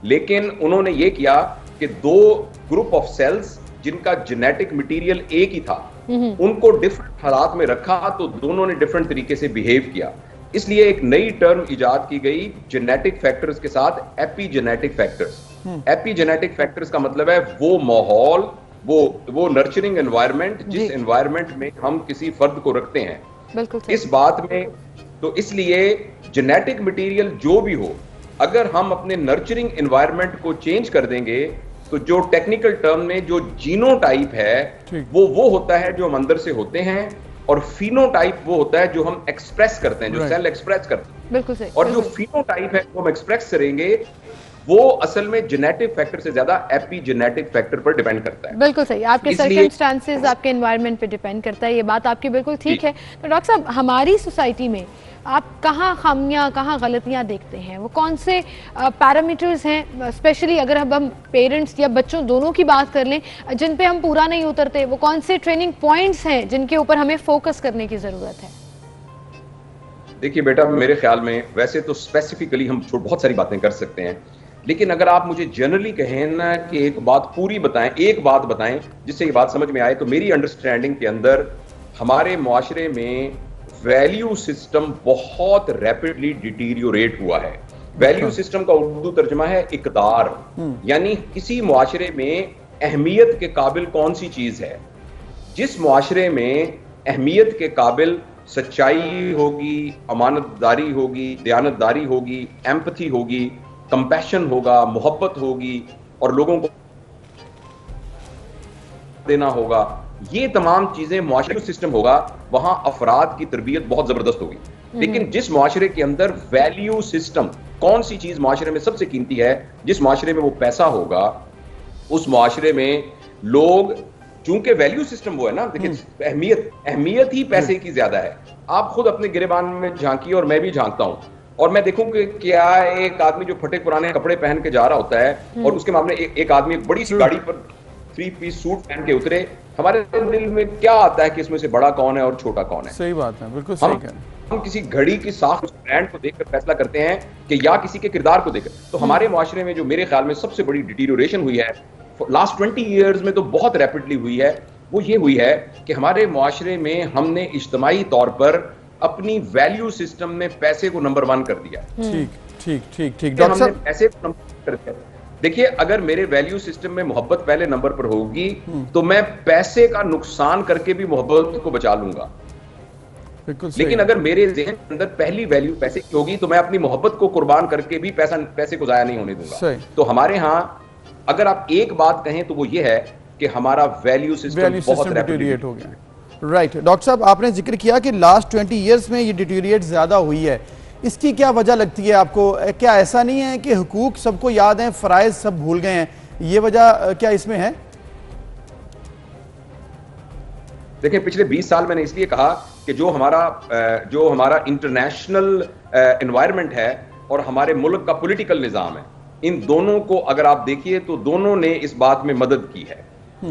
लेकिन उन्होंने ये किया कि दो ग्रुप ऑफ सेल्स जिनका जेनेटिक मटेरियल एक ही था, उनको डिफरेंट हालात में रखा तो दोनों ने डिफरेंट तरीके से बिहेव किया। इसलिए एक नई टर्म इजाद की गई जेनेटिक फैक्टर्स के साथ, एपीजेनेटिक फैक्टर्स। एपीजेनेटिक फैक्टर्स का मतलब है वो माहौल, वो नर्चरिंग एनवायरनमेंट जिस एनवायरनमेंट में हम किसी फर्द को रखते हैं। इस बात में तो इसलिए जेनेटिक मटेरियल जो भी हो, अगर हम अपने नर्चरिंग एनवायरनमेंट को चेंज कर देंगे तो जो टेक्निकल टर्म में जो जीनोटाइप है वो होता है जो हम अंदर से होते हैं, और फिनोटाइप वो होता है जो हम एक्सप्रेस करते हैं, जो सेल एक्सप्रेस करते हैं। बिल्कुल सही। और जो फिनोटाइप है वो हम एक्सप्रेस करेंगे, वो असल में जेनेटिक फैक्टर से ज्यादा एपीजेनेटिक फैक्टर पर डिपेंड करता है। बिल्कुल सही। आपके सर्कमस्टांसेस, आपके एनवायरनमेंट पे डिपेंड करता है। ये बात आपकी बिल्कुल ठीक है। तो डॉक्टर साहब, हमारी सोसाइटी में आप कहाँ खामियां, कहाँ गलतियां देखते हैं? वो कौन से पैरामीटर्स हैं, स्पेशली अगर हम पेरेंट्स या बच्चों दोनों की बात कर लें, जिन पे हम पूरा नहीं उतरते? वो कौन से ट्रेनिंग पॉइंट्स हैं जिनके ऊपर हमें फोकस करने की जरूरत है? देखिए बेटा, मेरे ख्याल में वैसे तो स्पेसिफिकली हम बहुत सारी बातें कर सकते हैं, लेकिन अगर आप मुझे जनरली कहें ना कि एक बात पूरी बताएं, एक बात बताएं जिससे ये बात समझ में आए, तो मेरी अंडरस्टैंडिंग के अंदर हमारे मुआशरे में वैल्यू सिस्टम बहुत रैपिडली डिटीरियोरेट हुआ है। वैल्यू सिस्टम का उर्दू तर्जुमा है इकदार, यानी किसी मुआशरे में अहमियत के काबिल कौन सी चीज है। जिस मुआशरे में अहमियत के काबिल सच्चाई होगी, अमानतदारी होगी, दयानतदारी होगी, एम्पथी होगी, कंपैशन होगा, मोहब्बत होगी, और लोगों को देना होगा, ये तमाम चीजें मुआशरे सिस्टम होगा, वहां अफराद की तरबियत बहुत जबरदस्त होगी। लेकिन जिस मुआशरे के अंदर वैल्यू सिस्टम, कौन सी चीज मुआशरे में सबसे कीमती है, जिस मुआशरे में वो पैसा होगा, उस मुआशरे में लोग, चूंकि वैल्यू सिस्टम वो है ना, देखिए अहमियत ही पैसे की ज्यादा है। आप खुद अपने गिरेबान में झांकिए, और मैं भी झांकता हूं, और मैं देखूं कि क्या एक आदमी जो फटे पुराने कपड़े पहन के जा रहा होता है और उसके मामले एक आदमी बड़ी सी गाड़ी पर 3 पीस सूट पहन के उतरे, हमारे दिल में क्या आता है कि इसमें से बड़ा कौन है और छोटा कौन है? सही बात है, बिल्कुल सही कह रहे हैं। हम किसी घड़ी की साख, ब्रांड को देखकर फैसला करते हैं कि या किसी के किरदार को देखकर। तो हमारे मुआशरे में जो मेरे ख्याल में सबसे बड़ी डिटीरियोरेशन हुई है लास्ट 20 ईयर्स में, तो बहुत रैपिडली हुई है, वो ये हुई है कि हमारे मुआशरे में हमने इज्तिमाई तौर पर अपनी वैल्यू सिस्टम में पैसे को नंबर 1 कर दिया। ठीक डॉक्टर साहब, पैसे को नंबर कर दिया। देखिए, अगर मेरे वैल्यू सिस्टम में मोहब्बत पहले नंबर पर होगी तो मैं पैसे का नुकसान करके भी मोहब्बत को बचा लूंगा। लेकिन अगर मेरे ज़हन के अंदर पहली वैल्यू पैसे की होगी तो मैं अपनी मोहब्बत को कुर्बान करके भी पैसे को जाया नहीं होने दूंगा। तो हमारे यहाँ अगर आप एक बात कहें तो वो ये है कि हमारा वैल्यू सिस्टम बहुत डिटीरिएट हो गया। राइट डॉक्टर साहब, आपने जिक्र किया कि लास्ट 20 ईयर्स में ये डिटीरिएट ज़्यादा हुई है, इसकी क्या वजह लगती है आपको? क्या ऐसा नहीं है कि हुकूक सबको याद हैं, फ़राइज़ सब भूल गए हैं, ये वजह क्या इसमें है? देखिए, पिछले 20 साल मैंने इसलिए कहा कि जो हमारा इंटरनेशनल एनवायरनमेंट है और हमारे मुल्क का पॉलिटिकल निज़ाम है, इन दोनों को अगर आप देखिए तो दोनों ने इस बात में मदद की है।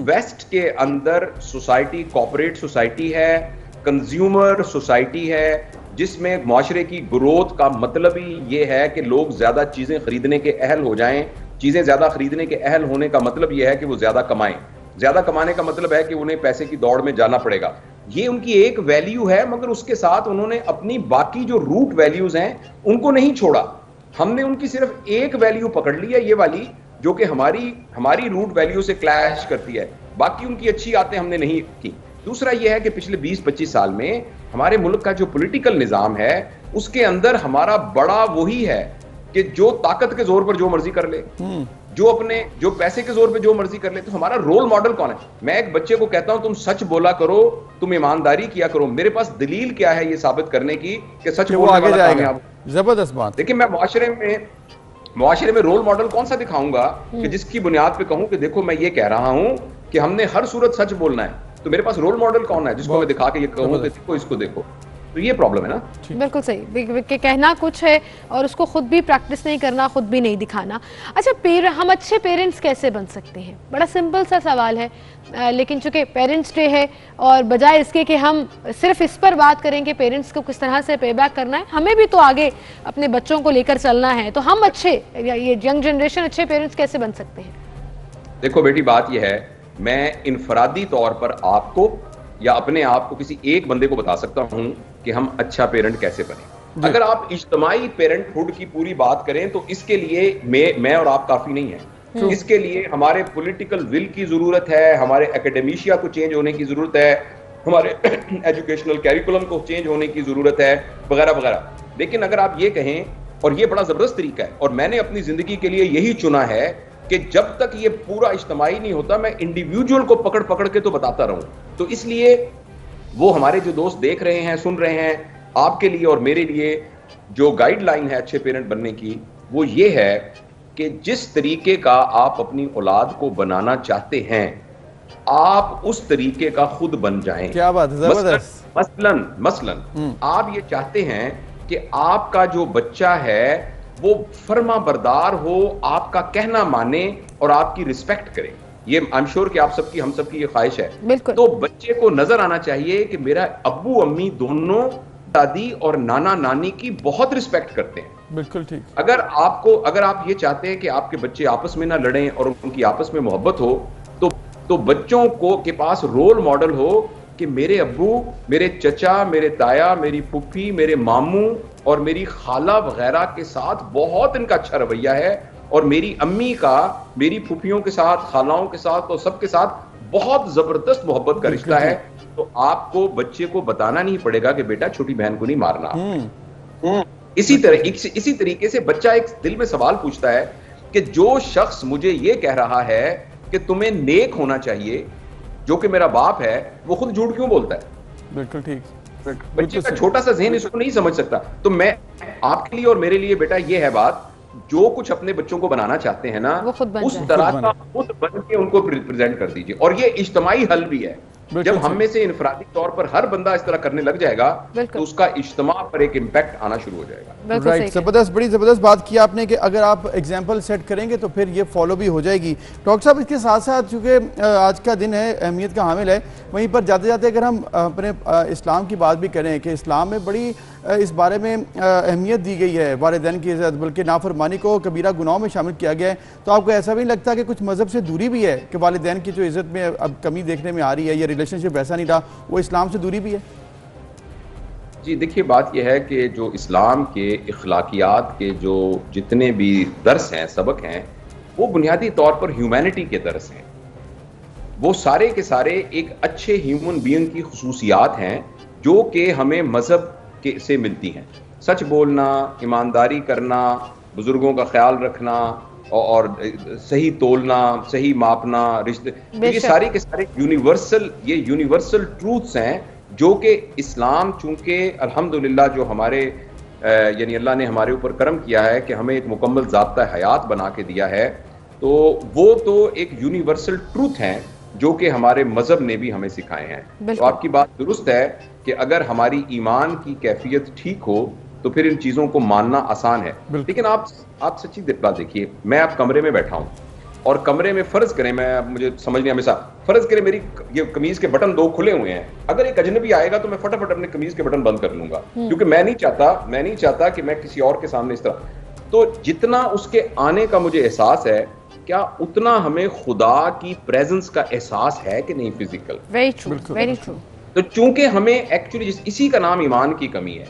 वेस्ट के अंदर सोसाइटी कॉर्पोरेट सोसाइटी है, कंज्यूमर सोसाइटी है, जिसमें माशरे की ग्रोथ का मतलब ही ये है कि लोग ज्यादा चीजें खरीदने के अहल हो जाएं। चीजें ज्यादा खरीदने के अहल होने का मतलब यह है कि वो ज्यादा कमाएं। ज्यादा कमाने का मतलब है कि उन्हें पैसे की दौड़ में जाना पड़ेगा। ये उनकी एक वैल्यू है, मगर उसके साथ उन्होंने अपनी बाकी जो रूट वैल्यूज हैं उनको नहीं छोड़ा। हमने उनकी सिर्फ एक वैल्यू पकड़ ली है, ये वाली, जो कि हमारी रूट वैल्यू से क्लैश करती है। बाकी उनकी अच्छी आदतें हमने नहीं की। दूसरा यह है कि पिछले 20-25 साल में हमारे मुल्क का जो पॉलिटिकल निजाम है उसके अंदर हमारा बड़ा वही है कि जो ताकत के जोर पर जो मर्जी कर ले, जो पैसे के जोर पे जो मर्जी कर ले। तो हमारा रोल मॉडल कौन है? मैं एक बच्चे को कहता हूं तुम सच बोला करो, तुम ईमानदारी किया करो। मेरे पास दलील क्या है ये साबित करने की कि सच बोलने वाला कामयाब? जबरदस्त बात। देखिए, मैं मुआशरे में रोल मॉडल कौन सा दिखाऊंगा कि जिसकी बुनियाद पे कहूं कि देखो मैं ये कह रहा हूं कि हमने हर सूरत सच बोलना है। तो मेरे पास रोल मॉडल कौन है जिसको मैं दिखा के ये कहूं कि देखो इसको देखो? तो ये प्रॉब्लम है ना। बिल्कुल सही कि कहना कुछ है और उसको खुद भी प्रैक्टिस नहीं करना, खुद भी नहीं दिखाना। अच्छा, हम अच्छे पेरेंट्स कैसे बन सकते हैं? बड़ा सिंपल सा सवाल है, लेकिन चूंकि पेरेंट्स डे है और बजाय इसके कि हम सिर्फ इस पर बात करें कि पेरेंट्स को किस तरह से पे बैक करना है, हमें भी तो आगे अपने बच्चों को लेकर चलना है। तो हम अच्छे, ये यंग जनरेशन अच्छे पेरेंट्स कैसे बन सकते हैं? देखो बेटी, बात यह है, मैं इनफरादी तौर पर आपको या अपने आप को किसी एक बंदे को बता सकता हूं कि हम अच्छा पेरेंट कैसे बने। अगर आप इज्तमाई पेरेंटहुड की पूरी बात करें तो इसके लिए मैं और आप काफी नहीं है। इसके लिए हमारे पॉलिटिकल विल की जरूरत है, हमारे एकेडमिशिया को चेंज होने की जरूरत है, हमारे एजुकेशनल कैरिकुलम को चेंज होने की जरूरत है, वगैरह वगैरह। लेकिन अगर आप ये कहें, और ये बड़ा जबरदस्त तरीका है और मैंने अपनी जिंदगी के लिए यही चुना है कि जब तक ये पूरा इज्तमाई नहीं होता मैं इंडिविजुअल को पकड़ पकड़ के तो बताता रहूं। तो इसलिए वो हमारे जो दोस्त देख रहे हैं, सुन रहे हैं, आपके लिए और मेरे लिए जो गाइडलाइन है अच्छे पेरेंट बनने की, वो ये है कि जिस तरीके का आप अपनी औलाद को बनाना चाहते हैं आप उस तरीके का खुद बन जाएं। क्या बात है, जबरदस्त। मसलन आप ये चाहते हैं कि आपका जो बच्चा है वो फर्मा बरदार हो, आपका कहना माने और आपकी रिस्पेक्ट करे। ये आई एम श्योर कि आप सबकी, हम सबकी ये ख्वाहिश है। तो बच्चे को नजर आना चाहिए कि मेरा अब्बू अम्मी दोनों दादी और नाना नानी की बहुत रिस्पेक्ट करते हैं। बिल्कुल ठीक। अगर आप ये चाहते हैं कि आपके बच्चे आपस में ना लड़ें और उनकी आपस में मोहब्बत हो, तो बच्चों को के पास रोल मॉडल हो कि मेरे अब्बू, मेरे चचा, मेरे ताया, मेरी फुफ्फी, मेरे मामू और मेरी खाला वगैरह के साथ बहुत इनका अच्छा रवैया है, और मेरी अम्मी का मेरी फुफियों के साथ, खालाओं के साथ और सबके साथ बहुत जबरदस्त मोहब्बत का रिश्ता है। तो आपको बच्चे को बताना नहीं पड़ेगा कि बेटा छोटी बहन को नहीं मारना। इसी तरीके से बच्चा एक दिल में सवाल पूछता है कि जो शख्स मुझे ये कह रहा है कि तुम्हें नेक होना चाहिए, जो कि मेरा बाप है, वो खुद झूठ क्यों बोलता है? बिल्कुल ठीक। बच्चे का छोटा सा ज़हन इसको नहीं समझ सकता। तो मैं आपके लिए और मेरे लिए बेटा ये है बात, जो कुछ अपने बच्चों को बनाना चाहते हैं ना, उस तरह का खुद बन के उनको प्रेजेंट कर दीजिए। और ये इज्तमाई हल भी है। जब हम में से इनफरादी तौर पर हर बंदा इस तरह करने लग जाएगा तो उसका इज्तिमा पर एक इम्पैक्ट आना शुरू हो जाएगा। राइट, जबरदस्त, बड़ी जबरदस्त बात की आपने कि अगर आप एग्जांपल सेट करेंगे तो फिर ये फॉलो भी हो जाएगी। डॉक्टर साहब, इसके साथ साथ चूँकि आज का दिन है, अहमियत का हामिल है, वहीं पर जाते जाते अगर हम अपने इस्लाम की बात भी करें कि इस्लाम में बड़ी इस बारे में अहमियत दी गई है वालिदैन की इज़्ज़त, बल्कि नाफरमानी को कबीरा गुनाहों में शामिल किया गया है। तो आपको ऐसा भी लगता है कि कुछ मज़हब से दूरी भी है कि वालिदैन की जो इज़्ज़त में अब कमी देखने में आ रही है, या रिलेशनशिप वैसा नहीं रहा, वो इस्लाम से दूरी भी है? जी देखिए, बात यह है कि जो इस्लाम के इखलाकियात के जो जितने भी दर्स हैं, सबक हैं, वो बुनियादी तौर पर ह्यूमैनिटी के दर्स हैं। वो सारे के सारे एक अच्छे ह्यूमन बीइंग की खुसूसियात हैं जो कि हमें मज़हब से मिलती हैं। सच बोलना, ईमानदारी करना, बुजुर्गों का ख्याल रखना, और सही तोलना, सही मापना, रिश्ते, तो ये सारे के सारे यूनिवर्सल ट्रूथ्स हैं जो कि इस्लाम, चूंकि अल्हम्दुलिल्लाह जो हमारे यानी अल्लाह ने हमारे ऊपर करम किया है कि हमें एक मुकम्मल ज़ाब्ता हयात बना के दिया है, तो वो तो एक यूनिवर्सल ट्रूथ हैं जो कि हमारे मजहब ने भी हमें सिखाए हैं। तो आपकी बात दुरुस्त है कि अगर हमारी ईमान की कैफियत ठीक हो तो फिर इन चीज़ों को मानना आसान है। लेकिन आप सच्ची बात देखिए, मैं आप कमरे में बैठा हूँ और कमरे में फर्ज करें, मुझे समझ नहीं हमेशा, फर्ज करें मेरी ये कमीज के बटन 2 खुले हुए हैं, अगर एक अजनबी आएगा तो मैं फटाफट अपने कमीज के बटन बंद कर लूंगा, क्योंकि मैं नहीं चाहता कि मैं किसी और के सामने इस तरह। तो जितना उसके आने का मुझे एहसास है, क्या उतना हमें खुदा की प्रेजेंस का एहसास है कि नहीं physical? Very true, very true. तो चूंकि हमें एक्चुअली इसी का नाम ईमान की कमी है।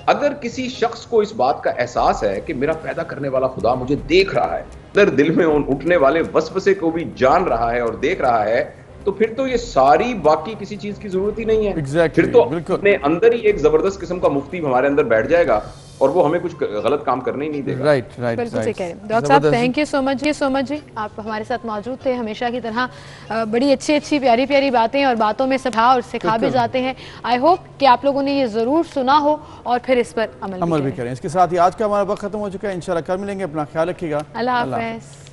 अगर किसी शख्स को इस बात का एहसास है कि मेरा पैदा करने वाला खुदा मुझे देख रहा है, अगर दिल में उठने वाले वसवसे को भी जान रहा है और देख रहा है, तो फिर तो ये सारी बाकी किसी चीज की जरूरत ही नहीं है। फिर तो अपने अंदर ही एक जबरदस्त किस्म का मुफ्ती हमारे अंदर बैठ जाएगा और वो हमें कुछ गलत काम करने ही नहीं देगा। राइट। बिल्कुल सही कह रहे हैं डॉक्टर साहब। थैंक यू सो मच जी, आप हमारे साथ मौजूद थे हमेशा की तरह। बड़ी अच्छी प्यारी बातें और बातों में सभा और सिखा भी जाते हैं। आई होप कि आप लोगों ने ये जरूर सुना हो और फिर इस पर अमल भी करें। इसके साथ ही आज का हमारा वक्त खत्म हो चुका है। इंशाल्लाह कल मिलेंगे, अपना ख्याल रखिएगा। अल्लाह हाफ़िज़।